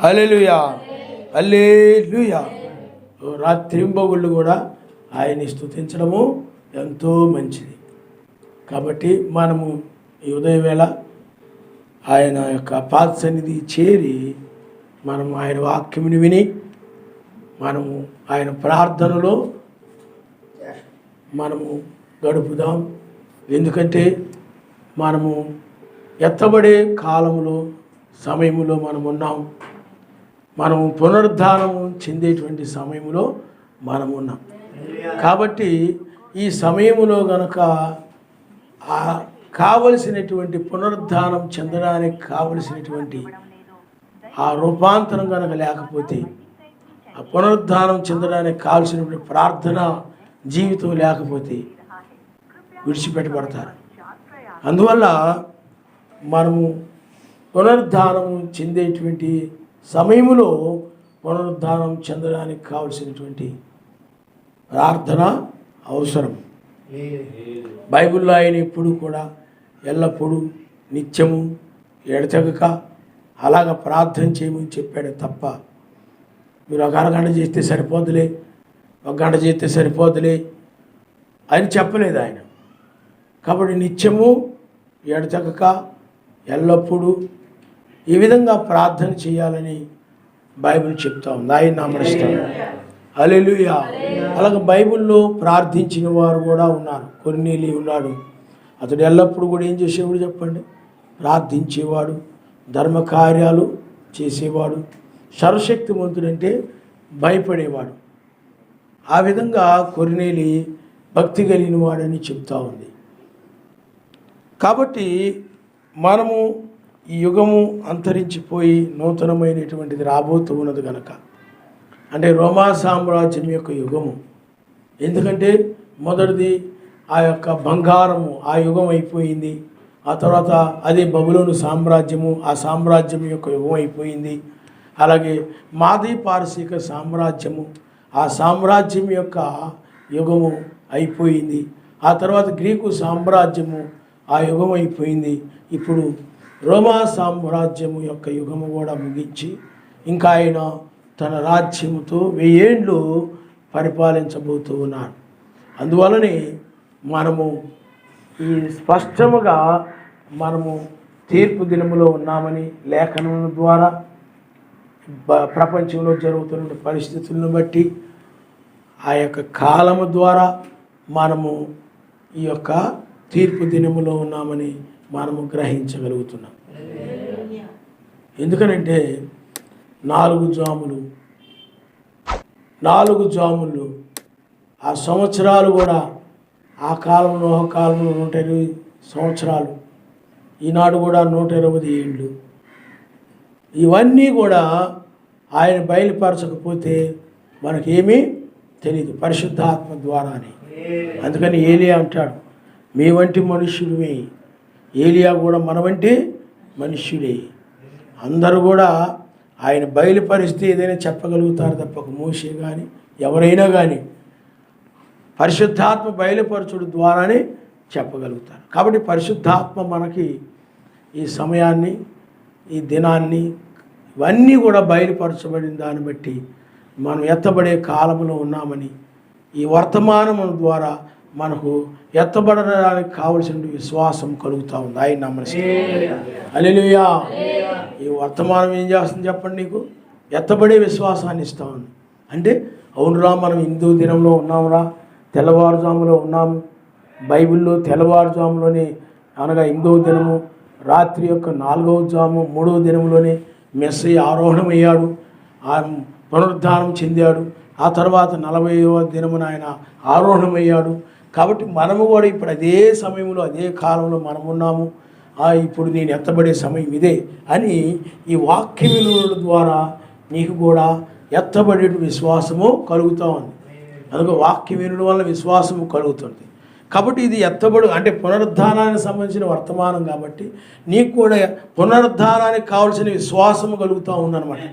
హల్లెలూయా, హల్లెలూయా. రాత్రింబగుళ్ళు కూడా ఆయన్ని స్తుతించడము ఎంతో మంచిది. కాబట్టి మనము ఈ ఉదయవేళ ఆయన యొక్క పాద సన్నిధి చేరి మనము ఆయన వాక్యముని విని మనము ఆయన ప్రార్థనలో మనము గడుపుదాం. ఎందుకంటే మనము ఎత్తబడే కాలంలో సమయంలో మనం ఉన్నాం. మనము పునరుద్ధానం చెందేటువంటి సమయంలో మనం ఉన్నాం. కాబట్టి ఈ సమయంలో గనక కావలసినటువంటి పునరుద్ధానం చెందడానికి కావలసినటువంటి ఆ రూపాంతరం కనుక లేకపోతే, ఆ పునరుద్ధానం చెందడానికి కావలసినటువంటి ప్రార్థన జీవితం లేకపోతే విడిచిపెట్టబడతారు. అందువల్ల మనము పునరుద్ధానం చెందేటువంటి సమయంలో పునరుద్ధానం చెందడానికి కావలసినటువంటి ప్రార్థన అవసరం. బైబిల్లో ఆయన ఎప్పుడు కూడా ఎల్లప్పుడూ నిత్యము ఎడతెగక అలాగ ప్రార్థన చేయమని చెప్పాడు తప్ప మీరు ఒక అరగంట చేస్తే సరిపోదులే, ఒక గంట చేస్తే సరిపోదులే అని చెప్పలేదు ఆయన. కాబట్టి నిత్యము ఎడతెగక ఎల్లప్పుడూ ఈ విధంగా ప్రార్థన చేయాలని బైబిల్ చెప్తా ఉంది. ఆయన నామస్తాను. హల్లెలూయా. అలాగే బైబిల్లో ప్రార్థించిన వారు కూడా ఉన్నారు. కొర్నేలి ఉన్నాడు. అతడు ఎల్లప్పుడూ కూడా ఏం చేసేవాడు చెప్పండి? ప్రార్థించేవాడు, ధర్మకార్యాలు చేసేవాడు, సర్వశక్తిమంతుడంటే భయపడేవాడు. ఆ విధంగా కొర్నేలి భక్తి కలిగిన వాడని చెప్తా ఉంది. కాబట్టి మనము ఈ యుగము అంతరించిపోయి నూతనమైనటువంటిది రాబోతూ ఉన్నది కనుక, అంటే రోమా సామ్రాజ్యం యొక్క యుగము. ఎందుకంటే మొదటిది ఆ యొక్క బంగారము ఆ యుగం అయిపోయింది. ఆ తర్వాత అదే బబులోను సామ్రాజ్యము, ఆ సామ్రాజ్యం యొక్క యుగం అయిపోయింది. అలాగే మాదీ పారసీక సామ్రాజ్యము, ఆ సామ్రాజ్యం యొక్క యుగము అయిపోయింది. ఆ తర్వాత గ్రీకు సామ్రాజ్యము ఆ యుగం అయిపోయింది. ఇప్పుడు రోమా సామ్రాజ్యము యొక్క యుగము కూడా ముగించి ఇంకా ఆయన తన రాజ్యముతో 1000 ఏండ్లు పరిపాలించబోతూ ఉన్నాడు. అందువలనే మనము ఈ స్పష్టముగా మనము తీర్పు దినములో ఉన్నామని లేఖనం ద్వారా ప్రపంచంలో జరుగుతున్న పరిస్థితులను బట్టి ఆ యొక్క కాలము ద్వారా మనము ఈ యొక్క తీర్పు దినములో ఉన్నామని మనము గ్రహించగలుగుతున్నాం. ఎందుకనంటే 4 జాములు ఆ సంవత్సరాలు కూడా ఆ కాలంలో ఒక కాలంలో 120 సంవత్సరాలు, ఈనాడు కూడా 120 ఏండ్లు. ఇవన్నీ కూడా ఆయన బయలుపరచకపోతే మనకేమీ తెలియదు పరిశుద్ధాత్మ ద్వారానే. అందుకని ఏలియా అంటాడు, మీ వంటి మనుష్యుడివే. ఏలియా కూడా మన వంటి మనుష్యుడే. అందరూ కూడా ఆయన బయలుపరిస్తే ఏదైనా చెప్పగలుగుతారు తప్ప మోషే కానీ ఎవరైనా కానీ పరిశుద్ధాత్మ బయలుపరచుడు ద్వారానే చెప్పగలుగుతారు. కాబట్టి పరిశుద్ధాత్మ మనకి ఈ సమయాన్ని, ఈ దినాన్ని, ఇవన్నీ కూడా బయలుపరచబడిన దాన్ని బట్టి మనం ఎత్తబడే కాలంలో ఉన్నామని ఈ వర్తమానము ద్వారా మనకు ఎత్తబడడానికి కావలసిన విశ్వాసం కలుగుతూ ఉంది. ఆయన నమ్మసి హల్లెలూయా. ఈ వర్తమానం ఏం చేస్తుంది చెప్పండి? నీకు ఎత్తబడే విశ్వాసాన్ని ఇస్తూ ఉంది. అంటే అవునురా, మనం హిందూ దినంలో ఉన్నామురా, తెల్లవారుజాములో ఉన్నాము. బైబిల్లో తెల్లవారుజాములోనే అనగా హిందూ దినము రాత్రి యొక్క 4వ జాము 3వ దినంలోనే మెస్సయ్య ఆరోహణమయ్యాడు, ఆ పునరుద్ధానం చెందాడు. ఆ తర్వాత 40వ దినమున ఆయన ఆరోహణమయ్యాడు. కాబట్టి మనము కూడా ఇప్పుడు అదే సమయంలో అదే కాలంలో మనమున్నాము. ఇప్పుడు నేను ఎత్తబడే సమయం ఇదే అని ఈ వాక్య వినుల ద్వారా నీకు కూడా ఎత్తబడే విశ్వాసము కలుగుతూ ఉంది. అందుకే వాక్య వినుల వల్ల విశ్వాసము కలుగుతుంది. కాబట్టి ఇది ఎత్తబడు అంటే పునరుద్ధానానికి సంబంధించిన వర్తమానం. కాబట్టి నీకు కూడా పునరుద్ధానానికి కావాల్సిన విశ్వాసము కలుగుతూ ఉందన్నమాట.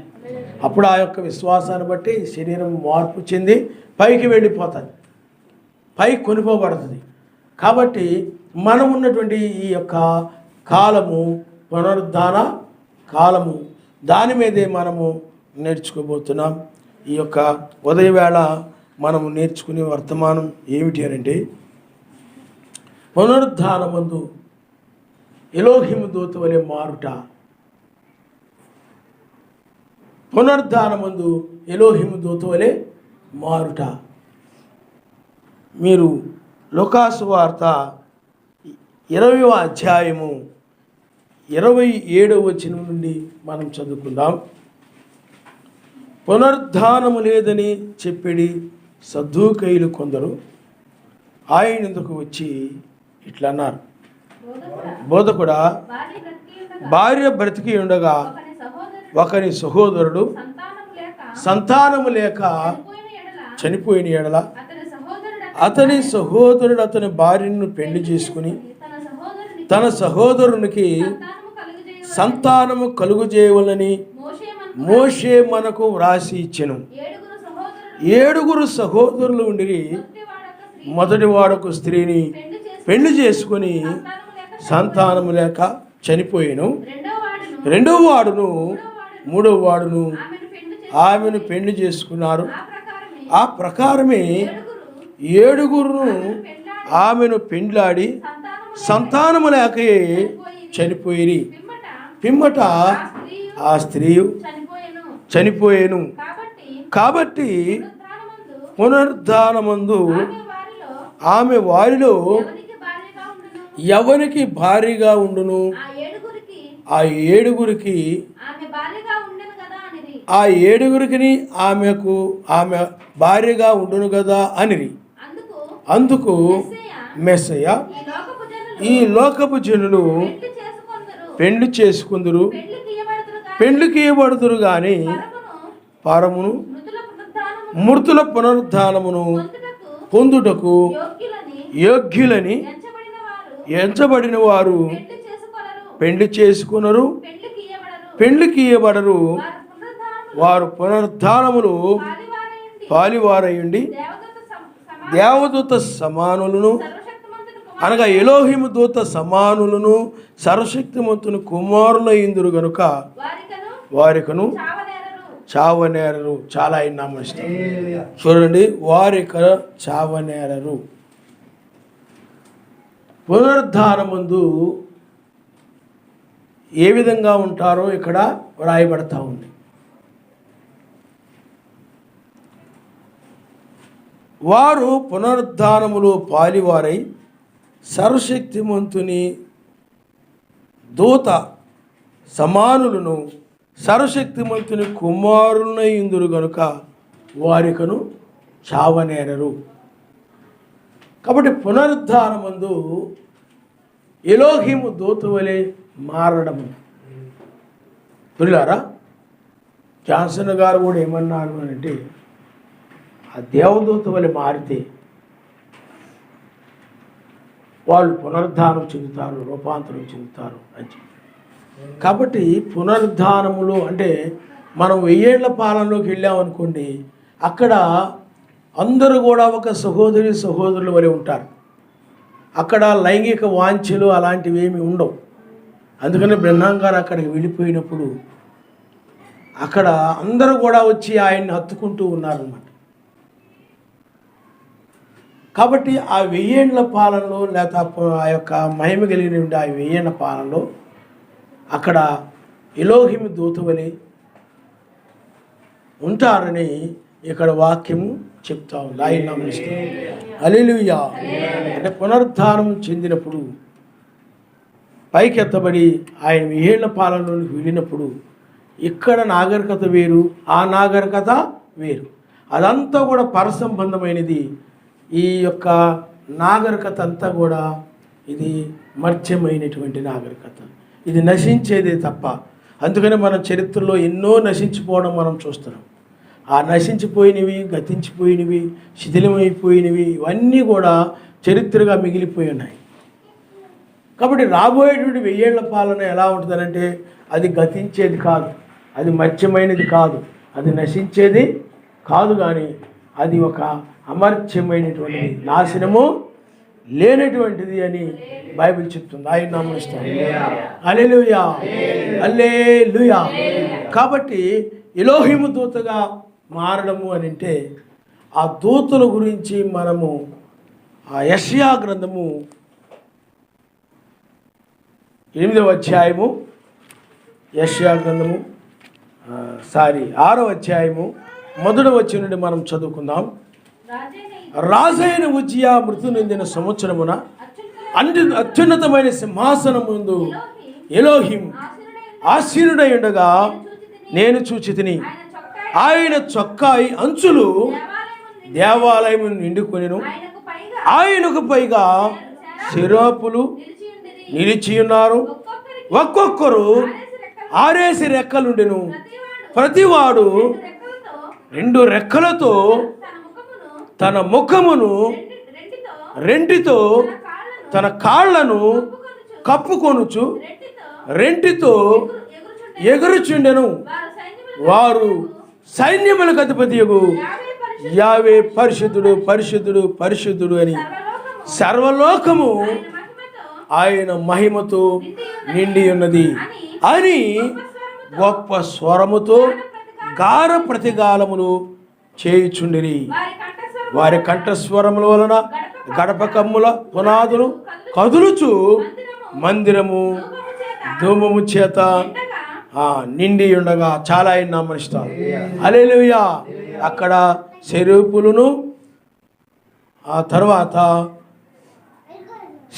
అప్పుడు ఆ యొక్క విశ్వాసాన్ని బట్టి శరీరం మార్పు చెంది పైకి వెళ్ళిపోతుంది, పైకి కొనిపోబడుతుంది. కాబట్టి మనం ఉన్నటువంటి ఈ యొక్క కాలము పునరుద్ధాన కాలము. దాని మీదే మనము నేర్చుకోబోతున్నాం. ఈ యొక్క ఉదయవేళ మనము నేర్చుకునే వర్తమానం ఏమిటి అంటే, పునరుద్ధానమందు ఎలోహిము దూత వలె మారుట. పునరుద్ధానమందు ఎలోహిము దూత వలె మారుట. మీరు లూకాసు వార్త 20వ అధ్యాయము 27వ వచనం నుండి మనం చదువుకుందాం. పునరుద్ధానము లేదని చెప్పిడి సద్దూకయ్యులు కొందరు ఆయన ఎందుకు వచ్చి ఇట్లా అన్నారు, బోధకుడా, భార్య బ్రతికి ఉండగా ఒకని సహోదరుడు సంతానము లేక చనిపోయిన ఎడల అతని సహోదరుడు అతని భార్యను పెళ్లి చేసుకుని తన సహోదరునికి సంతానము కలుగు చేయవలని మోషే మనకు వ్రాసి ఇచ్చెను. 7 సహోదరులు ఉండిరి. మొదటివాడొక స్త్రీని పెళ్లి చేసుకుని సంతానము లేక చనిపోయాను. రెండవ వాడును మూడవ వాడును ఆమెను పెళ్లి చేసుకున్నారు. ఆ ప్రకారమే 7 ఆమెను పెండ్లాడి సంతానము లేకయే చనిపోయిరి. పిమ్మట ఆ స్త్రీ చనిపోయాను. కాబట్టి పునరుద్ధానమందు ఆమె వారిలో ఎవరికి భారీగా ఉండును? ఆ 7 ఆ 7 ఆమె భార్యగా ఉండును కదా అనిరి. అందుకు మెస్సయ్య, ఈ లోకపు జనులు పెండ్లి చేసుకుందురు, పెండ్లికి ఇవ్వబడుదురు గాని పరమును మృతుల పునరుద్ధానమును పొందుటకు యోగ్యులని ఎంచబడిన వారు పెండ్లి చేసుకునరు, పెండ్లికి ఇవ్వబడరు. వారు పునరుద్ధానములు పాలివారయుండి దేవదూత సమానులను, అనగా ఎలోహిము దూత సమానులను సర్వశక్తిమంతుని కుమారులయ్యుందురు గనుక వారికను చావనేరరు. చాలా అయినామం ఇష్టం. చూడండి, వారిక చావనేరరు. పునరుద్ధానమందు ఏ విధంగా ఉంటారో ఇక్కడ వ్రాయబడతా ఉంది. వారు పునరుద్ధానములో పాలివారై సర్వశక్తిమంతుని దూత సమానులను సర్వశక్తిమంతుని కుమారులైందురు గనుక వారికను చావనేరరు. కాబట్టి పునరుద్ధానమందు ఎలోహిము దూత వలె మారడము. పిల్లారా, జాన్సన్ గారు కూడా ఏమన్నారు అంటే, ఆ దేవదూత వలె మారితే వాళ్ళు పునరుద్ధానం చెందుతారు, రూపాంతరం చెందుతారు అని చెప్పి. కాబట్టి పునరుద్ధానములు అంటే మనం 1000 ఏళ్ల పాలనలోకి వెళ్ళామనుకోండి, అక్కడ అందరూ కూడా ఒక సహోదరుల వలె ఉంటారు. అక్కడ లైంగిక వాంఛలు అలాంటివి ఏమి ఉండవు. అందుకని బ్రహ్మం గారు అక్కడికి వెళ్ళిపోయినప్పుడు అక్కడ అందరూ కూడా వచ్చి ఆయన్ని హత్తుకుంటూ ఉన్నారన్నమాట. కాబట్టి ఆ 1000 ఏళ్ల పాలనలో, లేక ఆ యొక్క మహిమ కలిగిన ఆ 1000 ఏళ్ల పాలనలో అక్కడ ఎలోహిము దూత వలె ఉంటారని ఇక్కడ వాక్యము చెప్తా ఉంది. ఆయన నమ్మిస్తే హల్లెలూయా. అంటే పునరుద్ధానం చెందినప్పుడు పైకెత్తబడి ఆయన 1000 ఏళ్ల పాలనలోకి వెళ్ళినప్పుడు ఇక్కడ నాగరికత వేరు, ఆ నాగరికత వేరు. అదంతా కూడా పరసంబంధమైనది. ఈ యొక్క నాగరికత అంతా కూడా ఇది మర్త్యమైనటువంటి నాగరికత. ఇది నశించేదే తప్ప. అందుకని మన చరిత్రలో ఎన్నో నశించిపోవడం మనం చూస్తున్నాం. ఆ నశించిపోయినవి, గతించిపోయినవి, శిథిలమైపోయినవి ఇవన్నీ కూడా చరిత్రగా మిగిలిపోయి ఉన్నాయి. కాబట్టి రాబోయేటువంటి 1000 ఏళ్ల పాలన ఎలా ఉంటుందనంటే, అది గతించేది కాదు, అది మర్త్యమైనది కాదు, అది నశించేది కాదు, కానీ అది ఒక అమర్త్యమైనటువంటి నాశనము లేనటువంటిది అని బైబిల్ చెప్తుంది. ఆయన నామమున హల్లెలూయా, హల్లెలూయా. కాబట్టి ఎలోహిము దూతగా మారడము అని అంటే ఆ దూతల గురించి మనము ఆ యెషయా గ్రంథము 8వ అధ్యాయము, యెషయా గ్రంథము 6వ అధ్యాయము 1వ వచనం నుండి మనం చదువుకుందాం. రాజైన ఉజ్జియా మృతి నొందిన సంవత్సరమున అత్యున్నతమైన సింహాసనం ముందు ఎలోహిం ఆసీనుడై ఉండగా నేను చూచితిని. ఆయన చొక్కాయి అంచులు దేవాలయం నిండుకొనెను. ఆయనకు పైగా శిరోపులు నిలిచి ఉన్నారు. ఒక్కొక్కరు 6 రెక్కలుండెను. ప్రతివాడు 2 రెక్కలతో తన ముఖమును రెంటితో తన కాళ్లను కప్పుకొనుచు రెంటితో ఎగురుచుండెను. వారు సైన్యములకు అధిపతియగు యావే పరిశుద్ధుడు పరిశుద్ధుడు పరిశుద్ధుడు అని సర్వలోకము ఆయన మహిమతో నిండి ఉన్నది అని గొప్ప స్వరముతో గార ప్రతిగాలములు చేయుచుండిరి. వారి కంఠస్వరముల వలన గడప కమ్ముల పునాదులు కదులుచు మందిరము ధూమము చేత నిండి ఉండగా చాలా ఆయన నామమునిస్తారు. హల్లెలూయా. అక్కడ సెరూపులను, ఆ తర్వాత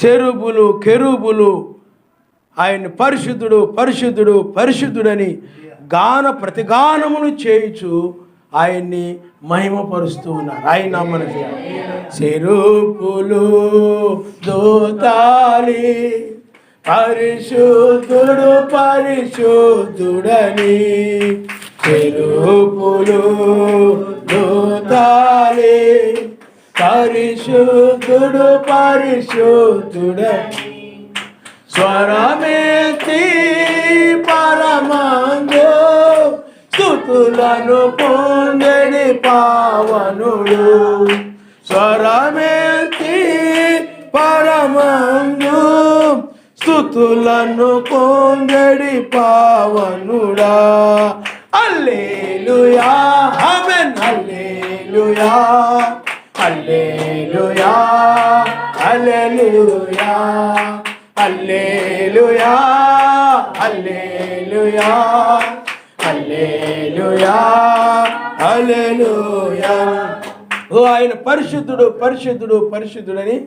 సెరూపులు కెరూబులు ఆయన పరిశుద్ధుడు పరిశుద్ధుడు పరిశుద్ధుడని గాన ప్రతిగానములు చేయుచు ఆయన్ని మహిమపరుస్తూ ఉన్నారు. ఆయన నామమునిస్తారు. సెరూపులు దూతాలి పరిశుద్ధుడు పరిశుద్ధుడని చెరుపులు దూతాలి పరిశుద్ధుడు పరిశుద్ధుడని స్వరమెత్తి పరమాంగు స్తుతులను పొందెడి పావనుడు. స్వరమెత్తి పరమాంగు స్తుతులను పొందెడి పావనుడా. హల్లెలూయా, ఆమేన్. హల్లెలూయా, హల్లెలూయా, హల్లెలూయా, హల్లెలూయా, హల్లెలూయా, హల్లెలూయా, హల్లెలూయా. ఓ ఆయన పరిశుద్ధుడు పరిశుద్ధుడు పరిశుద్ధుడని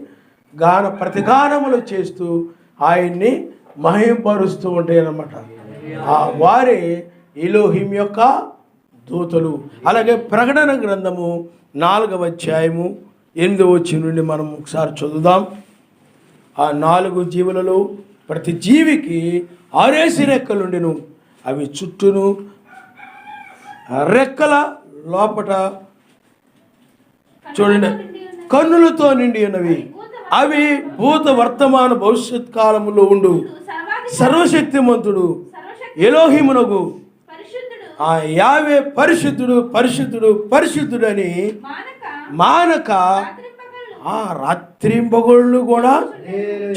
గాన ప్రతిగానములు చేస్తూ ఆయన్ని మహిమపరుస్తూ ఉంటాయన్నమాట. వారే ఎలోహిం యొక్క దూతలు. అలాగే ప్రకటన గ్రంథము 4వ అధ్యాయము 8వ వచనం నుండి మనం ఒకసారి చదువుదాం. ఆ 4 జీవులలో ప్రతి జీవికి 6 రెక్కలుండెను. అవి చుట్టూను రెక్కల లోపట చూడండి కన్నులతో నిండి ఉన్నవి. అవి భూత వర్తమాన భవిష్యత్ కాలములో ఉండు సర్వశక్తిమంతుడు ఎలోహిమునగు ఆ యావే పరిశుద్ధుడు పరిశుద్ధుడు పరిశుద్ధుడని మానక ఆ రాత్రింబగళ్ళు కూడా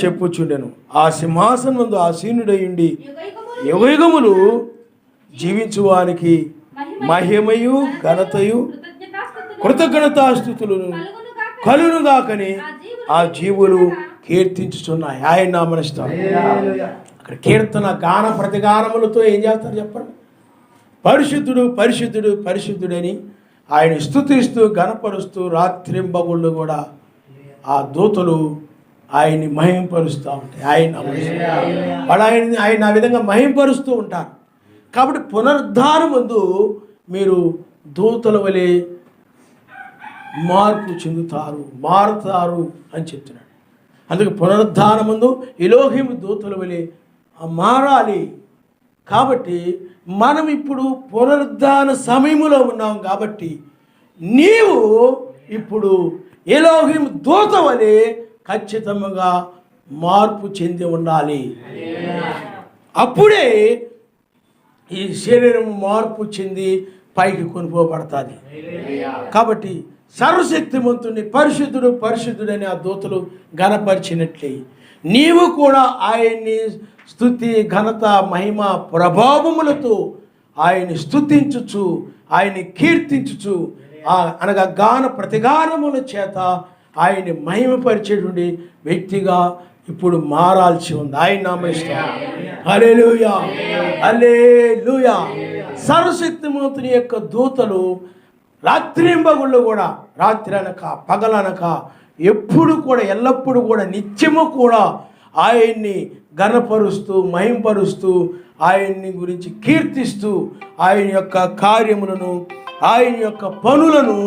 చెప్పుచుండెను. ఆ సింహాసనం ముందు ఆసీనుడయుండి యుగయుగములు జీవించువానికి మహిమయు ఘనతయు కృతజ్ఞతాస్తుతులను కలునుగాకని ఆ జీవులు కీర్తించుచున్నాయి. ఆయన నామమునిస్తారు. అక్కడ కీర్తన గాన ప్రతిగానములతో ఏం చేస్తారు చెప్పండి? పరిశుద్ధుడు పరిశుద్ధుడు పరిశుద్ధుడని ఆయన స్తుతిస్తూ గణపరుస్తూ రాత్రింబగుళ్ళు కూడా ఆ దూతలు ఆయన్ని మహింపరుస్తూ ఉంటాయి. ఆయన వాళ్ళు ఆయన ఆ విధంగా మహింపరుస్తూ ఉంటారు. కాబట్టి పునరుద్ధానం ముందు మీరు దూతల వలె మార్పు చెందుతారు, మారుతారు అని చెప్తున్నాడు. అందుకే పునరుద్ధానం ముందు ఎలోహిం దూతల వలె మారాలి. కాబట్టి మనం ఇప్పుడు పునరుద్ధాన సమయంలో ఉన్నాం. కాబట్టి నీవు ఇప్పుడు ఎలోహిం దూత వలె ఖచ్చితంగా మార్పు చెంది ఉండాలి. అప్పుడే ఈ శరీరం మార్పు చెంది పైకి కొనిపోబడుతుంది. కాబట్టి సర్వశక్తిమంతుని పరిశుద్ధుడు పరిశుద్ధుడని ఆ దూతలు ఘనపరిచినట్లే నీవు కూడా ఆయన్ని స్తుతి ఘనత మహిమ ప్రభావములతో ఆయన్ని స్తుతించుచు ఆయన్ని కీర్తించుచు అనగా గాన ప్రతిగానముల చేత ఆయన్ని మహిమపరిచేటువంటి వ్యక్తిగా ఇప్పుడు మారాల్సి ఉంది. ఆయన నామస్తోత్రం. హల్లెలూయా హల్లెలూయా. సర్వశక్తిమంతుని యొక్క దూతలు రాత్రింబగుళ్ళు కూడా, రాత్రి అనక పగలనక ఎప్పుడు కూడా ఎల్లప్పుడూ కూడా నిత్యము కూడా ఆయన్ని ఘనపరుస్తూ మహింపరుస్తూ ఆయన్ని గురించి కీర్తిస్తూ ఆయన యొక్క కార్యములను ఆయన యొక్క పనులను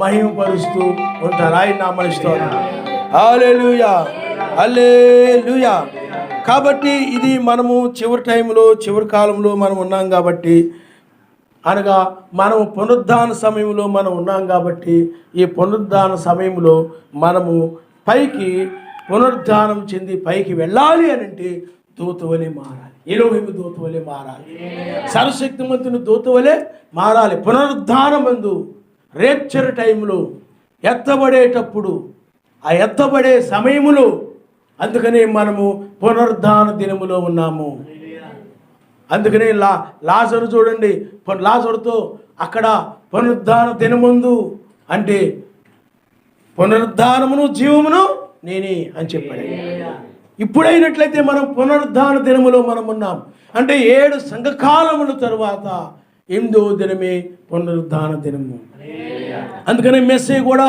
మహిమపరుస్తూ ఉంటారు. ఆయన నామస్తోత్రం. హల్లెలూయా హల్లెలూయా. కాబట్టి ఇది మనము చివరి టైంలో చివరి కాలంలో మనం ఉన్నాం కాబట్టి, అనగా మనము పునరుద్ధాన సమయంలో మనం ఉన్నాం కాబట్టి, ఈ పునరుద్ధాన సమయంలో మనము పైకి పునరుద్ధానం చెంది పైకి వెళ్ళాలి అని అంటే దూత వలె మారాలి. ఎలోహిము దూత వలె మారాలి. సర్వశక్తిమంతుని దూత వలె మారాలి. పునరుద్ధానమందు రేప్చర్ టైంలో ఎత్తబడేటప్పుడు, ఆ ఎత్తబడే సమయములో, అందుకనే మనము పునరుద్ధాన దినములో ఉన్నాము. అందుకనే లాజరు చూడండి, లాజరుతో అక్కడ పునరుద్ధాన దినముందు అంటే పునరుద్ధానమును జీవమును నేనే అని చెప్పాడు. ఇప్పుడైనట్లయితే మనం పునరుద్ధాన దినములో మనం ఉన్నాం. అంటే 7 సంఘకాలముల తరువాత 8వ దినమే పునరుద్ధాన దినము. అందుకని మెస్సీ కూడా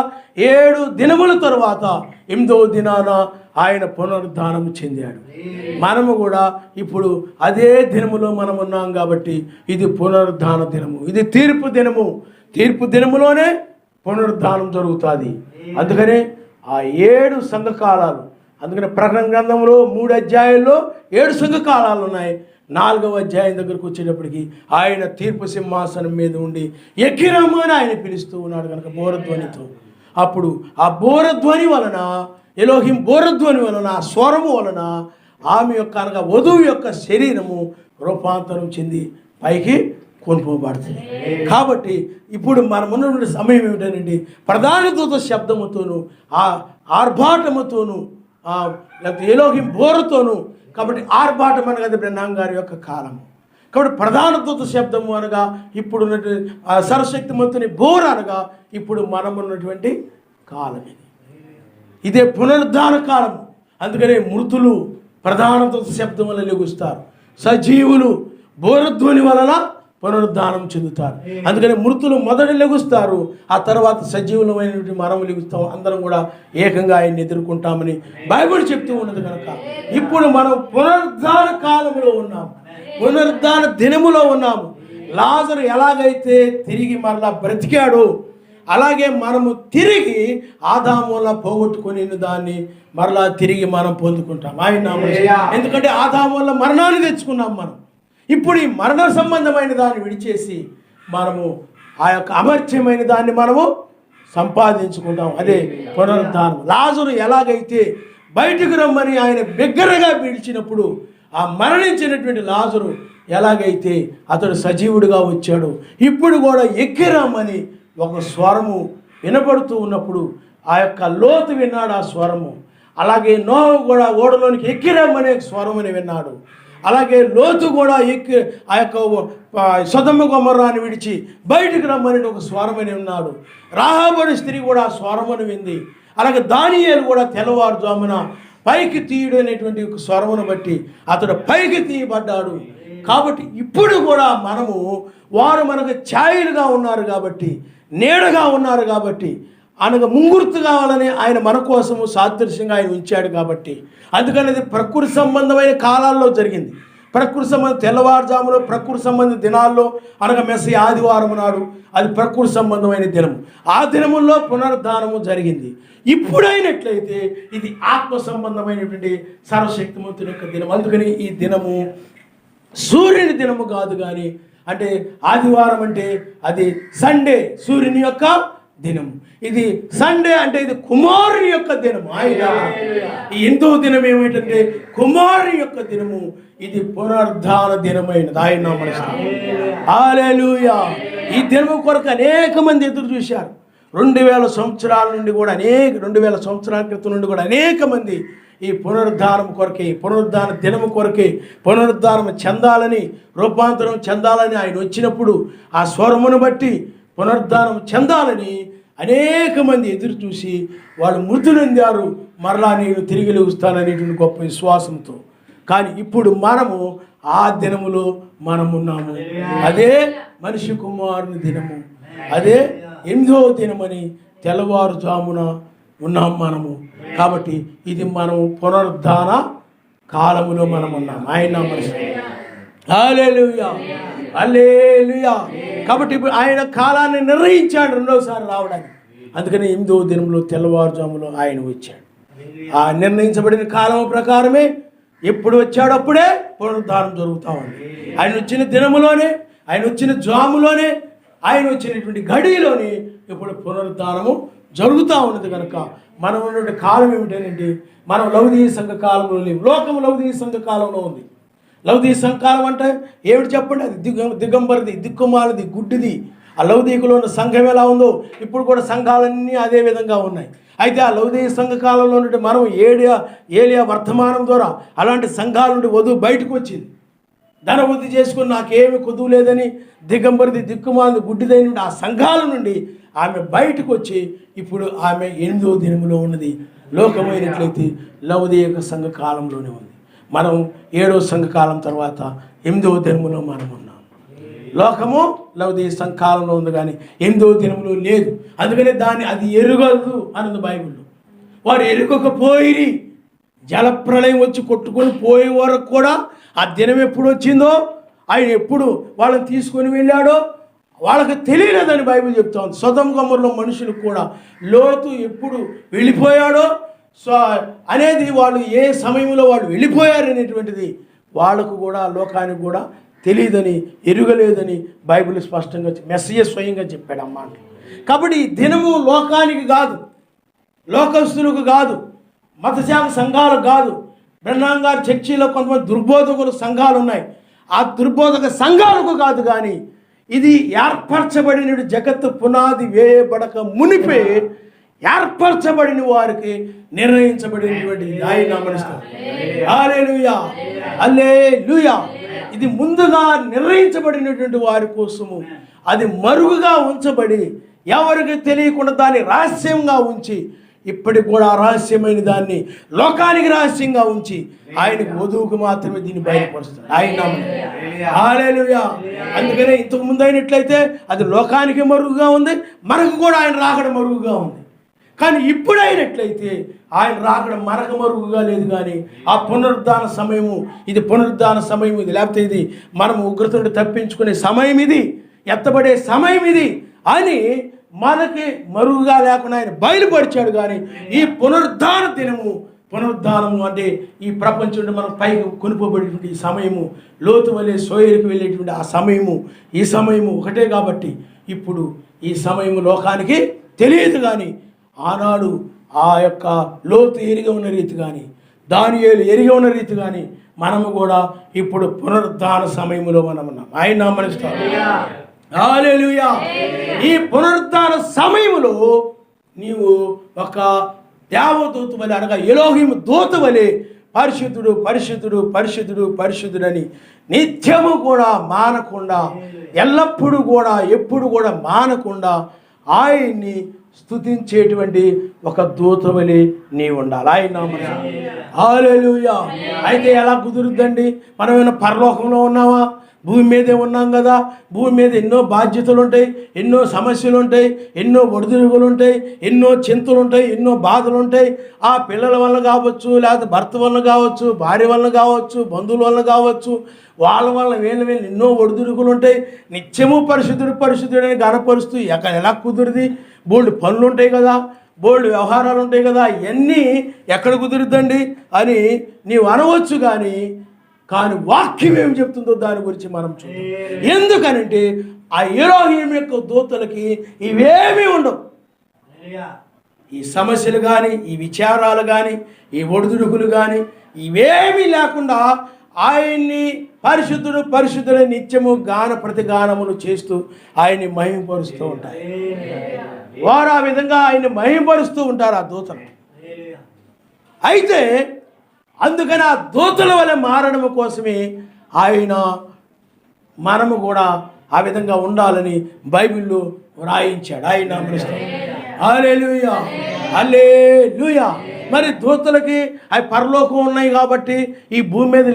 7 దినముల తరువాత 8వ దినాన ఆయన పునరుద్ధానం చెందాడు. మనము కూడా ఇప్పుడు అదే దినములో మనం ఉన్నాం కాబట్టి ఇది పునరుద్ధాన దినము, ఇది తీర్పు దినము. తీర్పు దినములోనే పునరుద్ధానం జరుగుతుంది. అందుకనే ఆ 7 సంఘకాలాలు, అందుకని ప్రకటన గ్రంథంలో 3 అధ్యాయాల్లో 7 సంఘకాలాలు ఉన్నాయి. 4వ అధ్యాయం దగ్గరకు వచ్చేటప్పటికి ఆయన తీర్పు సింహాసనం మీద ఉండి ఎక్కిరమ్మని ఆయన పిలుస్తూ ఉన్నాడు కనుక బోరధ్వనితో. అప్పుడు ఆ బోరధ్వని వలన, ఎలోహిం బోరధ్వని వలన, ఆ స్వరము వలన ఆమె యొక్క అనగా వధువు యొక్క శరీరము రూపాంతరం చెంది పైకి కొనుకోబడుతుంది. కాబట్టి ఇప్పుడు మనమున్నటువంటి సమయం ఏమిటంటే ప్రధాన దూత శబ్దముతోను ఆ ఆర్భాటముతోను లేకపోతే ఎలోహిం బోరుతోను. కాబట్టి ఆర్భాటం అనగా బ్రహ్నాం గారి యొక్క కాలము. కాబట్టి ప్రధాన దూత శబ్దము అనగా ఇప్పుడు ఉన్నటువంటి సర్వశక్తిమంతుని బోర అనగా ఇప్పుడు మనమున్నటువంటి కాలం ఇది. ఇదే పునరుద్ధాన కాలం. అందుకనే మృతులు ప్రధాన దూత శబ్దం వల్ల లెగుస్తారు, సజీవులు బోరధ్వని వలన పునరుద్ధానం చెందుతారు. అందుకని మృతులు మొదట లెగుస్తారు, ఆ తర్వాత సజీవులమైనటువంటి మనము లెగుస్తాం. అందరం కూడా ఏకంగా ఆయన్ని ఎదుర్కొంటామని బైబిల్ చెప్తూ ఉన్నది కనుక ఇప్పుడు మనం పునరుద్ధాన కాలంలో ఉన్నాము, పునరుద్ధాన దినములో ఉన్నాము. లాజరు ఎలాగైతే తిరిగి మరలా బ్రతికాడో అలాగే మనము తిరిగి ఆదాము వల్ల పోగొట్టుకుని దాన్ని మరలా తిరిగి మనం పొందుకుంటాం. ఆయన ఎందుకంటే ఆదాము వల్ల మరణాన్ని తెచ్చుకున్నాం మనం. ఇప్పుడు ఈ మరణ సంబంధమైన దాన్ని విడిచేసి మనము ఆ యొక్క అమర్త్యమైన దాన్ని మనము సంపాదించుకుంటాం. అదే పునరుద్ధానం. లాజరు ఎలాగైతే బయటకు రమ్మని ఆయన బిగ్గరగా పిలిచినప్పుడు ఆ మరణించినటువంటి లాజరు ఎలాగైతే అతడు సజీవుడిగా వచ్చాడు, ఇప్పుడు కూడా ఎక్కిరమ్మని ఒక స్వరము వినపడుతూ ఉన్నప్పుడు ఆ యొక్క లోతు విన్నాడు ఆ స్వరము. అలాగే నోహు కూడా ఓడలోనికి ఎక్కిరమ్మనే స్వరముని విన్నాడు. అలాగే లోతు కూడా ఎక్కి ఆ యొక్క సొదొమ గొమొర్రాని విడిచి బయటికి రమ్మని ఒక స్వరమని ఉన్నాడు. రాహాబు స్త్రీ కూడా ఆ స్వరమును వింది. అలాగే దానియేలు కూడా తెల్లవారుజామున పైకి తీయుడు అనేటువంటి ఒక స్వరమును బట్టి అతడు పైకి తీయబడ్డాడు. కాబట్టి ఇప్పుడు కూడా మనము వారు మనకు ఛాయలుగా ఉన్నారు కాబట్టి, నీడగా ఉన్నారు కాబట్టి, అనగా ముంగుర్తు కావాలని ఆయన మన కోసము సాదృశ్యంగా ఆయన ఉంచాడు కాబట్టి, అందుకని అది ప్రకృతి సంబంధమైన కాలాల్లో జరిగింది. ప్రకృతి సంబంధం తెల్లవారుజాములో ప్రకృతి సంబంధ దినాల్లో అనగా మెస్సీ ఆదివారం నాడు అది ప్రకృతి సంబంధమైన దినము. ఆ దినముల్లో పునరుద్ధానము జరిగింది. ఇప్పుడైనట్లయితే ఇది ఆత్మ సంబంధమైనటువంటి సర్వశక్తిమంతుని యొక్క దినం. అందుకని ఈ దినము సూర్యుని దినము కాదు, కానీ అంటే ఆదివారం అంటే అది సండే, సూర్యుని యొక్క దినము. ఇది సండే అంటే ఇది కుమారుని యొక్క దినము. ఆయన ఈ 8వ దినం ఏమిటంటే కుమారుని యొక్క దినము. ఇది పునరుద్ధాన దినమైనది. ఆయన హల్లెలూయా. ఈ దినము కొరకు అనేక మంది ఎదురు చూశారు. 2000 సంవత్సరాల నుండి కూడా 2000 సంవత్సరాల క్రితం నుండి కూడా అనేక మంది ఈ పునరుద్ధానం కొరకే, పునరుద్ధాన దినము కొరకే, పునరుద్ధానం చెందాలని, రూపాంతరం చెందాలని ఆయన వచ్చినప్పుడు ఆ స్వరమును బట్టి పునరుద్ధానం చెందాలని అనేక మంది ఎదురు చూసి వాళ్ళు మృతి నొందారు. మరలా నేను తిరిగి లేస్తాననేటువంటి గొప్ప విశ్వాసంతో. కానీ ఇప్పుడు మనము ఆ దినములో మనమున్నాము. అదే మనిషి కుమారుని దినము, అదే 8వ దినమని తెల్లవారుజామున ఉన్నాం మనము. కాబట్టి ఇది మనము పునరుద్ధాన కాలములో మనం ఉన్నాం. ఆయన మనిషి హల్లెలూయా, హల్లెలూయా. కాబట్టి ఇప్పుడు ఆయన కాలాన్ని నిర్ణయించాడు రెండవసారి రావడానికి. అందుకని 8వ దినంలో తెల్లవారుజాములో ఆయన వచ్చాడు. ఆ నిర్ణయించబడిన కాలం ప్రకారమే ఎప్పుడు వచ్చాడు అప్పుడే పునరుద్ధానం జరుగుతూ ఉంది. ఆయన వచ్చిన దినములోనే, ఆయన వచ్చిన జాములోనే, ఆయన వచ్చినటువంటి గడిలోనే ఇప్పుడు పునరుద్ధానము జరుగుతూ ఉన్నది. కనుక మనం ఉన్నటువంటి కాలం ఏమిటంటే మనం లౌదీయ సంఘ కాలంలో లేవు. లోకం లౌదీయ సంఘ కాలంలో ఉంది. లౌదీయ సంఘ కాలం అంటే ఏమిటి చెప్పండి? అది దిగంబరిది, దిక్కుమాలది, గుడ్డిది. ఆ లౌదీకులో ఉన్న సంఘం ఎలా ఉందో ఇప్పుడు కూడా సంఘాలన్నీ అదే విధంగా ఉన్నాయి. అయితే ఆ లౌదీయ సంఘ కాలంలో నుండి మనం ఏలియా వర్తమానం ద్వారా అలాంటి సంఘాల నుండి వధువు బయటకు వచ్చింది. ధనవృద్ధి చేసుకుని నాకేమి కొదువు లేదని దిగంబరిది, దిక్కుమాలది, గుడ్డిదైన ఆ సంఘాల నుండి ఆమె బయటకు వచ్చి ఇప్పుడు ఆమె 8వ దినములో ఉన్నది. లోకమైనట్లయితే లౌదీయ సంఘ కాలంలోనే ఉంది. మనం 7వ సంఘ కాలం తర్వాత 8వ దినములో మనం ఉన్నాం. లోకము లౌదీయ సంఘ కాలంలో ఉంది కానీ 8వ దినములో లేదు. అందుకనే అది ఎరుగదు అన్నది బైబిల్లో. వారు ఎరుగకపోయి జలప్రళయం వచ్చి కొట్టుకొని పోయే వరకు కూడా ఆ దినం ఎప్పుడు వచ్చిందో, ఆయన ఎప్పుడు వాళ్ళని తీసుకొని వెళ్ళాడో వాళ్ళకి తెలియలేదని బైబిల్ చెప్తా ఉంది. సొదొమ గొమొర్రా మనుషులకు కూడా లోతు ఎప్పుడు వెళ్ళిపోయాడో అనేది, వాళ్ళు ఏ సమయంలో వాళ్ళు వెళ్ళిపోయారు అనేటువంటిది వాళ్ళకు కూడా, లోకానికి కూడా తెలియదని, ఎరుగలేదని బైబిల్ స్పష్టంగా మెస్సీయ స్వయంగా చెప్పాడు అన్నమాట. కాబట్టి ఈ దినము లోకానికి కాదు, లోకస్తులకు కాదు, మతశాఖ సంఘాలకు కాదు. బ్రహ్నాం గారి చర్చిలో కొంతమంది దుర్బోధకుల సంఘాలు ఉన్నాయి. ఆ దుర్బోధక సంఘాలకు కాదు, కానీ ఇది ఏర్పరచబడిన జగత్తు పునాది వేయబడక మునిపే ఏర్పరచబడిన వారికి నిర్ణయించబడినటువంటి ఆయన నామముస్తారు. హల్లెలూయా, హల్లెలూయా. ఇది ముందుగా నిర్ణయించబడినటువంటి వారి కోసము అది మరుగుగా ఉంచబడి ఎవరికి తెలియకుండా దాన్ని రహస్యంగా ఉంచి, ఇప్పటికి కూడా రహస్యమైన దాన్ని లోకానికి రహస్యంగా ఉంచి ఆయనకు వధువుకు మాత్రమే దీన్ని బయలుపరుస్తాడు. ఆయన హల్లెలూయా. అందుకనే ఇంతకు ముందు అయినట్లయితే అది లోకానికి మరుగుగా ఉంది, మనకు కూడా ఆయన రాకడం మరుగుగా ఉంది. కానీ ఇప్పుడైనట్లయితే ఆయన రాకడం మనకు మరుగుగా లేదు. కానీ ఆ పునరుద్ధాన సమయము, ఇది పునరుద్ధాన సమయం, ఇది లేకపోతే ఇది మనం ఉగ్రతను తప్పించుకునే సమయం, ఇది ఎత్తబడే సమయం ఇది అని మనకి మరుగుగా లేకుండా ఆయన బయలుపరిచాడు. కానీ ఈ పునరుద్ధాన దినము, పునరుద్ధానము అంటే ఈ ప్రపంచంలో మనం పైకి కొనుకోబడేటువంటి ఈ సమయము, లోతు వలె సోయరికి వెళ్ళేటువంటి ఆ సమయము, ఈ సమయము ఒకటే. కాబట్టి ఇప్పుడు ఈ సమయము లోకానికి తెలియదు. కానీ ఆనాడు ఆ యొక్క లోతు ఎరిగి ఉన్న రీతి కానీ, దానియేలు ఎరిగి ఉన్న రీతి కానీ మనము కూడా ఇప్పుడు పునరుద్ధాన సమయంలో మనం ఉన్నాం. ఆయన నామముస్తాం. హల్లెలూయా. ఈ పునరుద్ధాన సమయంలో నీవు ఒక దేవదూత వలె, అనగా ఎలోహిము దూత వలె పరిశుద్ధుడు, పరిశుద్ధుడు, పరిశుద్ధుడు, పరిశుద్ధుడని నిత్యము కూడా మానకుండా, ఎల్లప్పుడూ కూడా, ఎప్పుడు కూడా మానకుండా ఆయన్ని స్తుతించేటువంటి ఒక దూత వలె నీవు ఉండాలి. ఆయన నామమున హల్లెలూయా. అయితే ఎలా కుదురుద్దండి? మనం ఏమైనా పరలోకంలో ఉన్నావా? భూమి మీదే ఉన్నాం కదా. భూమి మీద ఎన్నో బాధ్యతలు ఉంటాయి, ఎన్నో సమస్యలు ఉంటాయి, ఎన్నో ఒడిదుడుకులు ఉంటాయి, ఎన్నో చింతలు ఉంటాయి, ఎన్నో బాధలు ఉంటాయి. ఆ పిల్లల వల్ల కావచ్చు, లేకపోతే భర్త వల్ల కావచ్చు, భార్య వల్ల కావచ్చు, బంధువుల వల్ల కావచ్చు, వాళ్ళ వల్ల వీళ్ళ ఎన్నో ఒడిదుడుకులు ఉంటాయి. నిత్యము పరిశుద్ధుడు, పరిశుద్ధుడని గనపరుస్తూ ఎలా కుదురుది? బోల్డ్ పనులు ఉంటాయి కదా, బోల్డ్ వ్యవహారాలు ఉంటాయి కదా. ఇవన్నీ ఎక్కడ కుదురుద్దండి అని నీవు అనవచ్చు. కానీ వాక్యం ఏమి చెప్తుందో దాని గురించి మనం చూద్దాం. ఎందుకనంటే ఆ ఎలోహిం యొక్క దూతలకి ఇవేమీ ఉండవు. ఈ సమస్యలు కానీ, ఈ విచారాలు కానీ, ఈ ఒడిదుడుకులు కానీ ఇవేమీ లేకుండా ఆయన్ని పరిశుద్ధుడు, పరిశుద్ధుడు నిత్యము గాన ప్రతిగానములు చేస్తూ ఆయన్ని మహిమపరుస్తూ ఉంటాయి. వారు ఆ విధంగా ఆయన్ని మహిమపరుస్తూ ఉంటారు ఆ దూతలు. అయితే అందుకని ఆ దూతల వలె మారడం కోసమే ఆయన మనము కూడా ఆ విధంగా ఉండాలని బైబిల్లో రాయించాడు. ఆయన నామమున హల్లెలూయా, హల్లెలూయా. మరి దూతలకి అవి పరలోకం ఉన్నాయి కాబట్టి ఈ భూమి మీద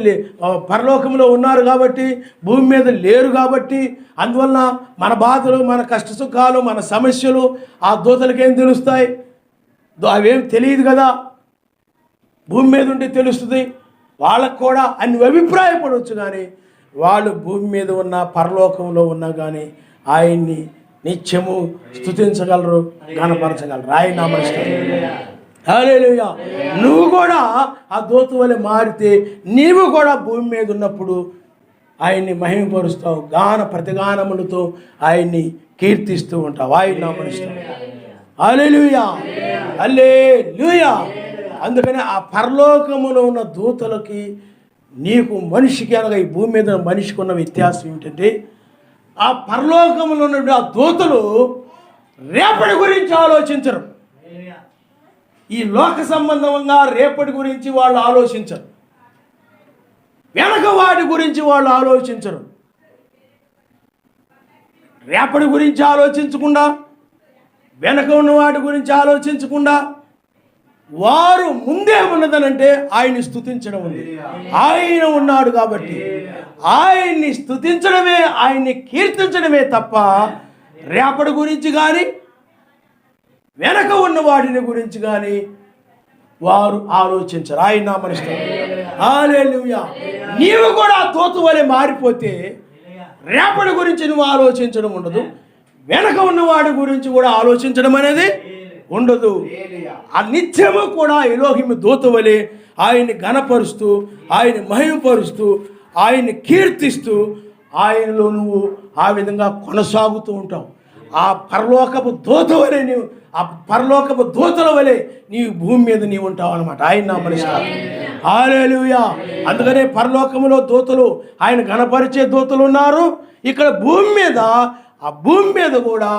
పరలోకంలో ఉన్నారు కాబట్టి భూమి మీద లేరు కాబట్టి అందువలన మన బాధలు, మన కష్ట సుఖాలు, మన సమస్యలు ఆ దూతలకి ఏం తెలుస్తాయి? అవేం తెలియదు కదా. భూమి మీద ఉంటే తెలుస్తుంది. వాళ్ళకు కూడా అన్ని అభిప్రాయపడవచ్చు, కానీ వాళ్ళు భూమి మీద ఉన్న పరలోకంలో ఉన్నా కానీ ఆయన్ని నిత్యము స్తుతించగలరు, గణపరచగలరు. ఆయన నామమున హల్లెలూయా. నువ్వు కూడా ఆ దూత వలె మారితే నీవు కూడా భూమి మీద ఉన్నప్పుడు ఆయన్ని మహిమపరుస్తావు, గాన ప్రతిగానములతో ఆయన్ని కీర్తిస్తూ ఉంటావు. ఆయన నామమున హల్లెలూయా, హల్లెలూయా. అందుకని ఆ పరలోకములో ఉన్న దూతలకి నీకు మనిషికి అనగా ఈ భూమి మీద మనిషికి ఉన్న వ్యత్యాసం ఏమిటంటే, ఆ పరలోకములో ఉన్న ఆ దూతలు రేపటి గురించి ఆలోచించరు. ఈ లోక సంబంధంగా రేపటి గురించి వాళ్ళు ఆలోచించరు, వెనక వాటి గురించి వాళ్ళు ఆలోచించరు. రేపటి గురించి ఆలోచించకుండా, వెనక ఉన్న వాటి గురించి ఆలోచించకుండా వారు ముందే ఉన్నదనంటే ఆయన్ని స్తుతించడం ఉంది. ఆయన ఉన్నాడు కాబట్టి ఆయన్ని స్తుతించడమే, ఆయన్ని కీర్తించడమే తప్ప రేపటి గురించి కానీ వెనక ఉన్న వాటిని గురించి కానీ వారు ఆలోచించరు. ఆయన నామమున హల్లెలూయా. నీవు కూడా దూత వలె మారిపోతే రేపటి గురించి నువ్వు ఆలోచించడం ఉండదు, వెనక ఉన్న వాడి గురించి కూడా ఆలోచించడం అనేది ఉండదు. ఆ నిత్యము కూడా ఎలోహిము దూత వలె ఆయన్ని ఘనపరుస్తూ, ఆయన్ని మహిమపరుస్తూ, ఆయన్ని కీర్తిస్తూ ఆయనలో నువ్వు ఆ విధంగా కొనసాగుతూ ఉంటావు. ఆ పరలోకపు దూత వలె నీవు, ఆ పరలోకపు దూతల వలె నీవు భూమి మీద నీవు ఉంటావు అన్నమాట. ఆయన నామమున హల్లెలూయా. అందుకనే పరలోకములో దూతలు, ఆయన ఘనపరిచే దూతలు ఉన్నారు. ఇక్కడ భూమి మీద, ఆ భూమి మీద కూడా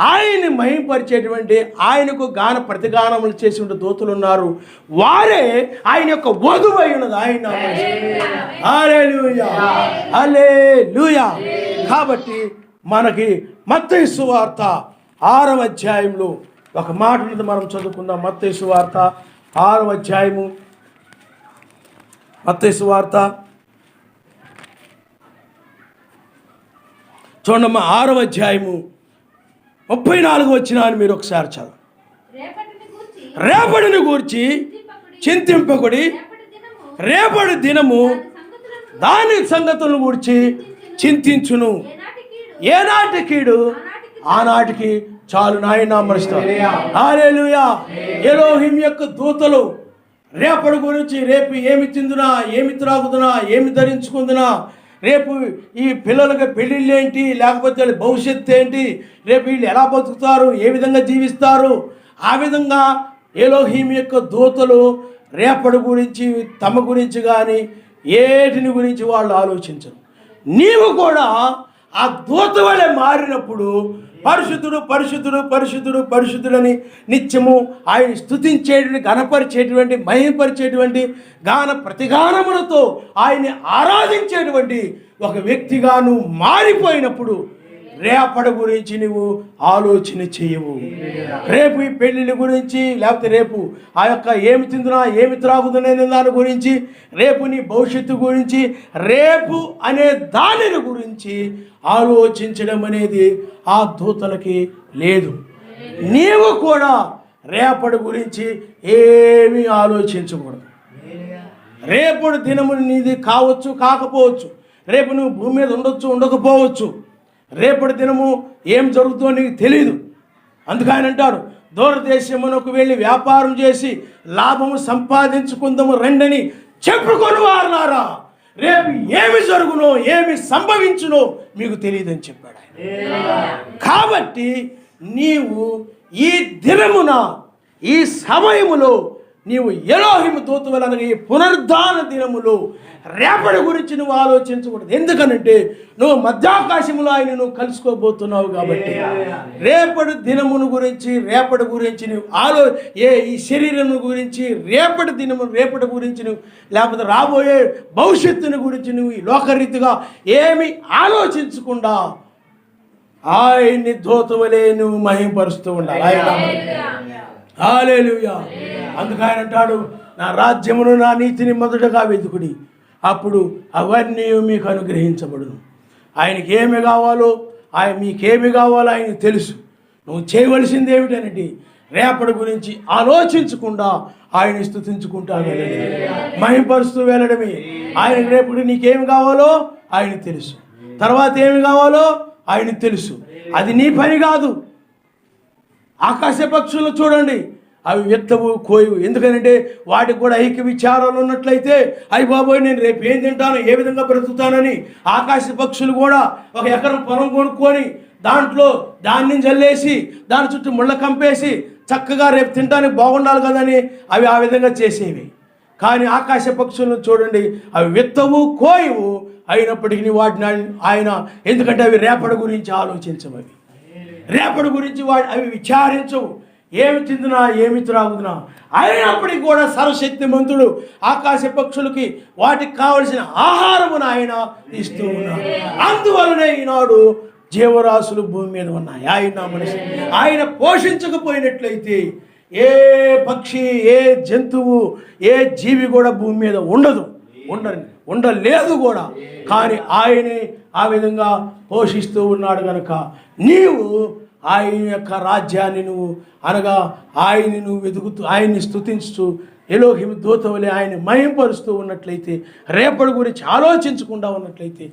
ఆయన్ని మహిమపరిచేటువంటి, ఆయనకు గాన ప్రతిగానములు చేసి ఉండే దూతలు ఉన్నారు. వారే ఆయన యొక్క వధువై ఉన్నది. ఆయన హల్లెలూయా, హల్లెలూయా. కాబట్టి మనకి మత్తయి సువార్త 6వ అధ్యాయంలో ఒక మాట ఉన్నది, మనం చదువుకుందాం. మత్తయి సువార్త 6వ అధ్యాయము, మత్తయి సువార్త చూడమ్మా, 6వ అధ్యాయము 34 వచనాన్ని మీరు ఒకసారి చదువు. రేపటిని గూర్చి చింతింపకుడి, రేపటి దినము దాని సంగతులను గూర్చి చింతించును. ఏనాటి కీడు ఆనాటికి చాలు. నాయన నామమున హల్లెలూయా. ఎలోహిం యొక్క దూతలు రేపటి గురించి, రేపు ఏమి తిందునా, ఏమి త్రాగుదునా, ఏమి ధరించుకుందునా, రేపు ఈ పిల్లలకి పెళ్ళిళ్ళు ఏంటి, లేకపోతే భవిష్యత్తు ఏంటి, రేపు వీళ్ళు ఎలా బతుకుతారు, ఏ విధంగా జీవిస్తారు, ఆ విధంగా ఎలోహిం యొక్క దూతలు రేపటి గురించి, తమ గురించి కానీ ఏటిని గురించి వాళ్ళు ఆలోచించరు. నీవు కూడా ఆ దూత వలె మారినప్పుడు పరిశుద్ధుడు, పరిశుద్ధుడు, పరిశుద్ధుడు, పరిశుద్ధుడని నిత్యము ఆయన స్తుతించేటువంటి, గణపరిచేటువంటి, మహిమపరిచేటువంటి, గాన ప్రతిగానములతో ఆయన్ని ఆరాధించేటువంటి ఒక వ్యక్తిగా నువ్వు మారిపోయినప్పుడు రేపటి గురించి నువ్వు ఆలోచన చేయవు. రేపు ఈ పెళ్ళిళ్ళ గురించి, లేకపోతే రేపు ఆ యొక్క ఏమి తిందునా, ఏమి త్రాగుతున్నా దాని గురించి, రేపు నీ భవిష్యత్తు గురించి, రేపు అనే దానిని గురించి ఆలోచించడం అనేది ఆ దూతలకి లేదు. నీవు కూడా రేపటి గురించి ఏమీ ఆలోచించకూడదు. రేపటి దినము నీది కావచ్చు, కాకపోవచ్చు. రేపు నువ్వు భూమి మీద ఉండొచ్చు, ఉండకపోవచ్చు. రేపటి దినము ఏం జరుగుతుందో నీకు తెలియదు. అందుకు ఆయన అంటాడు, దూరదేశమునకు వెళ్ళి వ్యాపారం చేసి లాభము సంపాదించుకుందాము రండని చెప్పుకొని వారులారా, రేపు ఏమి జరుగునో, ఏమి సంభవించునో మీకు తెలియదని చెప్పాడు ఆయన. కాబట్టి నీవు ఈ దినమున, ఈ సమయములో నీవు ఎలోహిము దూతవలె అనగా ఈ పునరుద్ధాన దినములో రేపటి గురించి నువ్వు ఆలోచించకూడదు. ఎందుకనంటే నువ్వు మధ్యాకాశములో ఆయన నువ్వు కలుసుకోబోతున్నావు కాబట్టి రేపటి దినమును గురించి రేపటి గురించి నువ్వు ఈ శరీరం గురించి రేపటి గురించి నువ్వు లేకపోతే రాబోయే భవిష్యత్తుని గురించి నువ్వు ఈ లోకరీతిగా ఏమి ఆలోచించకుండా ఆయన్ని దూతవలే నువ్వు మహిమపరుస్తూ ఉండాలి. హల్లెలూయా. అందుకు ఆయన అంటాడు, నా రాజ్యమును నా నీతిని మొదటగా వెతుకుడి, అప్పుడు అవన్నీ మీకు అనుగ్రహించబడును. ఆయనకి ఏమి కావాలో మీకేమి కావాలో ఆయనకు తెలుసు. నువ్వు చేయవలసింది ఏమిటనంటే రేపటి గురించి ఆలోచించకుండా ఆయన స్తుతించుకుంటా వెళ్ళడమే, మహిమపరుస్తూ వెళ్ళడమే. ఆయనకు రేపటి నీకేమి కావాలో ఆయనకు తెలుసు, తర్వాత ఏమి కావాలో ఆయనకు తెలుసు. అది నీ పని కాదు. ఆకాశ పక్షులు చూడండి, అవి విత్తవు కోయవు. ఎందుకంటే వాటికి కూడా ఐక్య విచారాలు ఉన్నట్లయితే అయ్యి బాబోయ్ నేను రేపు ఏం తింటాను, ఏ విధంగా బ్రతుకుతానని ఆకాశ పక్షులు కూడా ఒక ఎకరం పొలం కొనుక్కొని దాంట్లో ధాన్యం జల్లేసి దాని చుట్టూ ముళ్ళ కంపేసి చక్కగా రేపు తినడానికి బాగుండాలి కదని అవి ఆ విధంగా చేసేవి. కానీ ఆకాశ పక్షులను చూడండి, అవి విత్తవు కోయవు, అయినప్పటికీ వాటిని ఆయన ఎందుకంటే అవి రేపటి గురించి ఆలోచించవు, అవి రేపటి గురించి అవి విచారించవు. ఏమి తిందునా ఏమి త్రాగుదునా, అయినప్పటికీ కూడా సర్వశక్తిమంతుడు ఆకాశ పక్షులకి వాటికి కావలసిన ఆహారమును ఆయన ఇస్తూ ఉన్నాడు. అందువలనే ఈనాడు జీవరాశులు భూమి మీద ఉన్నాయి. ఆయన పోషించకపోయినట్లయితే ఏ పక్షి, ఏ జంతువు, ఏ జీవి కూడా భూమి మీద ఉండలేదు కూడా. కానీ ఆయనే ఆ విధంగా పోషిస్తూ ఉన్నాడు కనుక నీవు ఆయన యొక్క రాజ్యాన్ని అనగా ఆయన్ని నువ్వు వెతుకుతూ ఆయన్ని స్తుతించుతూ ఎలోహిము దూతవలె ఆయన మహింపరుస్తూ ఉన్నట్లయితే, రేపటి గురించి ఆలోచించకుండా ఉన్నట్లయితే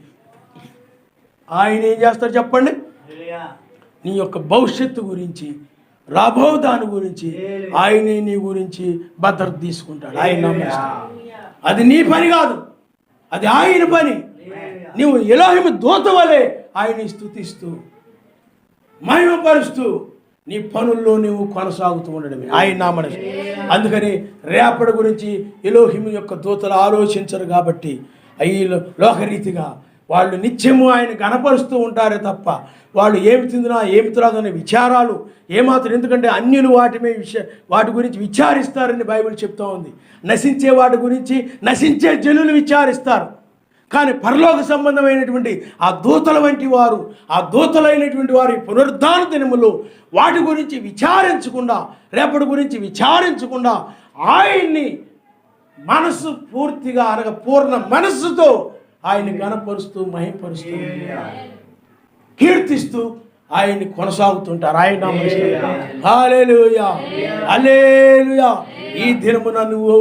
ఆయన ఏం చేస్తాడు చెప్పండి? నీ యొక్క భవిష్యత్తు గురించి, రాబో దాని గురించి ఆయనే నీ గురించి భద్రత తీసుకుంటాడు. ఆయన నమ్మేస్తాడు. అది నీ పని కాదు, అది ఆయన పని. నువ్వు ఎలోహిము దూతవలె ఆయన్ని స్తుతిస్తూ మహిమపరుస్తూ నీ పనుల్లో నువ్వు కొనసాగుతూ ఉండడమే ఆయన నామన. అందుకని రేపటి గురించి ఎలోహిము యొక్క దూతలు ఆలోచించరు కాబట్టి ఈ లోకరీతిగా వాళ్ళు నిత్యము ఆయన గణపరుస్తూ ఉంటారే తప్ప వాళ్ళు ఏమి తిందునా ఏమి త్రాగుదనే విచారాలు ఏమాత్రం. ఎందుకంటే అన్యులు వాటి గురించి విచారిస్తారని బైబిల్ చెప్తూ ఉంది. నశించే వాటి గురించి నశించే జనులు విచారిస్తారు. కానీ పరలోక సంబంధమైనటువంటి ఆ దూతల వంటి వారు, ఆ దూతలైనటువంటి వారి పునరుద్ధాన దినములు వాటి గురించి విచారించకుండా, రేపటి గురించి విచారించకుండా ఆయన్ని మనసు పూర్తిగా అనగా పూర్ణ మనస్సుతో ఆయన్ని గణపరుస్తూ మహిమపరుస్తూ కీర్తిస్తూ ఆయన్ని కొనసాగుతుంటారు. ఆయన హల్లెలూయా హల్లెలూయా. ఈ దినమున నువ్వు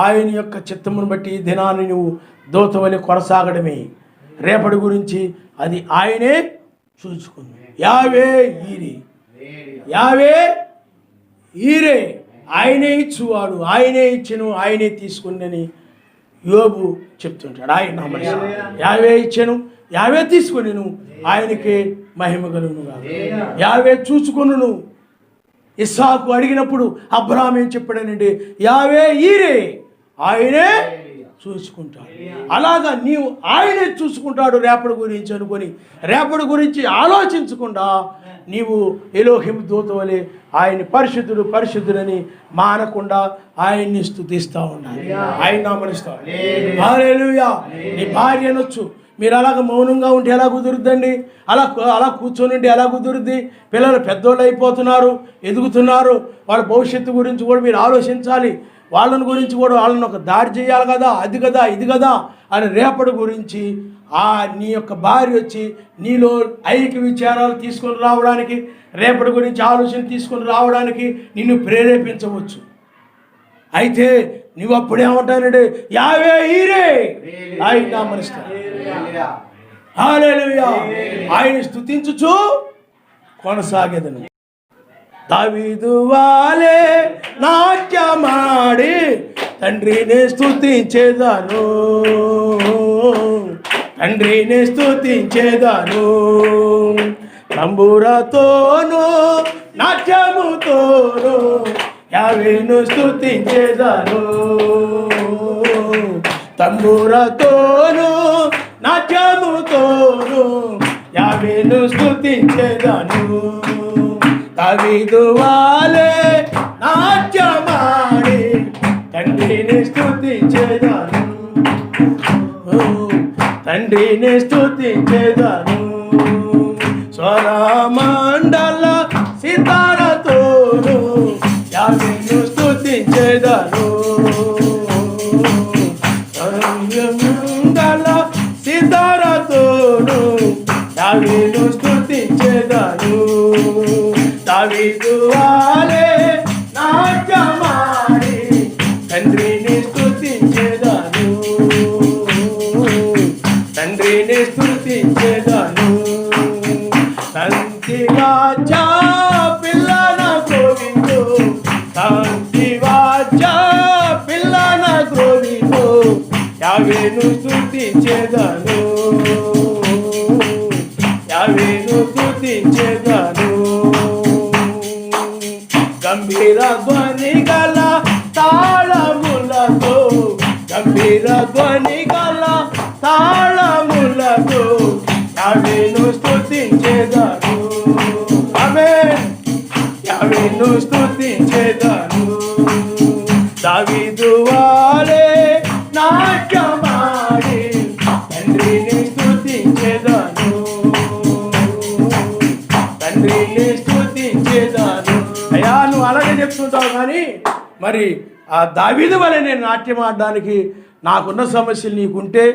ఆయన యొక్క చిత్తమును బట్టి ఈ దినాన్ని నువ్వు దూతవలె కొనసాగడమే. రేపటి గురించి అది ఆయనే చూసుకుంది. యావే ఈరే ఆయనే ఇచ్చువాడు, ఆయనే ఇచ్చెను, ఆయనే తీసుకుని యోబు చెప్తుంటాడు. ఆయన యావే ఇచ్చెను, యావే తీసుకుని ఆయనకే మహిమ కలుగును. యావే చూసుకును. ఇస్సాకు అడిగినప్పుడు అబ్రాహాం ఏం చెప్పాడనండి? యావే ఈరే, ఆయనే చూసుకుంటాడు. అలాగా నీవు ఆయనే చూసుకుంటాడు రేపటి గురించి అనుకొని రేపటి గురించి ఆలోచించకుండా నీవు ఎలోహిము దూతవలె ఆయన పరిశుద్ధుడని మానకుండా ఆయన్ని స్తుతిస్తూ ఉండాలి. ఆయన నామనిస్తావు. హల్లెలూయా. నీ భార్య అనొచ్చు, మీరు అలాగ మౌనంగా ఉంటే ఎలా కుదురుద్దండి? అలా కూర్చొని ఉంటే ఎలా కుదురుద్ది? పిల్లలు పెద్దోళ్ళు అయిపోతున్నారు, ఎదుగుతున్నారు, వాళ్ళ భవిష్యత్తు గురించి కూడా మీరు ఆలోచించాలి. వాళ్ళని గురించి కూడా వాళ్ళని ఒక దారి చేయాలి కదా, అది కదా ఇది కదా అని రేపటి గురించి నీ యొక్క భార్య వచ్చి నీలో ఐక్య విచారాలు తీసుకొని రావడానికి, రేపటి గురించి ఆలోచన తీసుకొని రావడానికి నిన్ను ప్రేరేపించవచ్చు. అయితే నువ్వు అప్పుడేమంటానంటే యావే ఈరే ఆయన నామనిస్తావు. హల్లెలూయా. ఆయన స్తుతించుచు కొనసాగేదను. దావీదు వాలే నాట్యమాడి తండ్రిని స్తుతించేదాను, తండ్రిని స్తుతించేదాను. తంబురతోను నాట్యముతోను యావేను స్తుతించెదను, తంబూరతోను నాట్యముతోను యావేను స్తుతించెదను. దావీదు వాలే నాట్యమాడి తండ్రిని స్తుతించెదను, తండ్రిని స్తుతించెదను. స్వరమండల సితారతోను యావేను స్తుతించెదను, స్వరమండల సితారతోను యావేను స్తుతించెదను. దావీదు వాలే నాట్యమాడి తండ్రిని స్తుతించెదను, తండ్రిని స్తుతించెదను. తంతి వాచా పిల్లన గ్రోవిందు, తంతి వాచా పిల్లన గ్రోవిందు యావేను స్తుతించెదను, యావేను స్తుతించెదను. గంభీర ధ్వని గల తాళములతో, గంభీర ధ్వని గల తాళములతో యావేను స్తుతించెదను. ఆమేన్. యావేను స్తుతించెదను. దావీదు వాలే నాట్యమాడి తండ్రిని స్తుతించెదను, తండ్రిని స్తుతించెదను. అయ్యా నువ్వు అలాగే చెప్తుంటావు, కానీ మరి ఆ దావీదు వలె నేను నాట్యం ఆడడానికి నాకున్న సమస్యలు నీకుంటే,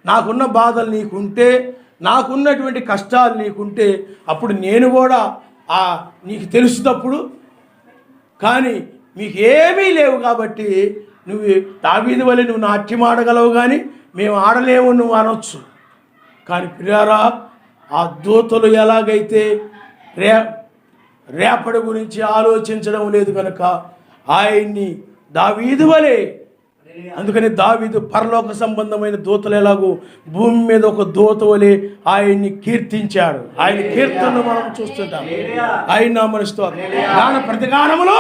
నాకున్న బాధలు నీకుంటే, నాకున్నటువంటి కష్టాలు నీకుంటే అప్పుడు నేను కూడా నీకు తెలుస్తున్నప్పుడు, కానీ మీకు ఏమీ లేవు కాబట్టి నువ్వు దావీదు వలె నువ్వు నాట్యం ఆడగలవు, కానీ మేము ఆడలేము నువ్వు అనొచ్చు. కానీ ప్రియారా, ఆ దూతలు ఎలాగైతే రేపటి గురించి ఆలోచించడం లేదు కనుక ఆయన్ని దావీదు వలె, అందుకని దావీదు పరలోక సంబంధమైన దూతలు ఎలాగో భూమి మీద ఒక దూత వలె ఆయన్ని కీర్తించాడు. ఆయన కీర్తనను మనం చూస్తుంటాం. ఆయన నామముతో గాన ప్రతిగానములో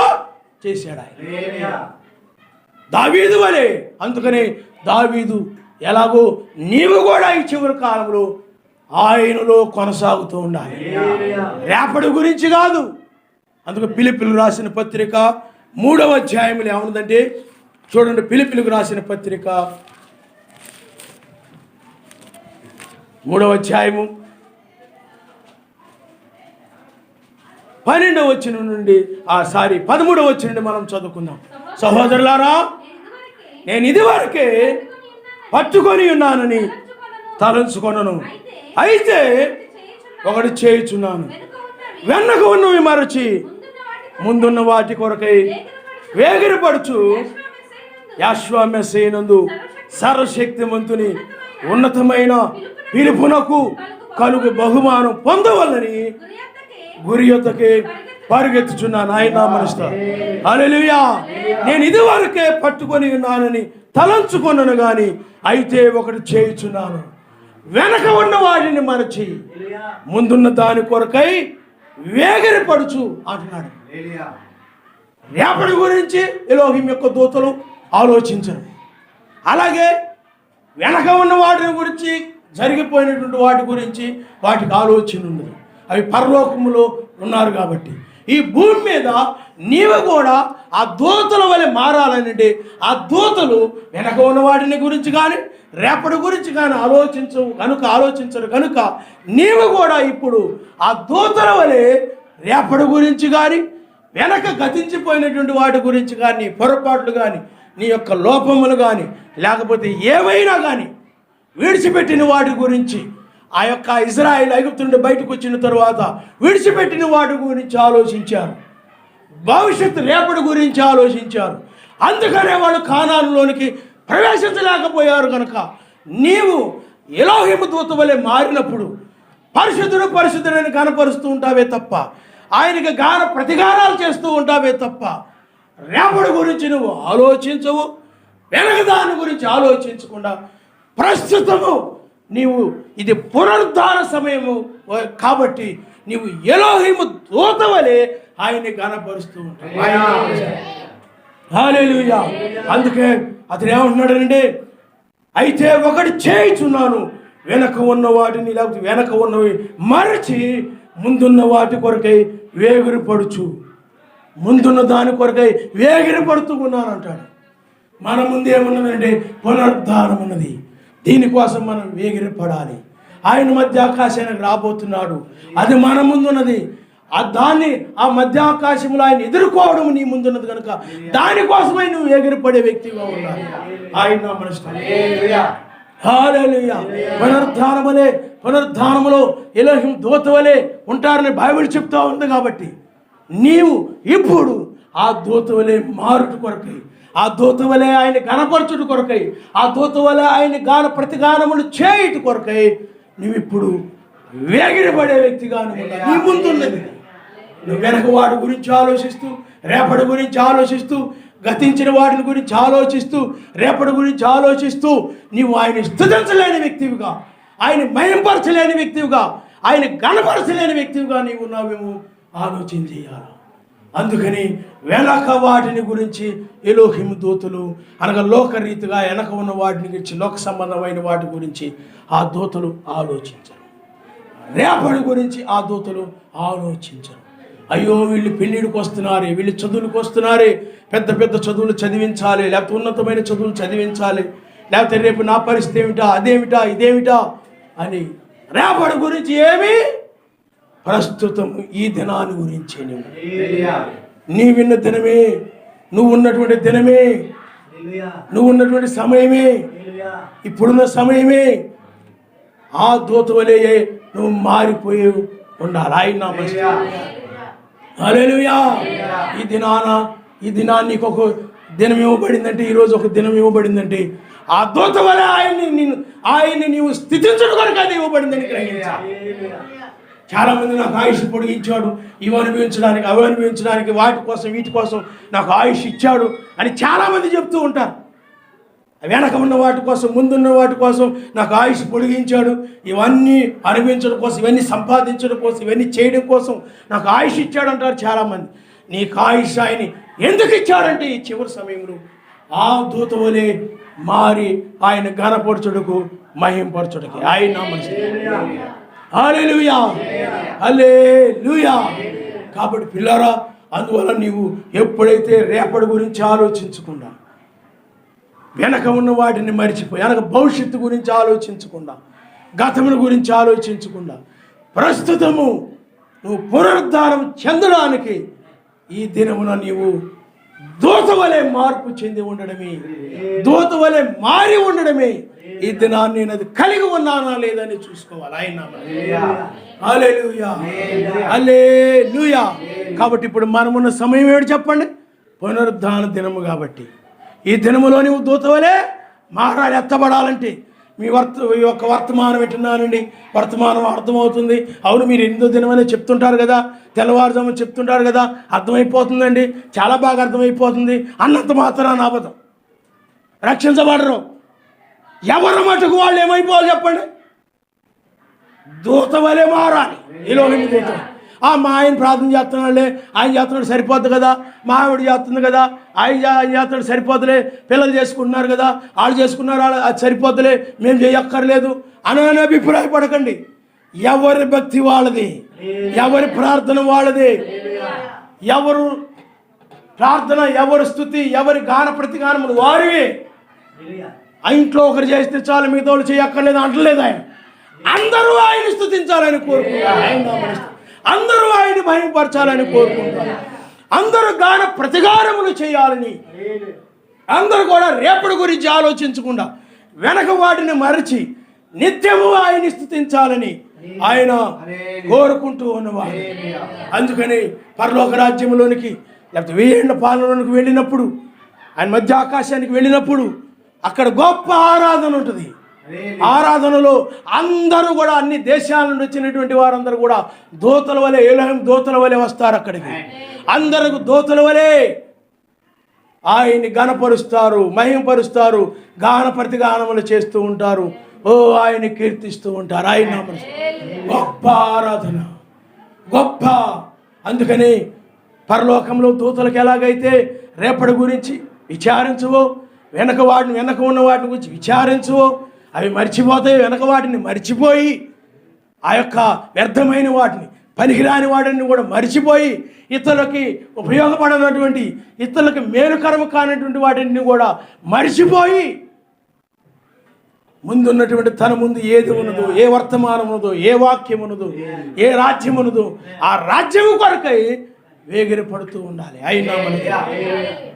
చేశాడు ఆయన దావీదు వలె. అందుకని దావీదు ఎలాగో నీవు కూడా ఈ చివరి కాలంలో ఆయనలో కొనసాగుతూ ఉండాలి, రేపటి గురించి కాదు. అందుకు ఫిలిప్పీయులకు రాసిన పత్రిక 3వ అధ్యాయంలో ఏమన్నదంటే చూడండి, ఫిలిప్పీయులకు రాసిన పత్రిక 3వ అధ్యాయము 12వ వచనం నుండి 13వ వచనం నుండి మనం చదువుకుందాం. సహోదరులారా, నేను ఇదివరకే పట్టుకొని ఉన్నానని తలంచుకొనను, అయితే ఒకటి చేయుచున్నాను, వెన్నక ఉన్నవి మరచి ముందున్న వాటి కొరకై వేగిరపడుచు యాశ్వమెస్సయినందు సర్వశక్తిమంతుని ఉన్నతమైన పిలుపునకు కలుగు బహుమానం పొందవలని గురియొద్దకే పరిగెత్తుచున్నాను. ఆయన నామమున హల్లెలూయా. నేను ఇదివరకే పట్టుకొని ఉన్నానని తలంచుకొనను గాని అయితే ఒకటి చేయుచున్నాను, వెనక ఉన్న వాడిని మరచి ముందున్న దాని కొరకై వేగిరపడుచు అంటున్నాడు. రేపటి గురించి ఎలోహిం యొక్క దూతలు ఆలోచించరు, అలాగే వెనక ఉన్న వాటి గురించి, జరిగిపోయినటువంటి వాటి గురించి వాటికి ఆలోచన ఉండదు. అవి పరలోకములో ఉన్నారు కాబట్టి ఈ భూమి మీద నీవు కూడా ఆ దూతల వలె మారాలనంటే ఆ దూతలు వెనక ఉన్న వాటిని గురించి కానీ రేపటి గురించి కానీ ఆలోచించరు కనుక నీవు కూడా ఇప్పుడు ఆ దూతల వలె రేపటి గురించి కానీ వెనక గతించిపోయినటువంటి వాటి గురించి కానీ నీ పొరపాట్లు కానీ నీ యొక్క లోపములు కానీ లేకపోతే ఏవైనా కానీ విడిచిపెట్టిన వాటి గురించి, ఆ యొక్క ఇజ్రాయేల్ ఐగుప్తు నుండి బయటకు వచ్చిన తరువాత విడిచిపెట్టిన వాటి గురించి ఆలోచించారు, భవిష్యత్తు రేపటి గురించి ఆలోచించారు. అందుకనే వాళ్ళు కానానులోనికి ప్రవేశించలేకపోయారు. కనుక నీవు ఎలోహిము దూత వలె మారినప్పుడు పరిశుద్ధుడని కనపరుస్తూ ఉంటావే తప్ప, ఆయనకి ప్రతిగానాలు చేస్తూ ఉంటావే తప్ప రేపటి గురించి నువ్వు ఆలోచించవు, వెనక దాని గురించి ఆలోచించకుండా ప్రస్తుతము నీవు ఇది పునరుద్ధాన సమయము కాబట్టి నీవు ఎలోహిము దూత వలె ఆయన్ని కనపరుస్తూ ఉంటావు. హల్లెలూయా. అందుకే అతను ఏమంటున్నాడంటే, అయితే ఒకటి చేయుచున్నాను, వెనక ఉన్న వాటిని లేకపోతే వెనక ఉన్నవి మరచి ముందున్న వాటి కొరకై వేగిరి పడుచు, ముందున్న దాని కొరకై వేగిరి పడుతూ ఉన్నాను అంటాడు. మన ముందు ఏమున్నదంటే పునరుద్ధానం ఉన్నది. దీనికోసం మనం వేగిరి పడాలి. ఆయన మధ్య ఆకాశానికి రాబోతున్నాడు, అది మన ముందున్నది. ఆ మధ్యాకాశంలో ఆయన ఎదుర్కోవడం నీ ముందున్నది కనుక దానికోసమై నువ్వు ఎగిరిపడే వ్యక్తిగా ఉండాలి. ఆయన హల్లెలూయా. పునరుద్ధానములో ఎలోహిం దూత వలె ఉంటారని బైబిల్ చెప్తా ఉంది. కాబట్టి నీవు ఇప్పుడు ఆ దూత వలె మారుట కొరకై, ఆ దూత వలె ఆయన గణపరచుట కొరకై, ఆ దూత వలె ఆయన ప్రతిగానములు చేయుట కొరకై నువ్వు ఇప్పుడు వేగిరపడే వ్యక్తిగా నీ ముందున్నది. నువ్వు వెనక వాడి గురించి ఆలోచిస్తూ, రేపటి గురించి ఆలోచిస్తూ, గతించిన వాటిని గురించి ఆలోచిస్తూ, రేపటి గురించి ఆలోచిస్తూ నీవు ఆయన స్తుతించలేని వ్యక్తివిగా, ఆయన మహింపరచలేని వ్యక్తివిగా, ఆయన గణపరచలేని వ్యక్తివిగా నీవు ఉన్నావేమో ఆలోచన చేయాలి. అందుకని వెనక వాటిని గురించి ఎలోహిము దూతలు అనగా లోకరీతిగా వెనక ఉన్న వాటిని గురించి, లోక సంబంధమైన వాటి గురించి ఆ దూతలు ఆలోచించరు. రేపటి గురించి ఆ దూతలు ఆలోచించరు. అయ్యో వీళ్ళు పెళ్ళిడికి వస్తున్నారే, వీళ్ళు చదువులకు వస్తున్నారే, పెద్ద పెద్ద చదువులు చదివించాలి, లేకపోతే ఉన్నతమైన చదువులు చదివించాలి, లేకపోతే రేపు నా పరిస్థితి ఏమిటా, అదేమిటా, ఇదేమిటా అని రేపటి గురించి ఏమి, ప్రస్తుతం ఈ దినాన్ని గురించి నీ విన్న దినమే, నువ్వు ఉన్నటువంటి దినమే, నువ్వు ఉన్నటువంటి సమయమే, ఇప్పుడున్న సమయమే. ఆ దూత వలె నువ్వు మారిపోయి ఉండాలి. ఆయన హల్లెలూయా. ఈ దినాన్ని నీకు ఒక దినం ఇవ్వబడిందంటే, ఈరోజు ఒక దినం ఇవ్వబడిందంటే ఆ దూత వలె ఆయన్ని నీవు స్థితించడం కొరకు అది ఇవ్వబడిందని గ్రహించాలి. చాలామంది నాకు ఆయుష్ పొడిగించాడు, ఇవి అనుభవించడానికి, అవి అనుభవించడానికి, వాటి కోసం వీటి కోసం నాకు ఆయుష్ ఇచ్చాడు అని చాలామంది చెప్తూ ఉంటారు. వెనక ఉన్న వాటి కోసం, ముందున్న వాటి కోసం నాకు ఆయుష్ పొడిగించాడు, ఇవన్నీ అనుభవించడం కోసం, ఇవన్నీ సంపాదించడం కోసం, ఇవన్నీ చేయడం కోసం నాకు ఆయుష్ ఇచ్చాడు అంటారు చాలామంది. నీకు ఆయుష్ ఆయన ఎందుకు ఇచ్చాడంటే ఈ చివరి సమయంలో ఆ దూత వలె మారి ఆయన ఘనపరచుటకు, మహింపరచుటకి. ఆయన హల్లెలూయా, హల్లెలూయా. కాబట్టి పిల్లరా, అందువల్ల నీవు ఎప్పుడైతే రేపటి గురించి ఆలోచించకుండా, వెనక ఉన్న వాటిని మరిచిపోయి, వెనక భవిష్యత్తు గురించి ఆలోచించకుండా, గతముల గురించి ఆలోచించకుండా, ప్రస్తుతము నువ్వు పునరుద్ధానం చెందడానికి ఈ దినమున నీవు దూత వలె మార్పు చెంది ఉండడమే, దూత వలె మారి ఉండడమే ఈ దినాన్ని నేను అది కలిగి ఉన్నానా లేదని చూసుకోవాలి. ఆయన హల్లెలూయా, హల్లెలూయా. కాబట్టి ఇప్పుడు మనమున్న సమయం ఏమిటి చెప్పండి? పునరుద్ధాన దినము. కాబట్టి ఈ దినములో నువ్వు దూత వలె మారాలి. ఎత్తబడాలంటే మీ యొక్క వర్తమానం వింటున్నానండి, వర్తమానం అర్థమవుతుంది. అవును, మీరు 8వ దినమనే చెప్తుంటారు కదా, తెల్లవారుజామున చెప్తుంటారు కదా, అర్థమైపోతుందండి, చాలా బాగా అర్థమైపోతుంది అన్నంత మాత్రాన అబద్ధం. రక్షించబడరు. ఎవరి మటుకు వాళ్ళు ఏమైపోవాలి చెప్పండి? దూత వలె మారాలి. ఈలోని దూత. మా ఆయన ప్రార్థన చేస్తున్నాడులే, ఆయన చేస్తున్నాడు సరిపోద్ది కదా, మా ఆవిడ చేస్తుంది కదా, ఆయన చేస్తున్నాడు సరిపోతులే, పిల్లలు చేసుకుంటున్నారు కదా, వాళ్ళు చేసుకున్నారు, అది సరిపోద్దులే, మేము చేయక్కర్లేదు అని అభిప్రాయపడకండి. ఎవరి భక్తి వాళ్ళది, ఎవరి ప్రార్థన వాళ్ళది, ఎవరు ప్రార్థన, ఎవరు స్తుతి, ఎవరి గాన ప్రతిగానములు వారివే. ఆ ఇంట్లో ఒకరు చేస్తే చాలు, మిగతా వాళ్ళు చేయక్కర్లేదు అంటలేదు ఆయన. అందరూ ఆయన స్తుతించాలని కోరుకుంటారు, అందరూ ఆయన భయపరచాలని కోరుకుంటారు, అందరూ గాన ప్రతిగానములు చేయాలని, అందరూ కూడా రేపటి గురించి ఆలోచించకుండా వెనక వాటిని మరచి నిత్యము ఆయన్ని స్తుతించాలని ఆయన కోరుకుంటూ ఉన్నవాడు. అందుకని పరలోక రాజ్యంలోనికి లేకపోతే 1000 ఏళ్ల పాలనలోనికి వెళ్ళినప్పుడు, ఆయన మధ్య ఆకాశానికి వెళ్ళినప్పుడు అక్కడ గొప్ప ఆరాధన ఉంటుంది. ఆరాధనలో అందరూ కూడా, అన్ని దేశాల నుండి వచ్చినటువంటి వారందరూ కూడా దూతల వలె, ఎలోహిం దూతల వలె వస్తారు అక్కడికి. అందరూ దూతల వలె ఆయన్ని గణపరుస్తారు, మహింపరుస్తారు, గాన ప్రతిగానములు చేస్తూ ఉంటారు, ఆయన కీర్తిస్తూ ఉంటారు. ఆయన గొప్ప ఆరాధన, గొప్ప. అందుకని పరలోకంలో దూతలకు ఎలాగైతే రేపటి గురించి విచారించవో, వెనక ఉన్న వాటిని గురించి విచారించవో, అవి మర్చిపోతాయి. వెనక వాటిని మర్చిపోయి ఆ యొక్క వ్యర్థమైన వాటిని, పనికిరాని వాటిని కూడా మర్చిపోయి, ఇతరులకి ఉపయోగపడనటువంటి, ఇతరులకి మేలుకరము కానటువంటి వాటిని కూడా మర్చిపోయి, ముందున్నటువంటి తన ముందు ఏది ఉన్నదో, ఏ వర్తమానం ఉన్నదో, ఏ వాక్యం ఉన్నదో, ఏ రాజ్యం ఉన్నదో, ఆ రాజ్యము కొరకై వేగిర పడుతూ ఉండాలి. అయినా మనకి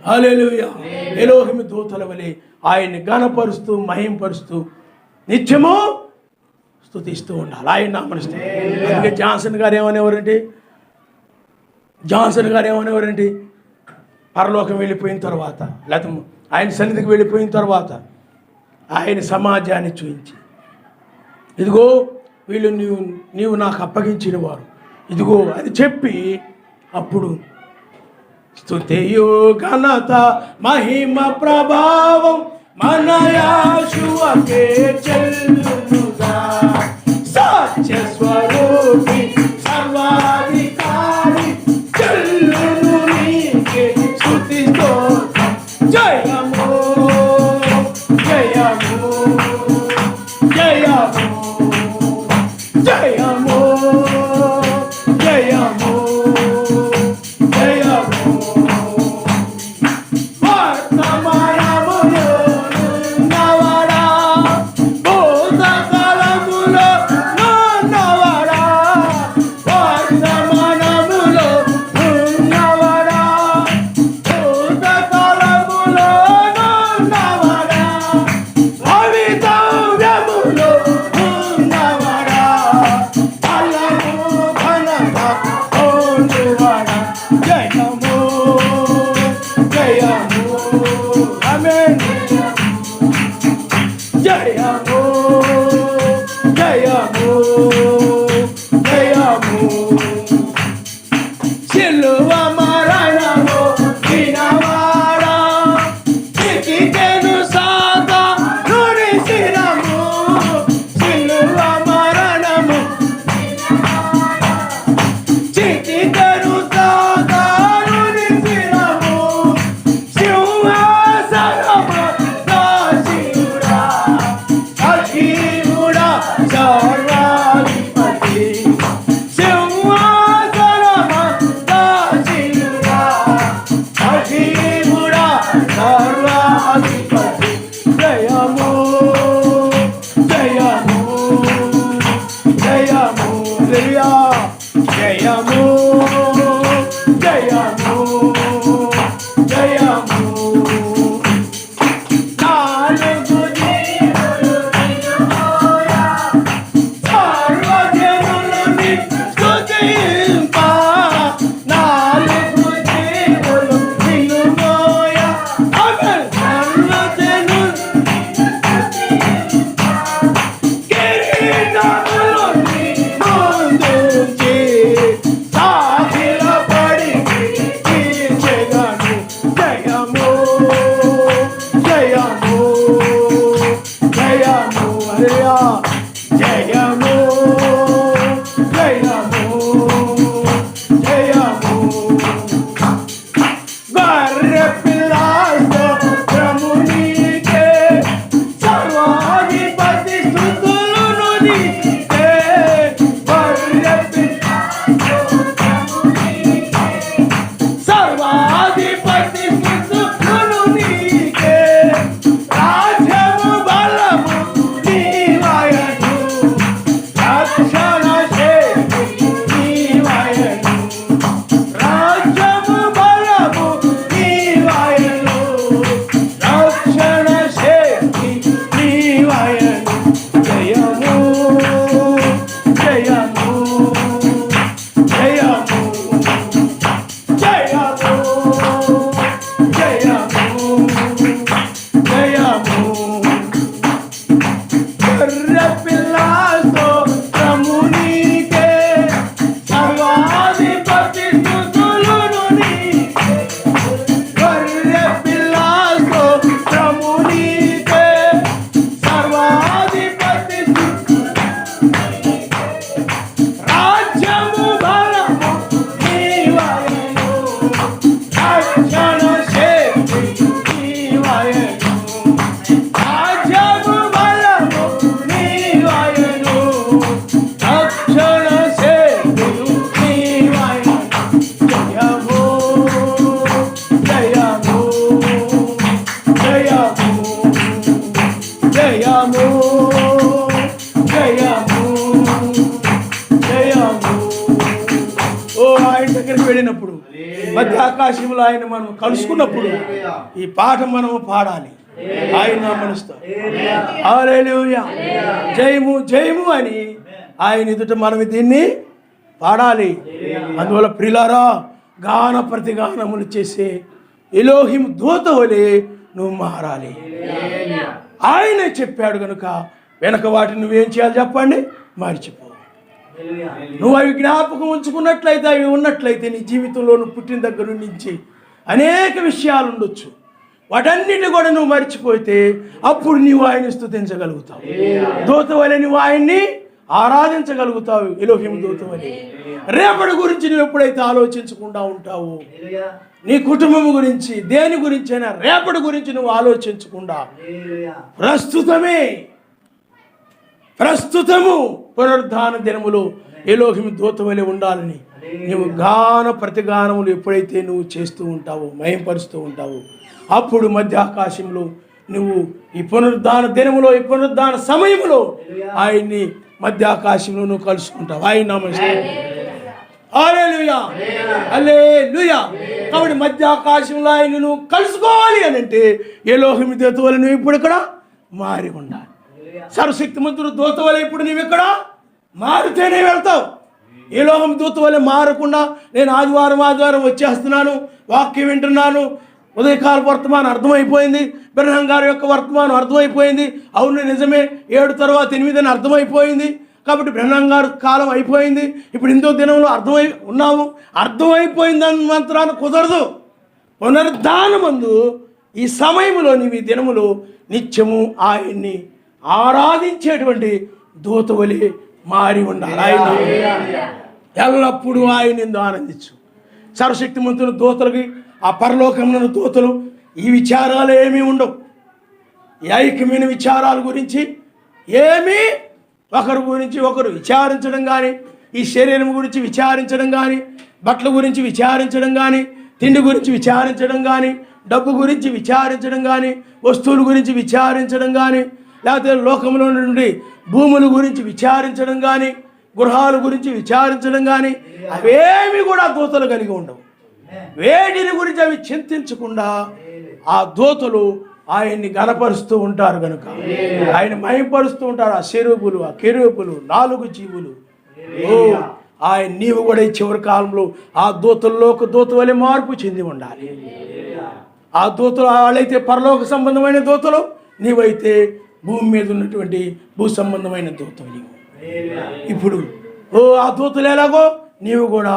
హల్లెలూయా ఎలోహిము దూతల వలె ఆయన్ని ఘనపరుస్తూ మహింపరుస్తూ నిత్యము స్తుతిస్తూ ఉండాలి. ఆయన నామనిస్తూ. అందుకే జాన్సన్ గారు ఏమనేవారంటే పరలోకం వెళ్ళిపోయిన తర్వాత, లేకపోతే ఆయన సన్నిధికి వెళ్ళిపోయిన తర్వాత ఆయన సమాజాన్ని చూపించి, ఇదిగో వీళ్ళు నీవు నాకు అప్పగించిన వారు, ఇదిగో అని చెప్పి, అప్పుడు స్తుతియు ఘనత మహిమ ప్రభావం మన యేషువకే చెల్లునుగా. సత్య స్వరూపి సర్వాధికారి చెల్లును నీకే స్తుతి స్తోత్రం. జయము జయము జయము జయము జయము జయము. వర్తమానములో ఉన్నవాడా, భూతకాలములో ఉన్నవాడా, వర్తమానములో ఉన్నవాడా, భూతకాలములో ఉన్నవాడా, భవితవ్యములో ఉన్నవాడా, బలము ఘనత పొందువాడా. జయము జయము ఆమేన్. జయము జయము జయము. సిలువ మరణము వినవాడా, చిక్కితేను సాతానుని శిరము. సిలువ మరణము చిక్కితేను సాతానుని శిరము. సింహాసనము దాసియుడా, సజీవుడా, సర్వాధిపతి. సింహాసనము దాసియుడా, సజీవుడా, సర్వాధిపతి. జయము జయము జయము జయ జయము జయము జయము. నాలుగు జీవులు నిలువోయా, సర్వజనులని స్తుతింప. నాలుగు జీవులు నిలువోయా, ఆమేన్. సర్వజనులు కిరీటములని ముందుంచి సాగిలపడి దగ్గరికి వెళ్ళినప్పుడు, మధ్య ఆకాశంలో ఆయన మనం కలుసుకున్నప్పుడు ఈ పాట మనము పాడాలి. ఆయన నామములో హల్లెలూయా, జయము జయము అని ఆయన ఎదుట మనం దీన్ని పాడాలి. అందువల్ల ప్రియులారా, గాన ప్రతిగానములు చేసే ఎలోహిం దూత వలె నువ్వు మారాలి. ఆయనే చెప్పాడు కనుక వెనక వాటిని నువ్వేం చేయాలి చెప్పండి? మర్చిపో. నువ్వు అవి జ్ఞాపకం ఉంచుకున్నట్లయితే, అవి ఉన్నట్లయితే నీ జీవితంలో నువ్వు పుట్టిన దగ్గర నుంచి అనేక విషయాలు ఉండొచ్చు. వాటన్నిటిని కూడా నువ్వు మర్చిపోతే అప్పుడు నీవు ఆయన్ని స్తుతించగలుగుతావు. దూత వలె నువ్వు ఆయన్ని ఆరాధించగలుగుతావు. ఎలోహిం దూత వలె. రేపటి గురించి నువ్వు ఎప్పుడైతే ఆలోచించకుండా ఉంటావు, నీ కుటుంబం గురించి దేని గురించి అయినా రేపటి గురించి నువ్వు ఆలోచించకుండా ప్రస్తుతము పునరుద్ధాన దినములో ఎలోహిం దూత వలె ఉండాలని నువ్వు గాన ప్రతిగానములు ఎప్పుడైతే నువ్వు చేస్తూ ఉంటావో, మహింపరుస్తూ ఉంటావో, అప్పుడు మధ్య ఆకాశంలో నువ్వు ఈ పునరుద్ధాన దినములో, ఈ పునరుద్ధాన సమయంలో ఆయన్ని మధ్య ఆకాశంలో నువ్వు కలుసుకుంటావు. ఆయన నమస్తే. హల్లెలూయా, హల్లెలూయా. కాబట్టి మధ్య ఆకాశంలో ఆయన నువ్వు కలుసుకోవాలి అని అంటే ఎలోహిం దూత వలె నువ్వు ఇప్పుడు ఇక్కడ మారి ఉండాలి. సర్వశక్తిమంతుడు దూత వలె ఇప్పుడు నువ్వు ఇక్కడ మారితేనే వెళ్తావు. ఎలోహిం దూత వలె మారకుండా నేను ఆదివారం వచ్చేస్తున్నాను, వాక్యం వింటున్నాను, ఉదయకాల వర్తమానం అర్థమైపోయింది, బ్రహ్మం గారి యొక్క వర్తమానం అర్థమైపోయింది, అవును నిజమే 7 తర్వాత 8 అని అర్థమైపోయింది, కాబట్టి బ్రహ్మం గారి కాలం అయిపోయింది, ఇప్పుడు ఇంకో దినంలో అర్థమైపోయిందని మాత్రాన కుదరదు. పునరుద్ధానమందు ఈ సమయంలో నీవు ఈ దినములో నిత్యము ఆయన్ని ఆరాధించేటువంటి దూత వలె మారి ఉండాలి. ఆయన ఎల్లప్పుడూ ఆయన ఎందు ఆనందించు. సర్వశక్తిమంతుల దూతలకి, ఆ పరలోకమున దూతలు ఈ విచారాలు ఏమీ ఉండవు. ఈ ఐక్యమైన విచారాల గురించి ఏమీ ఒకరి గురించి ఒకరు విచారించడం కానీ, ఈ శరీరం గురించి విచారించడం కానీ, బట్టల గురించి విచారించడం కానీ, తిండి గురించి విచారించడం కానీ, డబ్బు గురించి విచారించడం కానీ, వస్తువుల గురించి విచారించడం కానీ, లేకపోతే లోకంలో నుండి భూముల గురించి విచారించడం కానీ, గృహాల గురించి విచారించడం కానీ అవేమి కూడా దూతలు కలిగి ఉండవు. వేటిని గురించి అవి చింతించకుండా ఆ దూతలు ఆయన్ని గణపరుస్తూ ఉంటారు కనుక ఆయన మహింపరుస్తూ ఉంటారు. ఆ శరూపులు, ఆ కెరూపులు, 4 జీవులు. ఆయన నీవు కూడా ఈ చివరి కాలంలో ఆ దూతల్లోకి దూత వలె మార్పు చెంది ఉండాలి. ఆ దూతలు వాళ్ళైతే పరలోక సంబంధమైన దూతలు, నీవైతే భూమి మీద ఉన్నటువంటి భూ సంబంధమైన దూతలు నీవు. ఇప్పుడు ఆ దూతలు ఎలాగో నీవు కూడా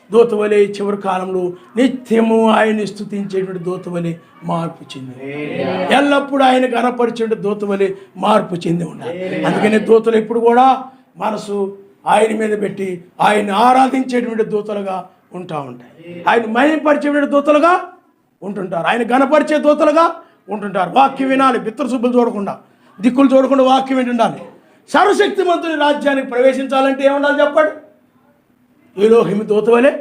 దూత వలె చివరి కాలంలో నిత్యము ఆయన్ని స్తుతించేటువంటి దూత వలె మార్పు చెంది, ఎల్లప్పుడూ ఆయన గణపరిచేటువంటి దూత వలె మార్పు చెంది ఉండాలి. అందుకని దూతలు ఎప్పుడు కూడా మనసు ఆయన మీద పెట్టి ఆయన ఆరాధించేటువంటి దూతలుగా ఉంటాయి. ఆయన మహిమపరిచేటువంటి దూతలుగా ఉంటుంటారు, ఆయన గణపరిచే దూతలుగా ఉంటుంటారు. వాక్యం వినాలి, బిత్తరశుబ్బులు చూడకుండా, దిక్కులు చూడకుండా వాక్యం వింటుండాలి. సర్వశక్తిమంతుని రాజ్యానికి ప్రవేశించాలంటే ఏముండాలి చెప్పండి? ఎలోహిం దూత వలె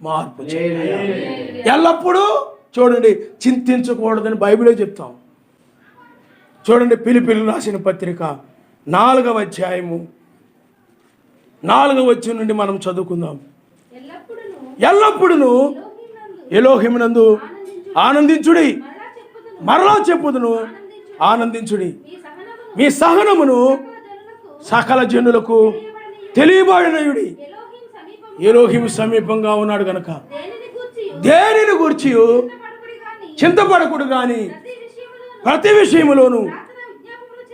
మార్పు చేయాలి. ఎల్లప్పుడూ చూడండి, చింతించకూడదని బైబిల్లో చెప్తాం. చూడండి, ఫిలిప్పీయులకు రాసిన పత్రిక 4వ అధ్యాయము 4వ వచనం నుండి మనం చదువుకుందాం. ఎల్లప్పుడూ ఎలోహిమునందు ఆనందించుడి, మరలా చెప్పుదును ఆనందించుడి, మీ సహనమును సకల జనులకు తెలియబడినయుడి. ఎలోహిం సమీపంగా ఉన్నాడు గనక దేనిని గూర్చి చింతపడకుడు కానీ ప్రతి విషయములోను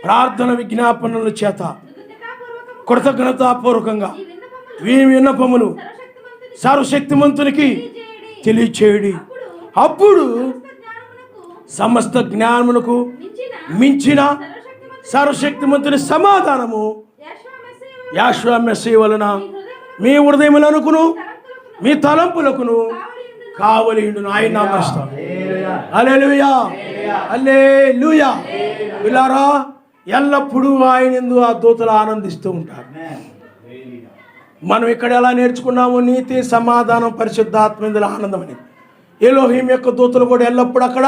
ప్రార్థన విజ్ఞాపనల చేత కృతజ్ఞతాపూర్వకంగా ఈ విన్నపములు సర్వశక్తిమంతునికి తెలియచేయుడి. అప్పుడు సమస్త జ్ఞానమునకు మించిన సర్వశక్తిమంతుని సమాధానము యెహోవా మెస్సీయ వలన మీ హృదయములకును మీ తలంపులకును కావలియుండును. ఆయన నామస్తు. హల్లెలూయా, హల్లెలూయా. పిల్లారా, ఎల్లప్పుడూ ఆయన యందు ఆ దూతలు ఆనందిస్తూ ఉంటారు. మనం ఇక్కడ ఎలా నేర్చుకున్నాము? నీతి, సమాధానం, పరిశుద్ధాత్మ ఇందులో ఆనందం అనేది. ఎలోహిం యొక్క దూతలు కూడా ఎల్లప్పుడూ అక్కడ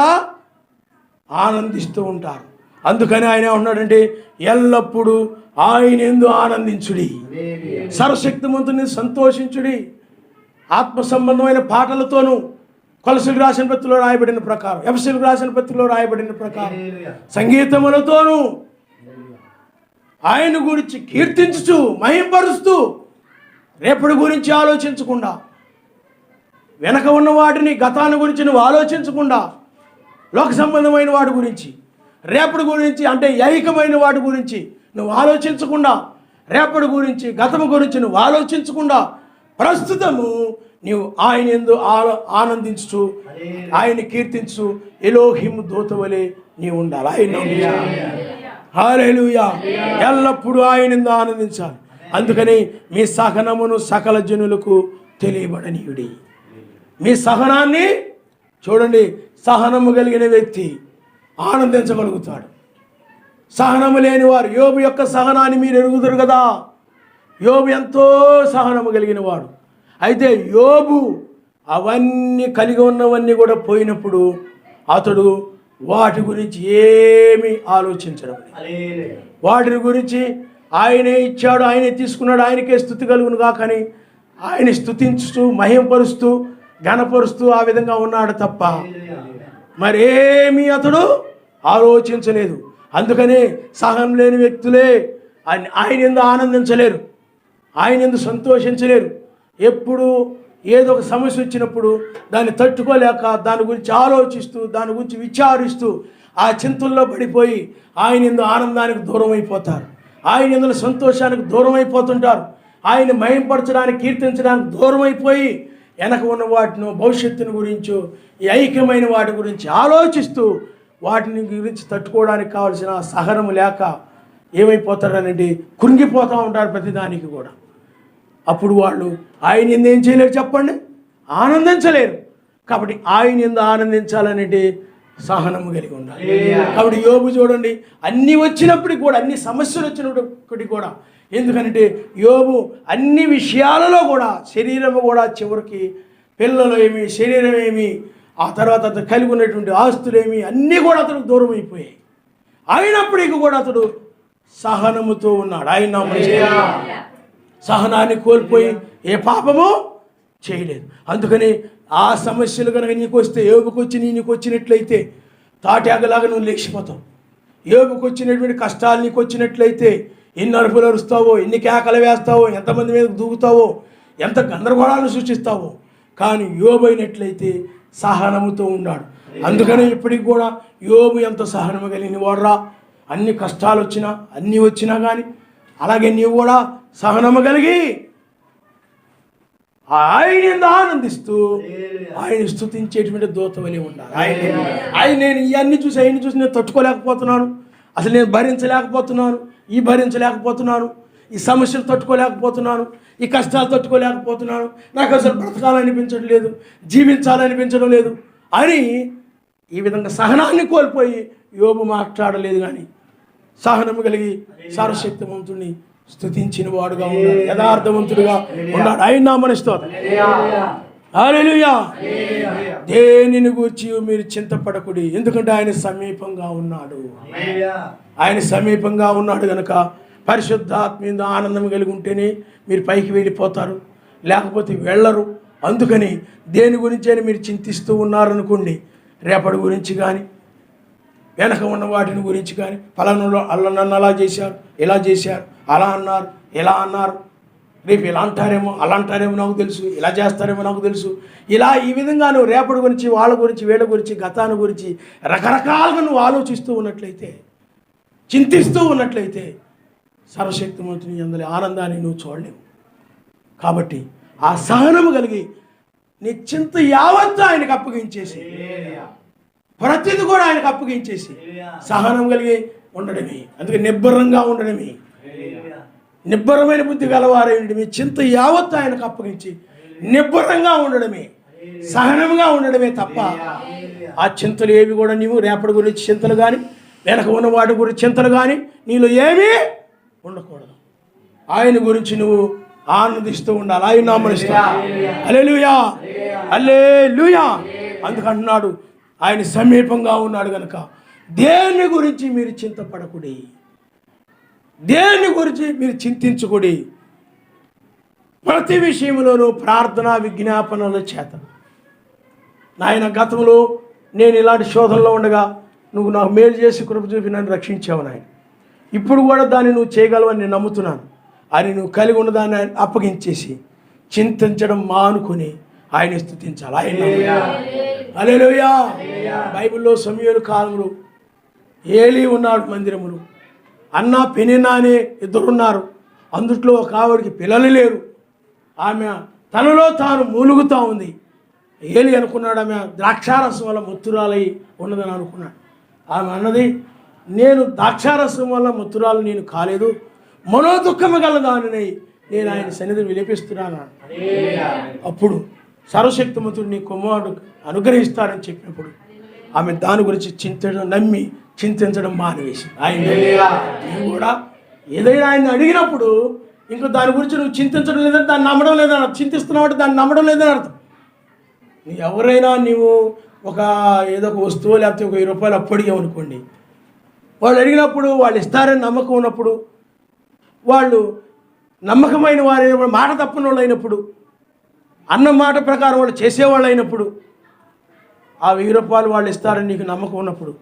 ఆనందిస్తూ ఉంటారు. అందుకని ఆయన ఉన్నాడంటే ఎల్లప్పుడూ ఆయన యందు ఆనందించుడి, సర్వశక్తిమంతుని సంతోషించుడి. ఆత్మ సంబంధమైన పాటలతోనూ, కొలసీలకు రాసిన పత్రికలో రాయబడిన ప్రకారం, ఎఫెసీయులకు రాసిన పత్రికలో రాయబడిన ప్రకారం సంగీతములతోనూ ఆయన గురించి కీర్తించుచు మహింపరుస్తూ, రేపటి గురించి ఆలోచించకుండా, వెనక ఉన్న వాటిని గతాన్ని గురించి నువ్వు ఆలోచించకుండా, లోక సంబంధమైన వాటి గురించి, రేపటి గురించి అంటే ఐహికమైన వాటి గురించి నువ్వు ఆలోచించకుండా, రేపటి గురించి గతము గురించి నువ్వు ఆలోచించకుండా, ప్రస్తుతము నీవు ఆయన యందు ఆనందించు, ఆయన కీర్తించు, ఎలోహిము దూతవలే నీవు ఉండాలి. ఆయన హల్లెలూయా, ఎల్లప్పుడూ ఆయన యందు ఆనందించాలి. అందుకని మీ సహనమును సకల జనులకు తెలియబడనీయుడి. మీ సహనాన్ని చూడండి, సహనము కలిగిన వ్యక్తి ఆనందించగలుగుతాడు. సహనము లేని వారు, యోబు యొక్క సహనాన్ని మీరు ఎరుగుదురు కదా. యోబు ఎంతో సహనము కలిగిన వాడు. అయితే యోబు అవన్నీ కలిగి ఉన్నవన్నీ కూడా పోయినప్పుడు అతడు వాటి గురించి ఏమీ ఆలోచించడం, వాటి గురించి ఆయనే ఇచ్చాడు, ఆయనే తీసుకున్నాడు, ఆయనకే స్తుతి కలుగును కాకని ఆయన స్తుతించుతూ మహింపరుస్తూ ఘనపరుస్తూ ఆ విధంగా ఉన్నాడు తప్ప మరేమీ అతడు ఆలోచించలేదు. అందుకనే సహనం లేని వ్యక్తులే ఆయన యందు ఆనందించలేరు, ఆయన యందు సంతోషించలేరు. ఎప్పుడు ఏదో ఒక సమస్య వచ్చినప్పుడు దాన్ని తట్టుకోలేక దాని గురించి ఆలోచిస్తూ, దాని గురించి విచారిస్తూ ఆ చింతల్లో పడిపోయి ఆయన యందు ఆనందానికి దూరం అయిపోతారు, ఆయన యందు సంతోషానికి దూరం అయిపోతుంటారు. ఆయన మహింపరచడానికి, కీర్తించడానికి దూరం అయిపోయి వెనక ఉన్న వాటిని, భవిష్యత్తుని గురించో, ఈ ఐక్యమైన వాటి గురించి ఆలోచిస్తూ వాటిని గురించి తట్టుకోవడానికి కావాల్సిన సహనము లేక ఏమైపోతారనండి, కృంగిపోతూ ఉంటారు ప్రతిదానికి కూడా. అప్పుడు వాళ్ళు ఆయన యందు ఏం చేయలేరు చెప్పండి, ఆనందించలేరు. కాబట్టి ఆయన యందు ఆనందించాలనేది సహనము కలిగి ఉండాలి. కాబట్టి యోబు చూడండి, అన్నీ వచ్చినప్పటికి కూడా, అన్ని సమస్యలు వచ్చినప్పటికీ కూడా, ఎందుకంటే యోబు అన్ని విషయాలలో కూడా, శరీరము కూడా చివరికి పిల్లలు ఏమి, శరీరం ఏమి, ఆ తర్వాత అతను కలిగి ఉన్నటువంటి ఆస్తులేమి అన్నీ కూడా అతనికి దూరం అయిపోయాయి. అయినప్పటికీ కూడా అతడు సహనముతో ఉన్నాడు. ఆయన సహనాన్ని కోల్పోయి ఏ పాపము చేయలేదు. అందుకని ఆ సమస్యలు కనుక నీకు వస్తే, యోబుకు వచ్చి నీకు వచ్చినట్లయితే తాటాగలాగా నువ్వు లేచిపోతావు. యోబుకు వచ్చినటువంటి కష్టాలు నీకు వచ్చినట్లయితే ఎన్ని అరుపులు అరుస్తావో, ఎన్ని కేకలు వేస్తావో, ఎంతమంది మీద దూకుతావో, ఎంత గందరగోళాలను సృష్టిస్తావో. కానీ యోబు అయినట్లయితే సహనముతో ఉన్నాడు. అందుకని ఇప్పటికి కూడా యోబు ఎంత సహనము కలిగిన వాడురా. అన్ని కష్టాలు వచ్చినా, అన్నీ వచ్చినా కానీ అలాగే నీవు కూడా సహనము కలిగి ఆయన ఆనందిస్తూ ఆయన స్తుతించేటువంటి దూతవలే ఉండాలి. ఆయన నేను ఇవన్నీ చూసి, ఆయన్ని చూసి నేను తట్టుకోలేకపోతున్నాను, అసలు నేను భరించలేకపోతున్నాను, భరించలేకపోతున్నాను, ఈ సమస్యలు తట్టుకోలేకపోతున్నాను, ఈ కష్టాలు తట్టుకోలేకపోతున్నాను, నాకు అసలు బ్రతకాలనిపించడం లేదు, జీవించాలనిపించడం లేదు అని ఈ విధంగా సహనాన్ని కోల్పోయి యోబు మాట్లాడలేదు. కానీ సహనము కలిగి సర్వశక్తివంతుడిని స్తుతించిన వాడుగా ఉన్నాడు, యథార్థవంతుడిగా ఉన్నాడు. ఆయన నామమున స్తోత్రం. హల్లెలూయా. దేనిని గూర్చి మీరు చింతపడకుడి, ఎందుకంటే ఆయన సమీపంగా ఉన్నాడు. ఆయన సమీపంగా ఉన్నాడు కనుక పరిశుద్ధాత్మ మీద ఆనందం కలిగి ఉంటేనే మీరు పైకి వెళ్ళిపోతారు, లేకపోతే వెళ్ళరు. అందుకని దేని గురించి అయినా మీరు చింతిస్తూ ఉన్నారనుకోండి, రేపటి గురించి కానీ, వెనక ఉన్న వాటిని గురించి కానీ, ఫలానాలో నన్ను అలా చేశారు, ఇలా చేశారు, అలా అన్నారు, ఇలా అన్నారు, రేపు ఇలా అంటారేమో, అలా అంటారేమో నాకు తెలుసు, ఇలా చేస్తారేమో నాకు తెలుసు, ఇలా ఈ విధంగా నువ్వు రేపటి గురించి, వాళ్ళ గురించి, వీళ్ళ గురించి, గతాన్ని గురించి రకరకాలుగా నువ్వు ఆలోచిస్తూ ఉన్నట్లయితే, చింతిస్తూ ఉన్నట్లయితే సర్వశక్తిమంతుని యందలి ఆనందాన్ని నువ్వు చూడలేవు. కాబట్టి ఆ సహనము కలిగి నీ చింత యావత్తు ఆయనకు అప్పగించేసి, ప్రతిది కూడా ఆయనకు అప్పగించేసి సహనం కలిగి ఉండడమే. అందుకే నిబ్బరంగా ఉండడమే, నిబ్బరమైన బుద్ధి గలవారైనది. మీ చింత యావత్తు ఆయనకు అప్పగించి నిబ్బరంగా ఉండడమే, సహనంగా ఉండడమే తప్ప ఆ చింతలు ఏవి కూడా నీవు రేపటి గురించి చింతలు కానీ, వెనక ఉన్న వాటి గురించి చింతలు కానీ నీలో ఏమీ ఉండకూడదు. ఆయన గురించి నువ్వు ఆనందిస్తూ ఉండాలి. ఆయన నామమున హల్లెలూయా, హల్లెలూయా. అందుకంటున్నాడు ఆయన సమీపంగా ఉన్నాడు కనుక దేని గురించి మీరు చింతపడకుడి, దేని గురించి మీరు చింతించుకుడి. ప్రతి విషయంలోనూ ప్రార్థన విజ్ఞాపనల చేత. నాయన, గతంలో నేను ఇలాంటి శోధనలో ఉండగా నువ్వు నాకు మేలు చేసి కృప చూపి నన్ను రక్షించావు నాయన. ఇప్పుడు కూడా దాన్ని నువ్వు చేయగలవని నేను నమ్ముతున్నాను. అని నువ్వు కలిగి ఉన్నదాన్ని ఆయన అప్పగించేసి చింతించడం మానుకొని ఆయన స్తుతించాలి. ఆయన హల్లెలూయా. బైబిల్లో సమూయేలు కాలంలో ఏలీ ఉన్నాడు మందిరములు, అన్న పెనిన్నా అనే ఇద్దరున్నారు. అందుట్లో ఒక ఆవిడికి పిల్లలు లేరు. ఆమె తనలో తాను మూలుగుతూ ఉంది. ఏలి అనుకున్నాడు ఆమె ద్రాక్షారసం వల్ల మత్తురాలై ఉన్నదని అనుకున్నాడు. ఆమె అన్నది, నేను ద్రాక్షారసం వల్ల మత్తురాలు నేను కాలేదు, మనోదుఖము గలదానినై నేను ఆయన సన్నిధిని విలిపిస్తున్నాను. అప్పుడు సర్వశక్తిమంతుడు నీ కుమారుడు అనుగ్రహిస్తాడని చెప్పినప్పుడు ఆమె దాని గురించి నమ్మి చింతించడం మానేసి ఆయన కూడా ఏదైనా ఆయన అడిగినప్పుడు ఇంకా దాని గురించి నువ్వు చింతించడం లేదని, దాన్ని నమ్మడం లేదని అర్థం. చింతిస్తున్నావు అంటే దాన్ని నమ్మడం లేదని అర్థం. ఎవరైనా నీవు ఏదో ఒక వస్తువు లేకపోతే ఒక 1000 రూపాయలు అప్పు అడిగావు అనుకోండి, వాళ్ళు అడిగినప్పుడు వాళ్ళు ఇస్తారని నమ్మకం ఉన్నప్పుడు, వాళ్ళు నమ్మకమైన వారు మాట తప్పని వాళ్ళు అయినప్పుడు, అన్న మాట ప్రకారం వాళ్ళు చేసేవాళ్ళు అయినప్పుడు, ఆ 1000 రూపాయలు వాళ్ళు ఇస్తారని నీకు నమ్మకం ఉన్నప్పుడు,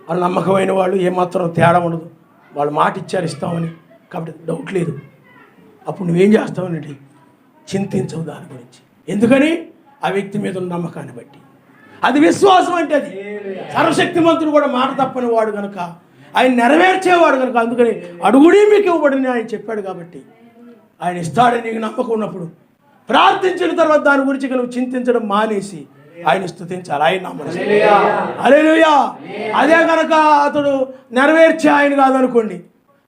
వాళ్ళు నమ్మకమైన వాళ్ళు ఏమాత్రం తేడా ఉండదు. వాళ్ళు మాట ఇచ్చారు ఇస్తామని, కాబట్టి డౌట్ లేదు. అప్పుడు నువ్వేం చేస్తావనండి, చింతించవు దాని గురించి. ఎందుకని? ఆ వ్యక్తి మీద ఉన్న నమ్మకాన్ని బట్టి. అది విశ్వాసం అంటే. అది సర్వశక్తిమంతుడు కూడా మాట తప్పని వాడు కనుక, ఆయన నెరవేర్చేవాడు కనుక, అందుకని అడుగుడి మీకు ఇవ్వబడని ఆయన చెప్పాడు. కాబట్టి ఆయన ఇస్తాడని నీకు నమ్మకం ఉన్నప్పుడు ప్రార్థించిన తర్వాత దాని గురించి నువ్వు చింతించడం మానేసి ఆయన స్తుతించాలి. ఆయన నమ్మకం. హల్లెలూయా. అదే కనుక అతడు నెరవేర్చే ఆయన కాదనుకోండి,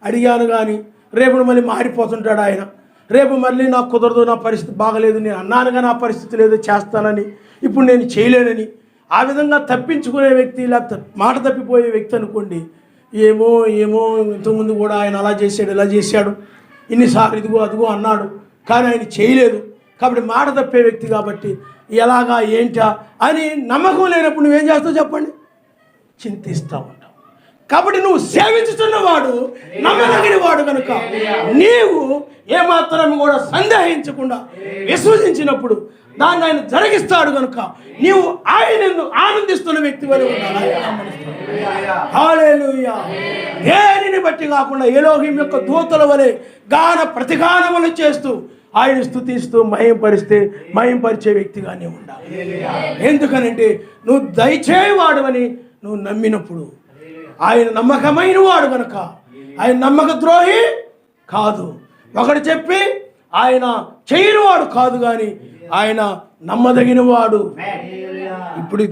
అడిగాను కానీ రేపు మళ్ళీ మారిపోతుంటాడు ఆయన. రేపు మళ్ళీ నాకు కుదరదు, నా పరిస్థితి బాగలేదు, నేను అన్నానుగా నా పరిస్థితి లేదు, చేస్తానని, ఇప్పుడు నేను చేయలేనని ఆ విధంగా తప్పించుకునే వ్యక్తి, లేకపోతే మాట తప్పిపోయే వ్యక్తి అనుకోండి. ఏమో ఇంతకుముందు కూడా ఆయన అలా చేశాడు, ఇలా చేశాడు, ఇన్నిసార్లు ఇదిగో అదిగో అన్నాడు, కానీ ఆయన చేయలేదు. కాబట్టి మాట తప్పే వ్యక్తి. కాబట్టి ఎలాగా ఏంటా అని నమ్మకం లేనప్పుడు నువ్వేం చేస్తావు చెప్పండి? చింతిస్తూ ఉంటావు. కాబట్టి నువ్వు సేవించుతున్నవాడు నమ్మదగిన వాడు కనుక నీవు ఏమాత్రం కూడా సందేహించకుండా విశ్వసించినప్పుడు దాన్ని ఆయన జరిగిస్తాడు కనుక నీవు ఆయన ఆనందిస్తున్న వ్యక్తి వలె ఉండాలి. హల్లెలూయా. దేనిని బట్టి కాకుండా ఎలోహిం యొక్క దూతల వలె గాన ప్రతిగానములు చేస్తూ ఆయన స్తుతిస్తూ మహింపరిచే వ్యక్తిగానే ఉండాలి. ఎందుకనంటే నువ్వు దయచేవాడవని నువ్వు నమ్మినప్పుడు ఆయన నమ్మకమైన వాడు కనుక, ఆయన నమ్మక ద్రోహి కాదు. ఒకటి చెప్పి ఆయన చేయని వాడు కాదు, కానీ ఆయన నమ్మదగిన వాడు. ఇప్పుడు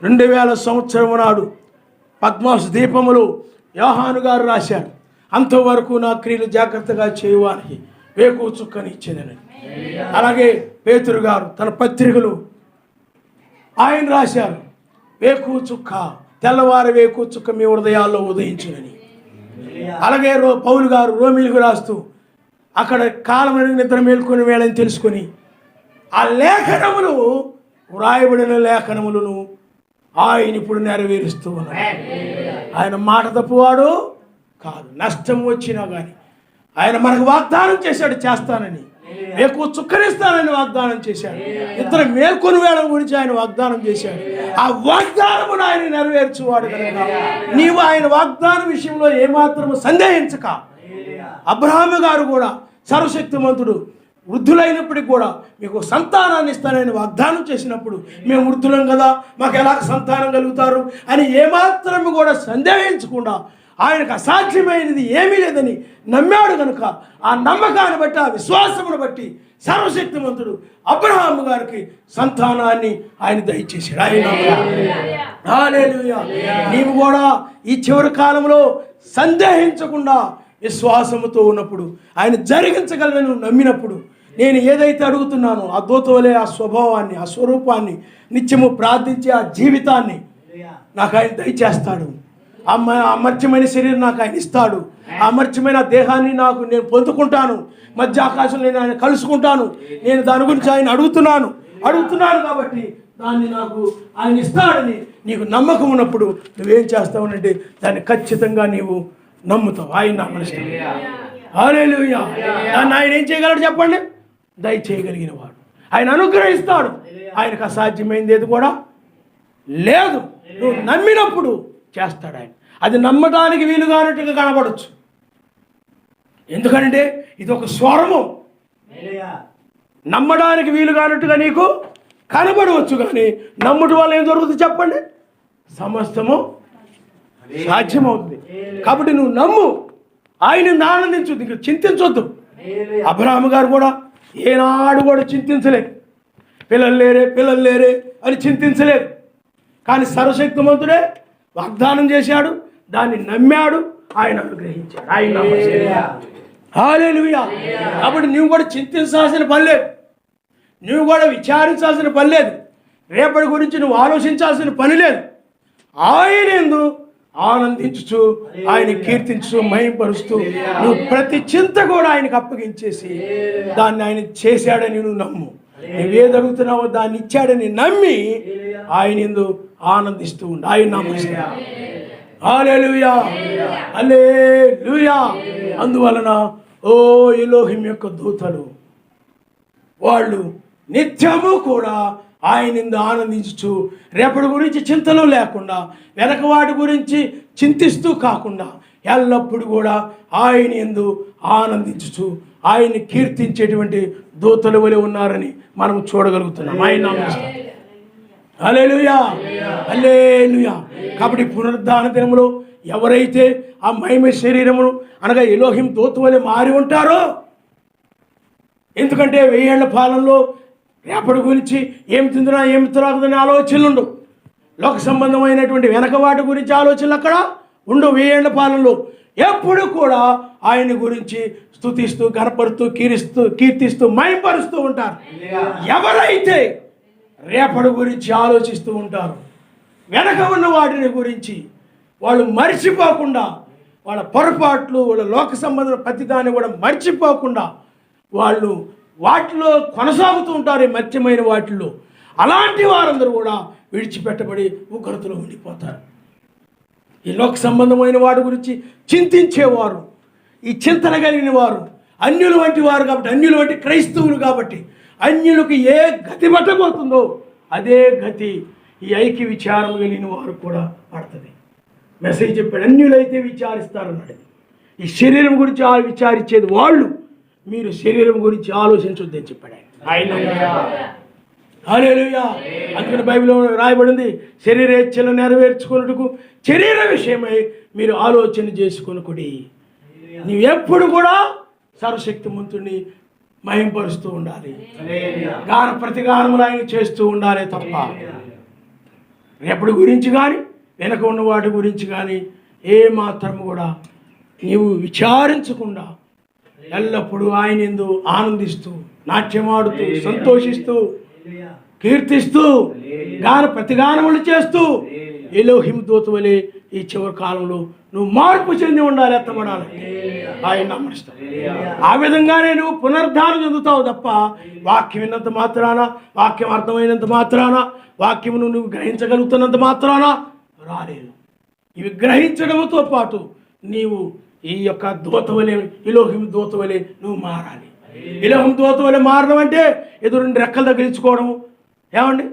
2000 సంవత్సరం నాడు పద్మాసు దీపములు యోహాను గారు రాశారు, అంతవరకు నా క్రియలు జాగ్రత్తగా చేయడానికి వేకువ చుక్కని ఇచ్చేదని. అలాగే పేతురు గారు తన పత్రికలు ఆయన రాశారు, వేకువ చుక్క, తెల్లవారి వేకువ చుక్క మీ హృదయాల్లో ఉదయించునని. అలాగే పౌలు గారు రోమిలకు రాస్తూ అక్కడ కాలం నిద్ర మేల్కొని వేళని తెలుసుకొని ఆ లేఖనములు, వ్రాయబడిన లేఖనములను ఆయన ఇప్పుడు నెరవేరుస్తూ ఉన్నాడు. ఆయన మాట తప్పువాడు కాదు. నష్టం వచ్చినా కానీ ఆయన మనకు వాగ్దానం చేశాడు, చేస్తానని, ఎక్కువ చుక్కనిస్తానని వాగ్దానం చేశాడు. ఇద్దరు మేల్కొని వేళం గురించి ఆయన వాగ్దానం చేశాడు. ఆ వాగ్దానమును ఆయన నెరవేర్చువాడు కనుక నీవు ఆయన వాగ్దానం విషయంలో ఏమాత్రము సందేహించక. అబ్రహాము గారు కూడా సర్వశక్తిమంతుడు, వృద్ధులైనప్పటికీ కూడా మీకు సంతానాన్ని ఇస్తానని వాగ్దానం చేసినప్పుడు మేము వృద్ధులం కదా, మాకు ఎలాగ సంతానం కలుగుతారు అని ఏమాత్రము కూడా సందేహించకుండా ఆయనకు అసాధ్యమైనది ఏమీ లేదని నమ్మాడు కనుక ఆ నమ్మకాన్ని బట్టి, ఆ విశ్వాసమును బట్టి సర్వశక్తిమంతుడు అబ్రహాము గారికి సంతానాన్ని ఆయన దయచేశాడు. ఆయన హల్లెలూయా. నీవు కూడా ఈ చివరి కాలంలో సందేహించకుండా విశ్వాసముతో ఉన్నప్పుడు, ఆయన జరిగించగలని నువ్వు నమ్మినప్పుడు, నేను ఏదైతే అడుగుతున్నానో ఆ దూత వలె ఆ స్వభావాన్ని, ఆ స్వరూపాన్ని నిత్యము ప్రార్థించే ఆ జీవితాన్ని నాకు ఆయన దయచేస్తాడు. అమర్చమైన శరీరం నాకు ఆయన ఇస్తాడు. ఆ అమర్చమైన దేహాన్ని నేను పొందుకుంటాను. మధ్య ఆకాశంలో నేను ఆయన కలుసుకుంటాను. నేను దాని గురించి ఆయన అడుగుతున్నాను కాబట్టి దాన్ని నాకు ఆయన ఇస్తాడని నీకు నమ్మకం ఉన్నప్పుడు నువ్వేం చేస్తావు అంటే దాన్ని ఖచ్చితంగా నీవు నమ్ముతావు. ఆయన నమ్మనిస్తావు. హల్లెలూయా. దాన్ని ఆయన ఏం చేయగలడు చెప్పండి? దయచేయగలిగిన వాడు. ఆయన అనుగ్రహిస్తాడు. ఆయనకు అసాధ్యమైంది ఏది కూడా లేదు. నువ్వు నమ్మినప్పుడు చేస్తాడు ఆయన. అది నమ్మటానికి వీలుగానట్టుగా కనబడచ్చు. ఎందుకంటే ఇది ఒక స్వరము. నమ్మడానికి వీలుగానట్టుగా నీకు కనబడవచ్చు, కానీ నమ్ముట వల్ల ఏం జరుగుతుంది చెప్పండి? సమస్తము సాధ్యమవుతుంది. కాబట్టి నువ్వు నమ్ము, ఆయనను ఆనందించు, నీకు చింతించొద్దు. అబ్రహాము గారు కూడా ఏనాడు కూడా చింతించలేదు. పిల్లలు లేరే అని చింతించలేదు. కానీ సర్వశక్తిమంతుడే వాగ్దానం చేశాడు, దాన్ని నమ్మాడు, ఆయన అనుగ్రహించాడు. ఆయన హల్లెలూయా. కాబట్టి నువ్వు కూడా చింతించాల్సిన పని లేదు, నువ్వు కూడా విచారించాల్సిన పని లేదు, రేపటి గురించి నువ్వు ఆలోచించాల్సిన పని లేదు. ఆయన యందు ఆనందించు, ఆయన కీర్తించు, మహిమపరుస్తూ నువ్వు ప్రతి చింత కూడా ఆయనకు అప్పగించేసి దాన్ని ఆయన చేశాడని నువ్వు నమ్ము. నువ్వేది అడుగుతున్నావో దాన్ని ఇచ్చాడని నమ్మి ఆయన యందు ఆనందిస్తూ ఉండు. ఆయన నమ్ముతా. హల్లెలూయా, హల్లెలూయా. అందువలన ఓ ఎలోహిం యొక్క దూతలు వాళ్ళు నిత్యము కూడా ఆయన యందు ఆనందించు, రేపటి గురించి చింతలు లేకుండా, వెనక వాటి గురించి చింతిస్తూ కాకుండా ఎల్లప్పుడూ కూడా ఆయన యందు ఆనందించు, ఆయన్ని కీర్తించేటువంటి దూతల వలె ఉన్నారని మనం చూడగలుగుతున్నాం. ఆయన నామమున హల్లెలూయా, హల్లెలూయా. కాబట్టి పునరుద్ధాన దినములో ఎవరైతే ఆ మహిమ శరీరమును అనగా ఎలోహిం దూత వలె మారి ఉంటారో, ఎందుకంటే 1000 ఏళ్ల పాలనలో రేపటి గురించి ఏమి తిందునా ఏమి త్రాగుదనే ఆలోచనలు ఉండవు. లోక సంబంధమైనటువంటి వెనక వాటి గురించి ఆలోచనలు అక్కడ ఉండవు. 1000 ఏళ్ల పాలనలో ఎప్పుడు కూడా ఆయన గురించి స్తుతిస్తూ, గణపరుస్తూ, కీర్తిస్తూ మహిమపరుస్తూ ఉంటారు. ఎవరైతే రేపటి గురించి ఆలోచిస్తూ ఉంటారు, వెనక ఉన్న వాటిని గురించి వాళ్ళు మర్చిపోకుండా, వాళ్ళ పొరపాట్లు, వాళ్ళ లోక సంబంధం ప్రతిదాన్ని కూడా మర్చిపోకుండా వాళ్ళు వాటిలో కొనసాగుతూ ఉంటారు, ఈ మత్యమైన వాటిల్లో. అలాంటి వారందరూ కూడా విడిచిపెట్టబడి ఉగ్రతలో ఉండిపోతారు. ఈ లోక సంబంధమైన వాటి గురించి చింతించేవారు, ఈ చింతన కలిగిన వారు అన్యులు వంటి వారు కాబట్టి, అన్యులు వంటి క్రైస్తవులు కాబట్టి, అన్యులకు ఏ గతి పట్టబోతుందో అదే గతి ఈ ఐక్య విచారం కలిగిన వారు కూడా పడుతుంది. మెసేజ్ చెప్పాడు, అన్యులైతే విచారిస్తారన్నాడు. ఈ శరీరం గురించి విచారించేది వాళ్ళు, మీరు శరీరం గురించి ఆలోచించొద్దని చెప్పాడు ఆయన. హల్లెలూయా. అందుకని బైబిల్లో రాయబడింది, శరీరేచ్ఛలు నెరవేర్చుకున్నట్టుకు శరీర విషయమై మీరు ఆలోచన చేసుకొనుకుడి. నీవు ఎప్పుడు కూడా సర్వశక్తిమంతుడిని మహింపరుస్తూ ఉండాలి, గాన ప్రతిగానములు ఆయన చేస్తూ ఉండాలి తప్ప రేపటి గురించి కానీ వెనక ఉన్న వాటి గురించి కానీ ఏ మాత్రం కూడా నీవు విచారించకుండా ఎల్లప్పుడూ ఆయన యందు ఆనందిస్తూ, నాట్యమాడుతూ, సంతోషిస్తూ, కీర్తిస్తూ, గాన ప్రతిగానములు చేస్తూ ఎలోహిం దూత వలె ఈ చివరి కాలంలో నువ్వు మార్పు చెంది ఉండాలి, ఎత్తబడాలి. ఆయన నమ్మస్తావు. ఆ విధంగానే నువ్వు పునరుద్ధానం చెందుతావు తప్ప వాక్యం విన్నంత మాత్రాన, వాక్యం అర్థమైనంత మాత్రాన, వాక్యమును నువ్వు గ్రహించగలుగుతున్నంత మాత్రాన రాలేదు. ఇవి గ్రహించడంతో పాటు నీవు ఈ యొక్క దూత వలె, ఎలోహిం దూత వలె నువ్వు మారాలి. ఎలోహిం దూత వలె మారడం అంటే ఏదో 2 రెక్కలు తగిలించుకోవడము, ఏమండి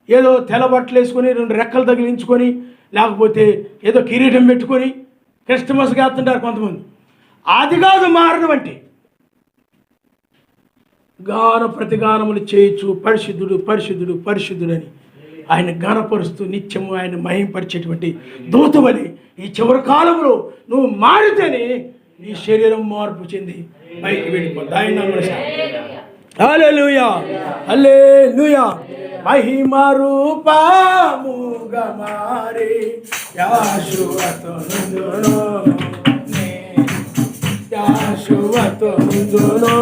ఏదో తెల్ల బట్టలు వేసుకొని 2 రెక్కలు తగిలించుకొని, లేకపోతే ఏదో కిరీటం పెట్టుకొని క్రిస్టమస్గా వేస్తుంటారు కొంతమంది. అది కాదు మారడం అంటే. గాన ప్రతిగానములు చేయొచ్చు, పరిశుద్ధుడు పరిశుద్ధుడు పరిశుద్ధుడని ఆయన గానపరుస్తూ నిత్యము ఆయన మహింపరిచేటువంటి దూత వలె ఈ చివరి కాలంలో నువ్వు మారితేనే నీ శరీరం మార్పు చెంది పైకి వెళ్ళిపోతుంది. ఆయన హల్లెలూయా, హల్లెలూయా. మహిమ రూపముగా మారి యాషువతో నుండును, యాషువతో నుండును.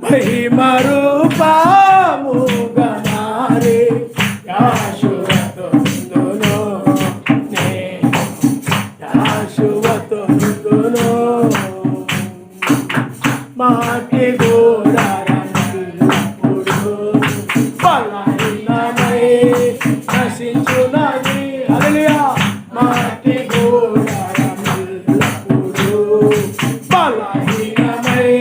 మహిమ రూపముగా మారి యాషువతో నుండును, యాషువతో నుండును. మాటి గోడారప్పుడు బలహీనమై నశించునది. హల్లెలూయా. మాటి గోడారప్పుడు బలహీనమై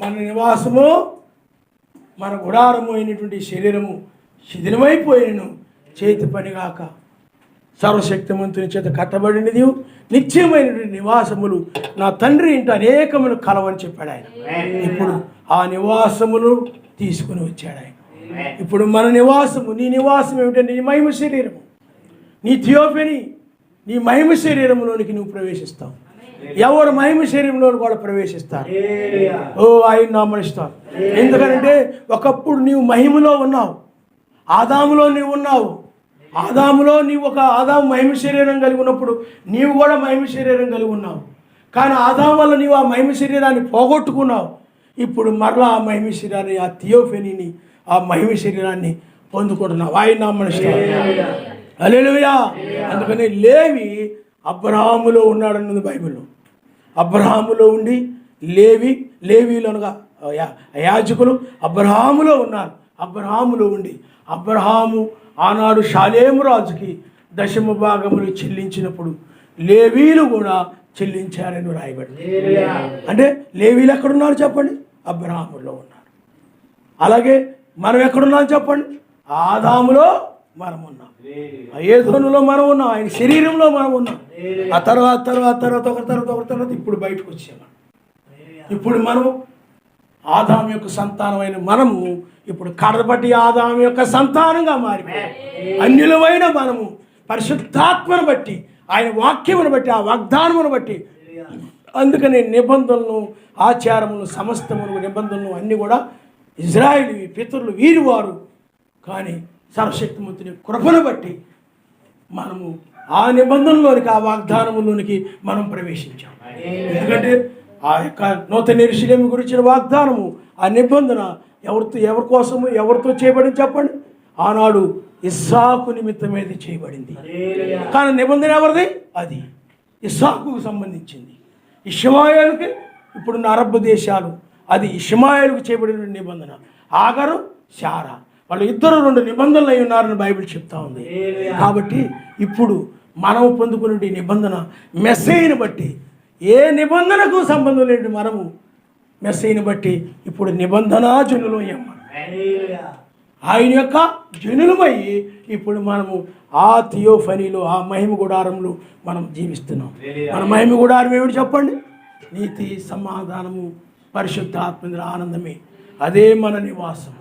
మన నివాసము, మన గుడారము అయినటువంటి శరీరము శిథిలమైపోయినను చేతి పనిగాక సర్వశక్తిమంతుని చేత కట్టబడినది నిత్యమైనటువంటి నివాసములు నా తండ్రి ఇంట అనేకములు కలవని చెప్పాడు ఆయన. ఇప్పుడు ఆ నివాసములు తీసుకుని వచ్చాడు ఆయన. ఇప్పుడు మన నివాసము, నీ నివాసం ఏమిటంటే నీ మహిమ శరీరము, నీ థియోఫెనీ, నీ మహిమ శరీరంలోనికి నువ్వు ప్రవేశిస్తావు. ఎవరు మహిమ శరీరంలో కూడా ప్రవేశిస్తారు. ఆయన నామనిస్తారు. ఎందుకంటే ఒకప్పుడు నీవు మహిమలో ఉన్నావు, ఆదాములో నీవు ఉన్నావు. ఆదాములో నీవు ఆదాము మహిమ శరీరం కలిగి ఉన్నప్పుడు నీవు కూడా మహిమ శరీరం కలిగి ఉన్నావు. కానీ ఆదాము వల్ల నీవు ఆ మహిమ శరీరాన్ని పోగొట్టుకున్నావు. ఇప్పుడు మరలా ఆ మహిమ శరీరాన్ని, ఆ థియోఫెనీని, ఆ మహిమ శరీరాన్ని పొందుకుంటున్నావు. ఆయన నామనిస్తారు. హల్లెలూయా. అందుకని లేవి అబ్రహాములో ఉన్నాడన్నది బైబిల్లో. అబ్రహాములో ఉండి లేవీలు అనగా యాజకులు అబ్రహాములో ఉన్నారు. అబ్రహాములో ఉండి అబ్రహాము ఆనాడు షాలేము రాజుకి దశమ భాగములు చెల్లించినప్పుడు లేవీలు కూడా చెల్లించారని రాయబడింది. అంటే లేవీలు ఎక్కడున్నారు చెప్పండి? అబ్రహాములో ఉన్నారు. అలాగే మనం ఎక్కడున్నాం చెప్పండి? ఆదాములో మనం ఉన్నాం, ఏదోనులో మనం ఉన్నాం, ఆయన శరీరంలో మనం ఉన్నాం. ఆ తర్వాత ఒకరి ఇప్పుడు బయటకు వచ్చాము. ఇప్పుడు మనం ఆదాము యొక్క సంతానమైన మనము ఇప్పుడు కడపటి ఆదాము యొక్క సంతానంగా మారిపోయాం. అన్యులమైన మనము పరిశుద్ధాత్మను బట్టి, ఆయన వాక్యమును బట్టి, ఆ వాగ్దానమును బట్టి, అందుకని నిబంధనలు, ఆచారములు, సమస్తములు, నిబంధనలు అన్నీ కూడా ఇజ్రాయేలు పితరులు వీరి వారు. కానీ సర్వశక్తిమంతుని కృపను బట్టి మనము ఆ నిబంధనలోనికి, ఆ వాగ్దానములోనికి మనం ప్రవేశించాం. ఎందుకంటే ఆ యొక్క నూతన యెరూషలేము గురించిన వాగ్దానము, ఆ నిబంధన ఎవరి కోసము, ఎవరితో చేయబడింది చెప్పండి? ఆనాడు ఇస్సాకు నిమిత్తమేది చేయబడింది. కానీ నిబంధన ఎవరిది? అది ఇస్సాకుకు సంబంధించింది. ఇష్మాయేలుకి ఇప్పుడున్న అరబ్ దేశాలు, అది ఇష్మాయేలుకు చేయబడిన నిబంధన. ఆగరు, శారా వాళ్ళు ఇద్దరు 2 నిబంధనలు అయి ఉన్నారని బైబిల్ చెప్తా ఉంది. కాబట్టి ఇప్పుడు మనం పొందుకునే నిబంధన మెస్సీని బట్టి, ఏ నిబంధనకు సంబంధం లేని మనము మెస్సీని బట్టి ఇప్పుడు నిబంధనా జనులు అయ్యాం. ఆయన యొక్క జనులమై ఇప్పుడు మనము ఆ థియోఫనీలో, ఆ మహిమ గుడారంలో మనం జీవిస్తున్నాం. మన మహిమ గుడారం ఏమిటి చెప్పండి? నీతి, సమాధానము, పరిశుద్ధాత్మ ఆనందమే. అదే మన నివాసం.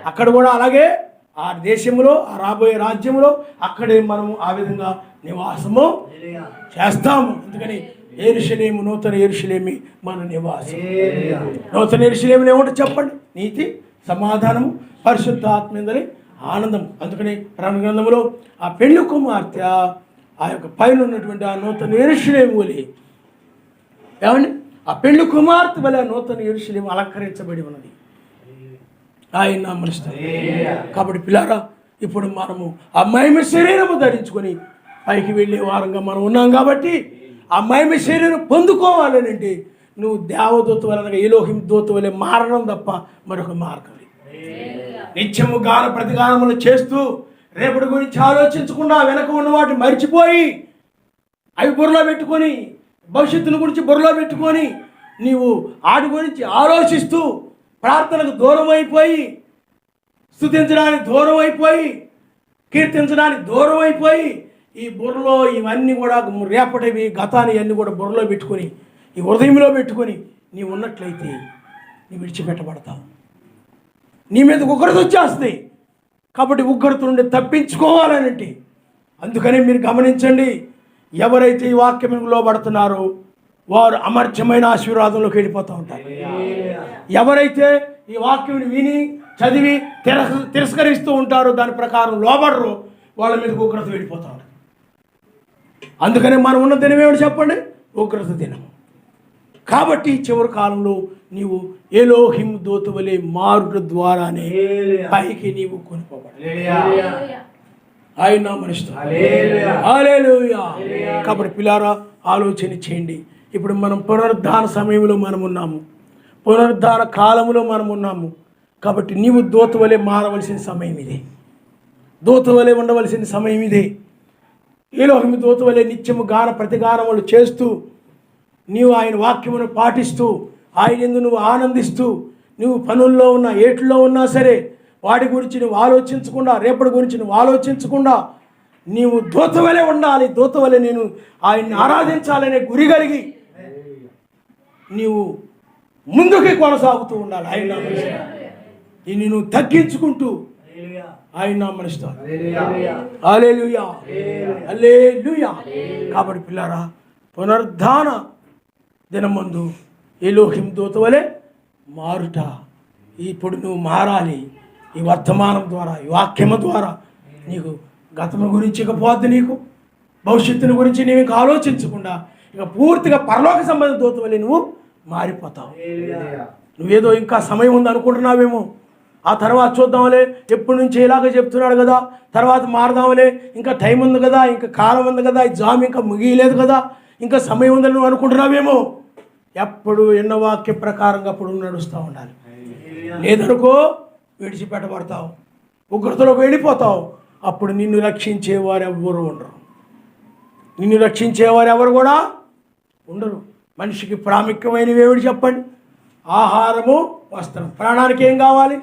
అక్కడ కూడా అలాగే ఆ దేశంలో, ఆ రాబోయే రాజ్యంలో అక్కడే మనము ఆ విధంగా నివాసము చేస్తాము. అందుకని యెరూషలేము, నూతన యెరూషలేమి మన నివాసం. నూతన యెరూషలేములో ఏమిటో చెప్పండి? నీతి, సమాధానము, పరిశుద్ధాత్మేందని ఆనందం. అందుకని ప్రకటన గ్రంథంలో ఆ పెళ్లి కుమార్తె ఆ యొక్క పైన ఉన్నటువంటి ఆ నూతన యెరూషలేము వలె, ఏమండి, ఆ పెళ్లి కుమార్తె వలె నూతన యెరూషలేము అలంకరించబడి ఉన్నది. ఆయన నామమున. కాబట్టి పిల్లారా, ఇప్పుడు మనము ఆ మహిమ శరీరము ధరించుకొని పైకి వెళ్ళే వారంగా మనం ఉన్నాం. కాబట్టి ఆ మహిమ శరీరం పొందుకోవాలని అంటే నువ్వు దేవదూత వలన, ఎలోహిం దూత వలె మారడం తప్ప మరొక మార్గం లేదు. నిత్యము గాన ప్రతిగానములు చేస్తూ రేపటి గురించి ఆలోచించకుండా వెనక ఉన్న వాటిని మర్చిపోయి అవి బుర్రలో పెట్టుకొని, భవిష్యత్తును గురించి బుర్రలో పెట్టుకొని నీవు ఆటి గురించి ఆలోచిస్తూ ప్రార్థనకు దూరం అయిపోయి, స్తుతించడానికి దూరం అయిపోయి, కీర్తించడానికి దూరం అయిపోయి, ఈ బుర్రలో ఇవన్నీ కూడా రేపటివి, గతాన్ని అన్నీ కూడా బుర్రలో పెట్టుకొని, ఈ హృదయంలో పెట్టుకొని నీవు ఉన్నట్లయితే నీ విడిచిపెట్టబడతావు. నీ మీద ఉగ్రత వచ్చేస్తుంది. కాబట్టి ఉగ్రత నుండి తప్పించుకోవాలనంటే, అందుకని మీరు గమనించండి, ఎవరైతే ఈ వాక్యం లోబడుతున్నారో వారు అమర్చమైన ఆశీర్వాదంలోకి వెళ్ళిపోతూ ఉంటారు. ఎవరైతే ఈ వాక్యం విని చదివి తిరస్కరిస్తూ ఉంటారో, దాని ప్రకారం లోబడరు, వాళ్ళ మీద ఉగ్రత వెళ్ళిపోతూ ఉంటారు. అందుకని మనం ఉన్న దినం ఏమిటి చెప్పండి? ఉగ్రత దినం. కాబట్టి చివరి కాలంలో నీవు ఎలోహిం దూత వలె మారుట ద్వారానే పైకి నీవు కొనుక్కోబడాలి. ఆయన నామమున. హల్లెలూయా. కాబట్టి పిల్లారా, ఆలోచన చేయండి. ఇప్పుడు మనం పునరుద్ధాన సమయంలో మనం ఉన్నాము, పునరుద్ధాన కాలంలో మనం ఉన్నాము. కాబట్టి నీవు దూత వలె మారవలసిన సమయం ఇదే, దూత వలె ఉండవలసిన సమయం ఇదే. ఎలోహిం దూత వలె నిత్యము గాన ప్రతిగానములు చేస్తూ నీవు ఆయన వాక్యమును పాటిస్తూ ఆయన యందు నువ్వు ఆనందిస్తూ, నువ్వు పనుల్లో ఉన్నా, ఏట్లో ఉన్నా సరే వాటి గురించి నువ్వు ఆలోచించకుండా, రేపటి గురించి నువ్వు ఆలోచించకుండా నీవు దూతవలే ఉండాలి. దూతవలే నేను ఆయన్ని ఆరాధించాలనే గురి కలిగి నీవు ముందుకి కొనసాగుతూ ఉండాలి. ఆయన నామనిస్తాను దీన్ని నువ్వు తగ్గించుకుంటూ ఆయన నామనిస్తాను. హల్లెలూయా, హల్లెలూయా. కాబట్టి పిల్లారా, పునరుద్ధాన దినమందు ఎలోహిం దూతవలే మారుట. ఇప్పుడు నువ్వు మారాలి. ఈ వర్తమానం ద్వారా, ఈ వాక్యము ద్వారా నీకు గతము గురించి ఇకపోద్ది, నీకు భవిష్యత్తుని గురించి నీవు ఇంకా ఆలోచించకుండా ఇక పూర్తిగా పరలోక సంబంధ దూతవలే నువ్వు మారిపోతావు. నువ్వేదో ఇంకా సమయం ఉంది అనుకుంటున్నావేమో, ఆ తర్వాత చూద్దాంలే, ఎప్పటి నుంచి ఇలాగ చెప్తున్నాడు కదా, తర్వాత మారదాంలే, ఇంకా టైం ఉంది కదా, ఇంకా కాలం ఉంది కదా, ఈ జామ్ ఇంకా ముగియలేదు కదా, ఇంకా సమయం ఉందని నువ్వు అనుకుంటున్నావేమో. ఎప్పుడు ఎన్న వాక్య ప్రకారంగా అప్పుడు నడుస్తూ ఉండాలి. లేదనుకో విడిచిపెట్టబడతావు, ఉగ్రతలోకి వెళ్ళిపోతావు. అప్పుడు నిన్ను రక్షించేవారు ఎవరు ఉండరు. నిన్ను రక్షించేవారు ఎవరు కూడా ఉండరు. మనిషికి ప్రాముఖ్యమైనవి ఏమిటి చెప్పండి? ఆహారము, వస్త్రం. ప్రాణానికి ఏం కావాలి?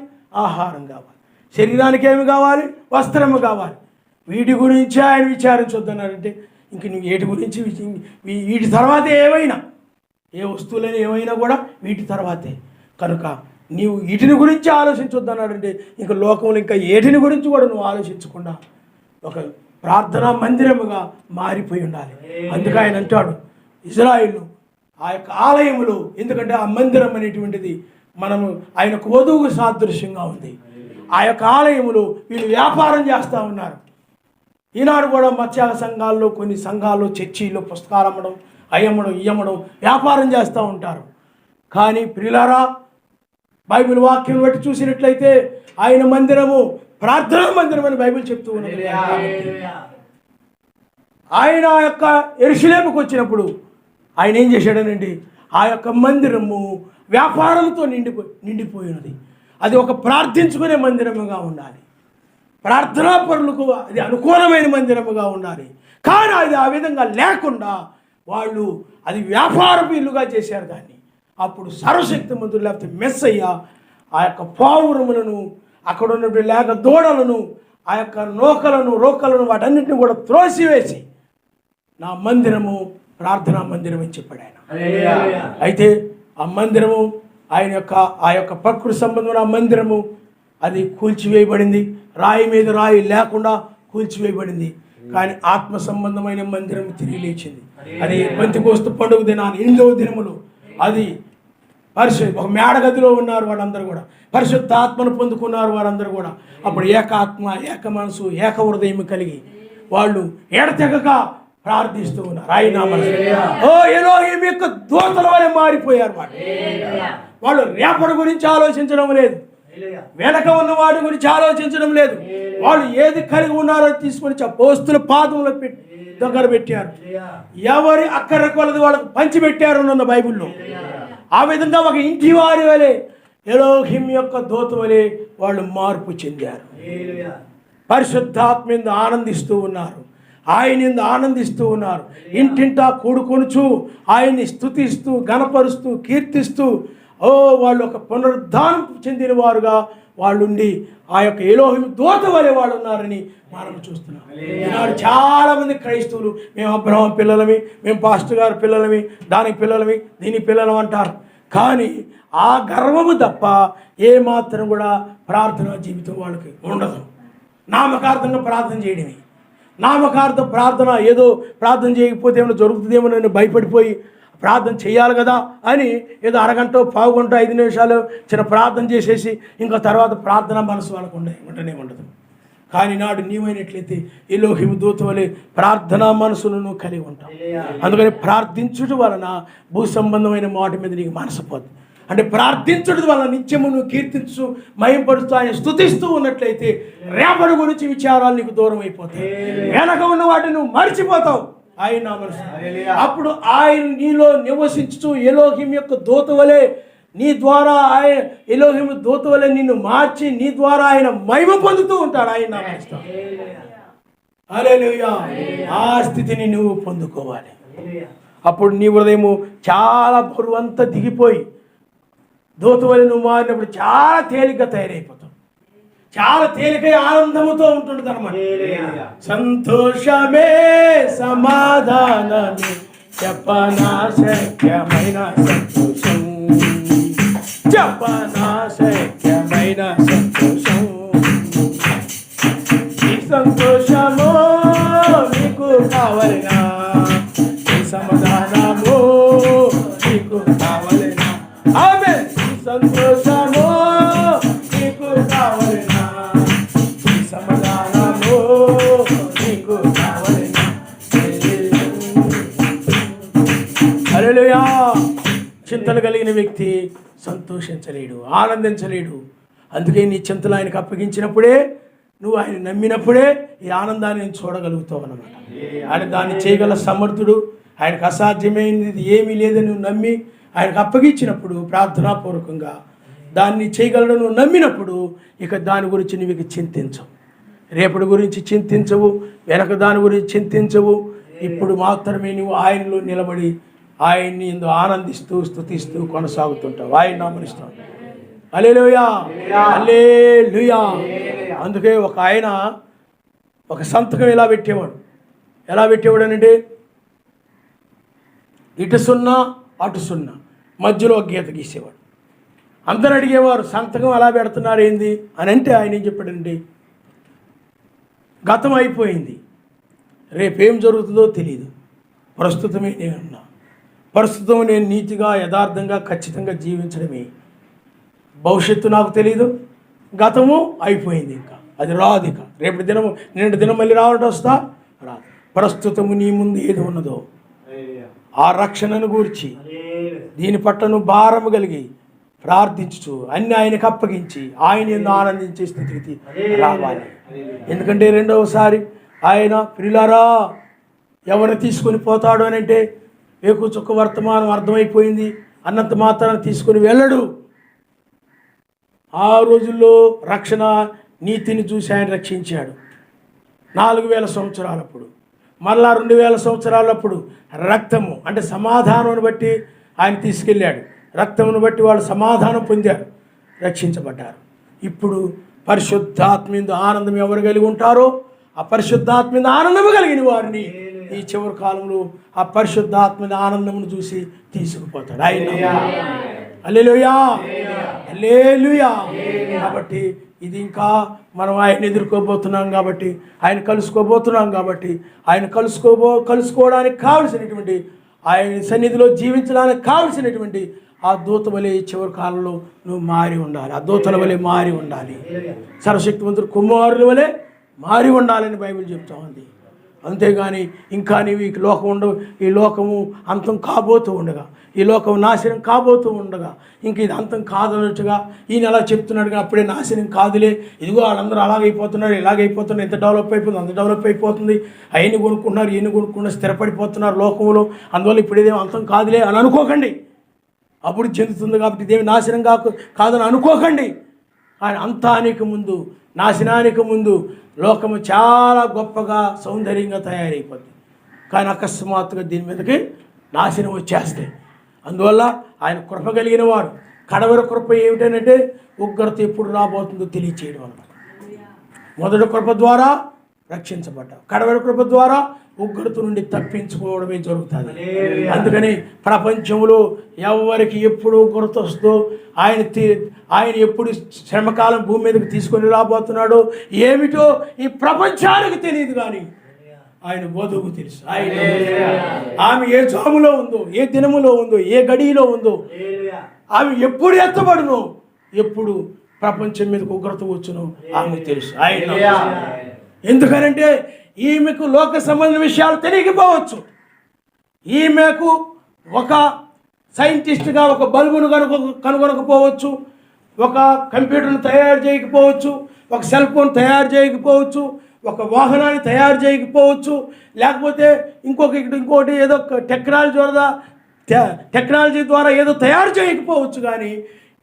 ఆహారం కావాలి. శరీరానికి ఏమి కావాలి? వస్త్రము కావాలి. వీటి గురించి ఆయన విచారించొద్దన్నారంటే ఇంక నువ్వు వీటి గురించి, వీటి తర్వాతే ఏమైనా, ఏ వస్తువులని ఏమైనా కూడా వీటి తర్వాతే. కనుక నీవు వీటిని గురించి ఆలోచించొద్దన్నాడంటే ఇంక లోకంలో ఇంకా ఏటిని గురించి కూడా నువ్వు ఆలోచించకుండా ఒక ప్రార్థనా మందిరముగా మారిపోయి ఉండాలి. అందుకే ఆయన అంటాడు, ఇజ్రాయిల్ ఆ యొక్క ఆలయములో, ఎందుకంటే ఆ మందిరం అనేటువంటిది మనము ఆయనకు వధువుకు సాదృశ్యంగా ఉంది. ఆ యొక్క ఆలయములో వీళ్ళు వ్యాపారం చేస్తూ ఉన్నారు. ఈనాడు కూడా మత్స్య సంఘాల్లో, కొన్ని సంఘాల్లో చర్చిలో పుస్తకాలు అమ్మడం, అయ్యమ్మడం, ఇయ్యమ్మడం, వ్యాపారం చేస్తూ ఉంటారు. కానీ ప్రియులారా, బైబిల్ వాక్యం బట్టి చూసినట్లయితే ఆయన మందిరము ప్రార్థనా మందిరం అని బైబిల్ చెప్తూ ఉన్నది. ఆయన ఆ యొక్క యెరూషలేముకు వచ్చినప్పుడు ఆయన ఏం చేశాడనండి, ఆ యొక్క మందిరము వ్యాపారంతో నిండిపోయినది. అది ఒక ప్రార్థించుకునే మందిరముగా ఉండాలి. ప్రార్థనా పరులకు అది అనుకూలమైన మందిరముగా ఉండాలి. కానీ అది ఆ విధంగా లేకుండా వాళ్ళు అది వ్యాపారపు ఇల్లుగా చేశారు దాన్ని. అప్పుడు సర్వశక్తిమంతుడు లేకపోతే మెస్సయ్య ఆ యొక్క పావురములను, అక్కడ ఉన్నటువంటి లేక దూడలను, ఆ యొక్క నోకలను, రోకలను, వాటన్నింటినీ కూడా త్రోసివేసి నా మందిరము ప్రార్థనా మందిరం అని చెప్పాడు ఆయన. అయితే ఆ మందిరము ఆ యొక్క ప్రకృతి సంబంధమైన ఆ మందిరము అది కూల్చివేయబడింది. రాయి మీద రాయి లేకుండా కూల్చివేయబడింది. కానీ ఆత్మ సంబంధమైన మందిరం తిరిగి లేచింది. అది పెంతెకోస్తు పండుగ దినాన్ని 8వ దినములు అది ఒక మేడగదిలో ఉన్నారు వాళ్ళందరూ కూడా, పరిశుద్ధ ఆత్మను పొందుకున్నారు వారందరూ కూడా. అప్పుడు ఏక ఆత్మ, ఏక మనసు, ఏక హృదయం కలిగి వాళ్ళు ఎడతెగక ప్రార్థిస్తూ ఉన్నారు. ఆయన ఓ ఎలోహిం యొక్క దూతల వలె మారిపోయారు. వాళ్ళు రేపటి గురించి ఆలోచించడం లేదు, వెనక ఉన్న వాటి గురించి ఆలోచించడం లేదు. వాళ్ళు ఏది కలిగి ఉన్నారో తీసుకొని అపోస్తుల పాదముల దగ్గర పెట్టారు. ఎవరి అక్కర కొలది వాళ్ళకు పంచిపెట్టారు అన్న బైబిల్లో. ఆ విధంగా ఒక ఇంటి వారి వలె, ఎలోహిం యొక్క దూత వలె వాళ్ళు మార్పు చెందారు. పరిశుద్ధాత్మ యందు ఆనందిస్తూ ఉన్నారు, ఆయన యందు ఆనందిస్తూ ఉన్నారు. ఇంటింటా కూడుకొనుచు ఆయన్ని స్తుతిస్తూ, గణపరుస్తూ, కీర్తిస్తూ వాళ్ళు ఒక పునరుద్ధానం చెందిన వారుగా వాళ్ళుండి ఆ యొక్క ఎలోహిం దూత వలె వాళ్ళు ఉన్నారని మనం చూస్తున్నాం. ఈనాడు చాలామంది క్రైస్తవులు మేము అబ్రహాం పిల్లలమి, మేము పాస్టర్ గారి పిల్లలమి, దానికి పిల్లలమి, దీని పిల్లలం అంటారు. కానీ ఆ గర్వము తప్ప ఏమాత్రం కూడా ప్రార్థనా జీవితం వాళ్ళకి ఉండదు. నామకార్థంగా ప్రార్థన చేయడమే. నామకార్థ ప్రార్థన, ఏదో ప్రార్థన చేయకపోతే ఏమైనా జరుగుతుందేమో నేను భయపడిపోయి ప్రార్థన చేయాలి కదా అని ఏదో అరగంట, పావుగంట, 5 నిమిషాలు చిన్న ప్రార్థన చేసేసి ఇంకా తర్వాత ప్రార్థన మనసు వాళ్ళకు ఉండనే ఉండదు. కానీ నాడు నీవైనట్లయితే ఎలోహిం దూత వలె ప్రార్థనా మనసును నువ్వు కలిగి ఉంటావు. అందుకని ప్రార్థించుట వలన భూ సంబంధమైన మాట మీద నీకు మనసు పోదు. అంటే ప్రార్థించుట వలన నిత్యము నువ్వు కీర్తించు, మహింపడుతూ ఆయన స్తుతిస్తూ ఉన్నట్లయితే రేపటి గురించి విచారాలు నీకు దూరం అయిపోతాయి. వెనక ఉన్న వాటిని నువ్వు మర్చిపోతావు. ఆయన మనసు అప్పుడు ఆయన నీలో నివసించు ఎలోహిం యొక్క దూత వలె నీ ద్వారా ఆయన ఎలోహిం దూత వలె నిన్ను మార్చి నీ ద్వారా ఆయన మహిమ పొందుతూ ఉంటాడు. ఆయన నామస్తాం. హల్లెలూయా. ఆ స్థితిని నువ్వు పొందుకోవాలి. అప్పుడు నీ హృదయము చాలా బరువంతా దిగిపోయి దూత వలె నువ్వు మారినప్పుడు చాలా తేలిగ్గా తయారైపోతావు. చాలా తేలికై ఆనందముతో ఉంటుంటుంది అన్నమాట. సంతోషమే సమాధానమే చెప్పనా శక్యమైన సంతోషం, చెప్పనా శక్యమైన సంతోషం. ఈ సంతోషము నీకు కావలినా, ఈ సమాధానము నీకు కావలినా. ఆమేన్. ఈ సంతోషము నీకు కావలినా, ఈ సమాధానము నీకు కావలినా. హల్లెలూయా. చింతలు కలిగిన వ్యక్తి సంతోషించలేడు, ఆనందించలేడు. అందుకే నీ చింతలు ఆయనకు అప్పగించినప్పుడే, నువ్వు ఆయన నమ్మినప్పుడే ఈ ఆనందాన్ని నేను చూడగలుగుతావు అన్నమాట. ఆయన దాన్ని చేయగల సమర్థుడు. ఆయనకు అసాధ్యమైనది ఏమీ లేదని నువ్వు నమ్మి ఆయనకు అప్పగించినప్పుడు, ప్రార్థనాపూర్వకంగా దాన్ని చేయగలడు నువ్వు నమ్మినప్పుడు, ఇక దాని గురించి నువ్వు ఇక చింతించవు. రేపటి గురించి చింతించవు, వెనక దాని గురించి చింతించవు. ఇప్పుడు మాత్రమే నువ్వు ఆయనలో నిలబడి ఆయన్ని ఎంతో ఆనందిస్తూ స్తుతిస్తూ కొనసాగుతుంటావు. ఆయన నామనిస్తావు. హల్లెలూయా, హల్లెలూయా. అందుకే ఒక ఆయన ఒక సంతకం ఎలా పెట్టేవాడు అంటే, ఇటు సున్నా అటు సున్నా, మధ్యలో ఒక గీత గీసేవాడు. అందరూ అడిగేవారు సంతకం ఎలా పెడుతున్నారు ఏంది అని. అంటే ఆయన ఏం చెప్పాడండి, గతం అయిపోయింది, రేపేం జరుగుతుందో తెలియదు, ప్రస్తుతమే నేనున్నా, ప్రస్తుతం నేను నీతిగా యథార్థంగా ఖచ్చితంగా జీవించడమే, భవిష్యత్తు నాకు తెలియదు, గతము అయిపోయింది, ఇంకా అది రాదు. ఇక రేపటి దినము నిన్నటి దినం మళ్ళీ రావడం వస్తా రాదు. ప్రస్తుతము నీ ముందు ఏది ఉన్నదో ఆ రక్షణను గూర్చి దీని పట్ల నువ్వు భారము కలిగి ప్రార్థించు, అన్ని ఆయనకు అప్పగించి ఆయన ఎందు ఆనందించే స్థితికి రావాలి. ఎందుకంటే రెండవసారి ఆయన ప్రియులారా ఎవరిని తీసుకొని పోతాడు అని అంటే, ఏకు చుక్క వర్తమానం అర్థమైపోయింది అన్నంత మాత్రాన్ని తీసుకొని వెళ్ళడు. ఆ రోజుల్లో రక్షణ నీతిని చూసి ఆయన రక్షించాడు 4000 సంవత్సరాలప్పుడు. మళ్ళా 2000 సంవత్సరాలప్పుడు రక్తము అంటే సమాధానం బట్టి ఆయన తీసుకెళ్ళాడు. రక్తమును బట్టి వాళ్ళు సమాధానం పొందారు, రక్షించబడ్డారు. ఇప్పుడు పరిశుద్ధాత్మ మీద ఆనందం ఎవరు కలిగి ఉంటారో ఆ పరిశుద్ధాత్మ మీద ఆనందము కలిగిన వారిని ఈ చివరి కాలంలో ఆ పరిశుద్ధాత్మ మీద ఆనందమును చూసి తీసుకుపోతాడు ఆయన. హల్లెలూయా, హల్లెలూయా. కాబట్టి ఇది ఇంకా మనం ఆయన ఎదుర్కోబోతున్నాం కాబట్టి, ఆయన కలుసుకోబోతున్నాం కాబట్టి, ఆయన కలుసుకోవడానికి కావలసినటువంటి, ఆయన సన్నిధిలో జీవించడానికి కావలసినటువంటి ఆ దూత వలె చివరి కాలంలో నువ్వు మారి ఉండాలి. ఆ దూతల వలె మారి ఉండాలి. సర్వశక్తివంతుడు కుమారుల వలె మారి ఉండాలని బైబిల్ చెప్తా ఉంది. అంతేగాని ఇంకా నీవు ఈ లోకం ఉండవు, ఈ లోకము అంతం కాబోతూ ఉండగా, ఈ లోకం నాశనం కాబోతూ ఉండగా, ఇంక ఇది అంతం కాదన్నట్టుగా ఈయన అలా చెప్తున్నాడుగా, అప్పుడే నాశనం కాదులే, ఇదిగో వాళ్ళందరూ అలాగైపోతున్నారు, ఇలాగైపోతున్నారు, ఎంత డెవలప్ అయిపోతుంది అంత డెవలప్ అయిపోతుంది, అవన్నీ కొనుక్కుంటున్నారు ఈయన కొనుక్కుంటున్నారు, స్థిరపడిపోతున్నారు లోకంలో, అందువల్ల ఇప్పుడు ఇదేమో అంతం కాదులే అని అనుకోకండి. అప్పుడు చెందుతుంది కాబట్టి ఇదేమి నాశనం కాదని అనుకోకండి. ఆయన అంతానికి ముందు, నాశనానికి ముందు లోకము చాలా గొప్పగా సౌందర్యంగా తయారైపోతుంది. కానీ అకస్మాత్తుగా దీని మీదకి నాశనం వచ్చేస్తాయి. అందువల్ల ఆయన కృప కలిగిన వాడు. కడవర కృప ఏమిటంటే ఉగ్రత ఎప్పుడు రాబోతుందో తెలియచేయడం అన్నమాట. మొదటి కృప ద్వారా రక్షించబడ్డావు, కడవర కృప ద్వారా ఉగ్రత నుండి తప్పించుకోవడమే జరుగుతుంది. అందుకని ప్రపంచంలో ఎవరికి ఎప్పుడు ఉగ్రత వస్తుందో, ఆయన ఎప్పుడు శ్రమకాలం భూమి మీదకి తీసుకొని రాబోతున్నాడో ఏమిటో ఈ ప్రపంచానికి తెలియదు, కానీ ఆయన వధువుకు తెలుసు. ఆయన ఆమె ఏ జాములో ఉందో, ఏ దినములో ఉందో, ఏ గడిలో ఉందో, ఆమె ఎప్పుడు ఎత్తబడునో, ఎప్పుడు ప్రపంచం మీదకి ఉగ్రత వచ్చునో ఆమెకు తెలుసు. ఆయన ఎందుకనంటే ఈమెకు లోక సంబంధ విషయాలు తెలియకపోవచ్చు, ఈమెకు ఒక సైంటిస్ట్గా ఒక బల్బును కనుగొనకపోవచ్చు, ఒక కంప్యూటర్ను తయారు చేయకపోవచ్చు, ఒక సెల్ ఫోన్ తయారు చేయకపోవచ్చు, ఒక వాహనాన్ని తయారు చేయకపోవచ్చు, లేకపోతే ఇంకోటి ఏదో టెక్నాలజీ ద్వారా ఏదో తయారు చేయకపోవచ్చు. కానీ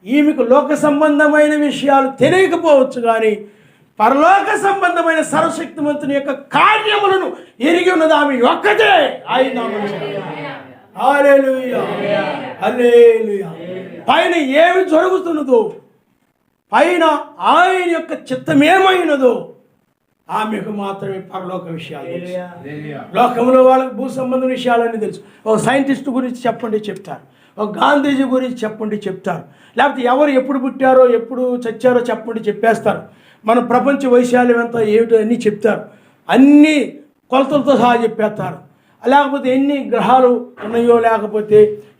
ఈమెకు లోక సంబంధమైన విషయాలు తెలియకపోవచ్చు, కానీ పరలోక సంబంధమైన సర్వశక్తిమంతుని యొక్క కార్యములను ఎరిగి ఉన్నది ఆమె ఒక్కటే. ఆయన హల్లెలూయా, హల్లెలూయా. పైన ఏమి జరుగుతున్నదో, పైన ఆయన యొక్క చిత్తమేమైనదో ఆమెకు మాత్రమే పరలోక విషయాలు తెలుసు. లోకంలో వాళ్ళకి భూ సంబంధం విషయాలన్నీ తెలుసు. ఒక సైంటిస్ట్ గురించి చెప్పండి చెప్తారు, ఒక గాంధీజీ గురించి చెప్పండి చెప్తారు, లేకపోతే ఎవరు ఎప్పుడు పుట్టారో ఎప్పుడు చచ్చారో చెప్పండి చెప్పేస్తారు. మన ప్రపంచ వైశాల్యం ఎంత ఏమిటో అన్నీ చెప్తారు, అన్నీ కొలతలతో సహా చెప్పేస్తారు. లేకపోతే ఎన్ని గ్రహాలు ఉన్నాయో, లేకపోతే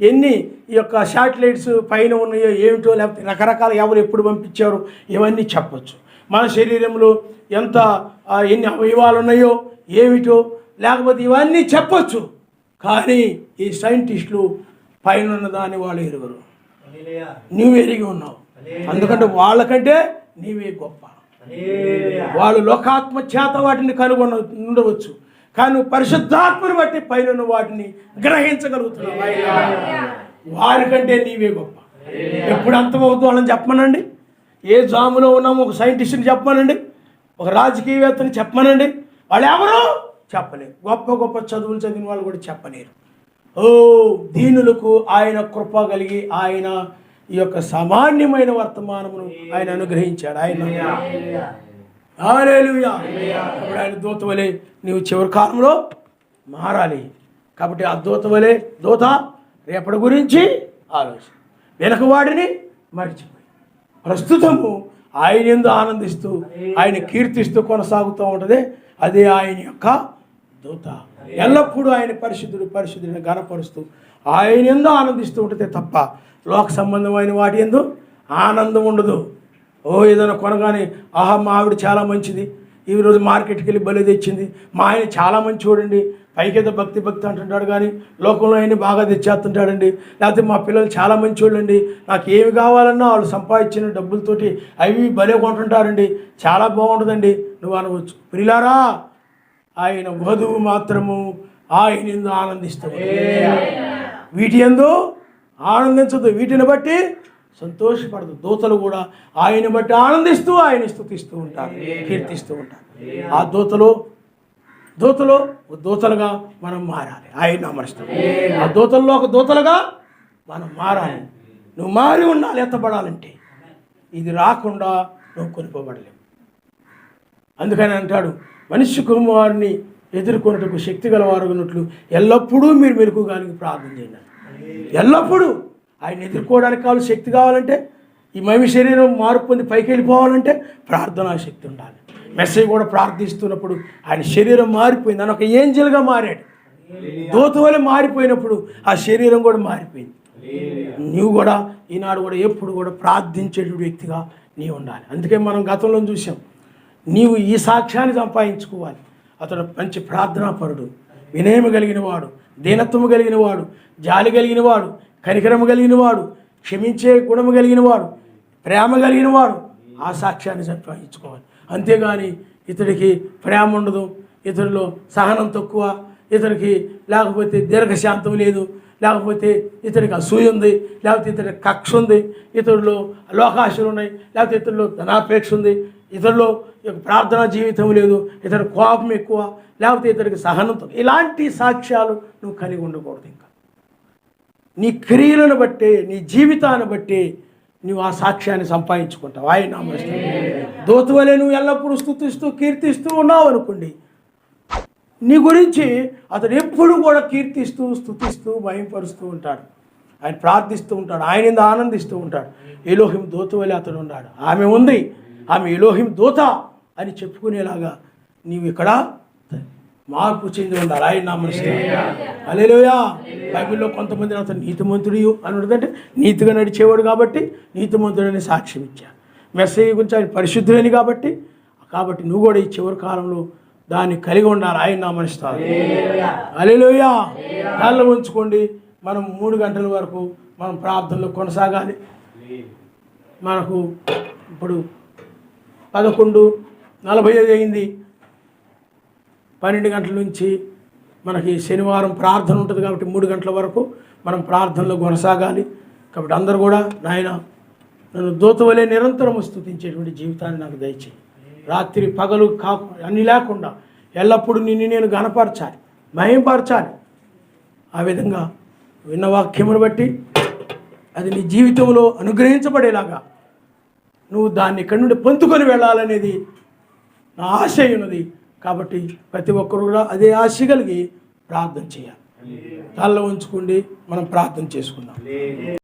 ఎన్ని ఈ యొక్క శాటిలైట్స్ పైన ఉన్నాయో ఏమిటో, లేకపోతే రకరకాల ఎవరు ఎప్పుడు పంపించారో ఇవన్నీ చెప్పచ్చు. మన శరీరంలో ఎంత ఎన్ని అవయవాలు ఉన్నాయో ఏమిటో, లేకపోతే ఇవన్నీ చెప్పచ్చు. కానీ ఈ సైంటిస్టులు పైన ఉన్న దాన్ని వాళ్ళు ఎరుగరు. నువ్వు ఎరిగి ఉన్నావు, అందుకంటే వాళ్ళకంటే నీవే గొప్ప. వాళ్ళు లోకాత్మ చేత వాటిని ఉండవచ్చు, కానీ నువ్వు పరిశుద్ధాత్మను బట్టి పైన ఉన్న వాటిని గ్రహించగలుగుతున్నావు. వారికంటే నీవే గొప్ప. ఎప్పుడు అంతమవుతూ వాళ్ళని చెప్పమనండి. ఏ జాములో ఉన్నామో ఒక సైంటిస్ట్ని చెప్పమనండి, ఒక రాజకీయవేత్తని చెప్పమనండి, వాళ్ళు ఎవరో చెప్పలేరు. గొప్ప గొప్ప చదువులు చదివిన వాళ్ళు కూడా చెప్పలేరు. దీనులకు ఆయన కృప కలిగి ఆయన ఈ యొక్క సామాన్యమైన వర్తమానమును ఆయన అనుగ్రహించాడు. హల్లెలూయా. అప్పుడు ఆయన దూత వలె నీవు చివరి కాలంలో మారాలి. కాబట్టి ఆ దూత వలె దూత రేపటి గురించి ఆలోచన, వెనకవాడిని మర్చిపోయి ప్రస్తుతము ఆయన యందు ఆనందిస్తూ ఆయన కీర్తిస్తూ కొనసాగుతూ ఉంటుంది. అదే ఆయన యొక్క దూత. ఎల్లప్పుడూ ఆయన పరిశుద్ధుడిని ఘనపరుస్తూ ఆయన యందు ఆనందిస్తూ ఉంటుంది తప్ప లోక సంబంధమైన వాటి యందు ఆనందం ఉండదు. ఏదైనా కొనగానే ఆహా మా ఆవిడ చాలా మంచిది, ఈరోజు మార్కెట్కి వెళ్ళి బలి తెచ్చింది, మా ఆయన చాలా మంచి చూడండి, పైకేదో భక్తి అంటుంటాడు, కానీ లోకంలో ఆయన్ని బాగా తెచ్చేస్తుంటాడండి. లేకపోతే మా పిల్లలు చాలా మంచి చూడండి, నాకు ఏమి కావాలన్నా వాళ్ళు సంపాదించిన డబ్బులతోటి అవి భలే కొంటుంటారండి, చాలా బాగుంటుందండి నువ్వు అనవచ్చు. ప్రియులారా, ఆయన వధువు మాత్రము ఆయన యందు ఆనందిస్తుంది, వీటి యందు ఆనందించదు, వీటిని బట్టి సంతోషపడదు. దూతలు కూడా ఆయన బట్టి ఆనందిస్తూ ఆయన స్తుతిస్తూ ఉంటారు, కీర్తిస్తూ ఉంటారు. ఆ దూతలుగా మనం మారాలి. ఆయన అమరుస్తాం. ఆ దూతల్లో ఒక దూతలుగా మనం మారాలి. నువ్వు మారి ఉండాలి. ఎత్తబడాలంటే ఇది రాకుండా నువ్వు కొనుక్కోబడలేవు. అందుకని అంటాడు, మనిషి కుమారుని ఎదుర్కొన్నట్టుకు శక్తి గలవారుగున్నట్లు ఎల్లప్పుడూ మీరు మెలకుగానికి ప్రార్థన చేయండి. ఎల్లప్పుడూ ఆయన ఎదుర్కోవడానికి కావాలి శక్తి కావాలంటే, ఈ మనిషి శరీరం మార్పు పొంది పైకి వెళ్ళిపోవాలంటే ప్రార్థనా శక్తి ఉండాలి. మెస్సేజ్ కూడా ప్రార్థిస్తున్నప్పుడు ఆయన శరీరం మారిపోయింది, అని ఒక ఏంజల్గా మారాడు. దూత వలె మారిపోయినప్పుడు ఆ శరీరం కూడా మారిపోయింది. నీవు కూడా ఈనాడు కూడా ఎప్పుడు కూడా ప్రార్థించేటువంటి వ్యక్తిగా నీవు ఉండాలి. అందుకే మనం గతంలో చూసాం, నీవు ఈ సాక్ష్యాన్ని సంపాదించుకోవాలి. అతడు మంచి ప్రార్థనాపరుడు, వినయము కలిగిన వాడు, దీనత్వము కలిగిన వాడు, జాలి కలిగిన వాడు, కనికరము కలిగిన వాడు, క్షమించే గుణము కలిగిన వాడు, ప్రేమ కలిగిన వాడు. ఆ సాక్ష్యాన్ని సంపాదించుకోవాలి. అంతేగాని ఇతడికి ప్రేమ ఉండదు, ఇతడిలో సహనం తక్కువ, ఇతడికి లేకపోతే దీర్ఘశాంతం లేదు, లేకపోతే ఇతడికి అసూయ ఉంది, లేకపోతే ఇతడికి కక్ష ఉంది, ఇతడిలో లోకాశలు ఉన్నాయి, లేకపోతే ఇతడిలో ధనాపేక్ష ఉంది, ఇతడిలో ప్రార్థనా జీవితం లేదు, ఇతడి కోపం ఎక్కువ, లేకపోతే ఇతడికి సహనం తక్కువ. ఇలాంటి సాక్ష్యాలు నువ్వు కలిగి ఉండకూడదు. ఇంకా నీ క్రియలను బట్టి, నీ జీవితాన్ని బట్టి నువ్వు ఆ సాక్ష్యాన్ని సంపాదించుకుంటావు. ఆయన నామస్తు దూత వలె నువ్వు ఎల్లప్పుడూ స్తుతిస్తూ కీర్తిస్తూ ఉన్నావు అనుకోండి, నీ గురించి అతడు ఎప్పుడు కూడా కీర్తిస్తూ స్తుతిస్తూ మహింపరుస్తూ ఉంటాడు. ఆయన ప్రార్థిస్తూ ఉంటాడు, ఆయన యందు ఆనందిస్తూ ఉంటాడు. ఎలోహిం దూత వలె అతడు ఉన్నాడు, ఆమె ఉంది, ఆమె ఎలోహిం దూత అని చెప్పుకునేలాగా నీవు ఇక్కడ మార్పు చెంది ఉండాలి. ఆయన నామస్తు హల్లెలూయా. బైబిల్లో కొంతమంది అతను నీతిమంతుడు అని ఉంటుందంటే నీతిగా నడిచేవాడు కాబట్టి నీతిమంతుడని సాక్ష్యం ఇచ్చాడు. మెస్సేజ్ గురించి ఆయన పరిశుద్ధుడని కాబట్టి నువ్వు కూడా ఈ చివరి కాలంలో దాన్ని కలిగి ఉండాలి. ఆయన నామస్తు హల్లెలూయా. దానిలో ఉంచుకోండి. మనం 3 గంటల వరకు మనం ప్రార్థనలో కొనసాగాలి. మనకు ఇప్పుడు 11:45 అయింది. 12 గంటల నుంచి మనకి శనివారం ప్రార్థన ఉంటుంది కాబట్టి 3 గంటల వరకు మనం ప్రార్థనలో కొనసాగాలి. కాబట్టి అందరూ కూడా నాయన నన్ను దూత వలె నిరంతరం స్తుతించేటువంటి జీవితాన్ని నాకు దయచేయి. రాత్రి పగలు అన్ని లేకుండా ఎల్లప్పుడూ నిన్ను నేను ఘనపరచాలి, మహింపరచాలి. ఆ విధంగా విన్న వాక్యమును బట్టి అది నీ జీవితంలో అనుగ్రహించబడేలాగా నువ్వు దాన్ని ఇక్కడి నుండి పొందుకొని వెళ్ళాలనేది నా ఆశ ఉన్నది. కాబట్టి ప్రతి ఒక్కరు కూడా అదే ఆశ కలిగి ప్రార్థన చేయాలి. తలలో ఉంచుకోండి, మనం ప్రార్థన చేసుకుందాం.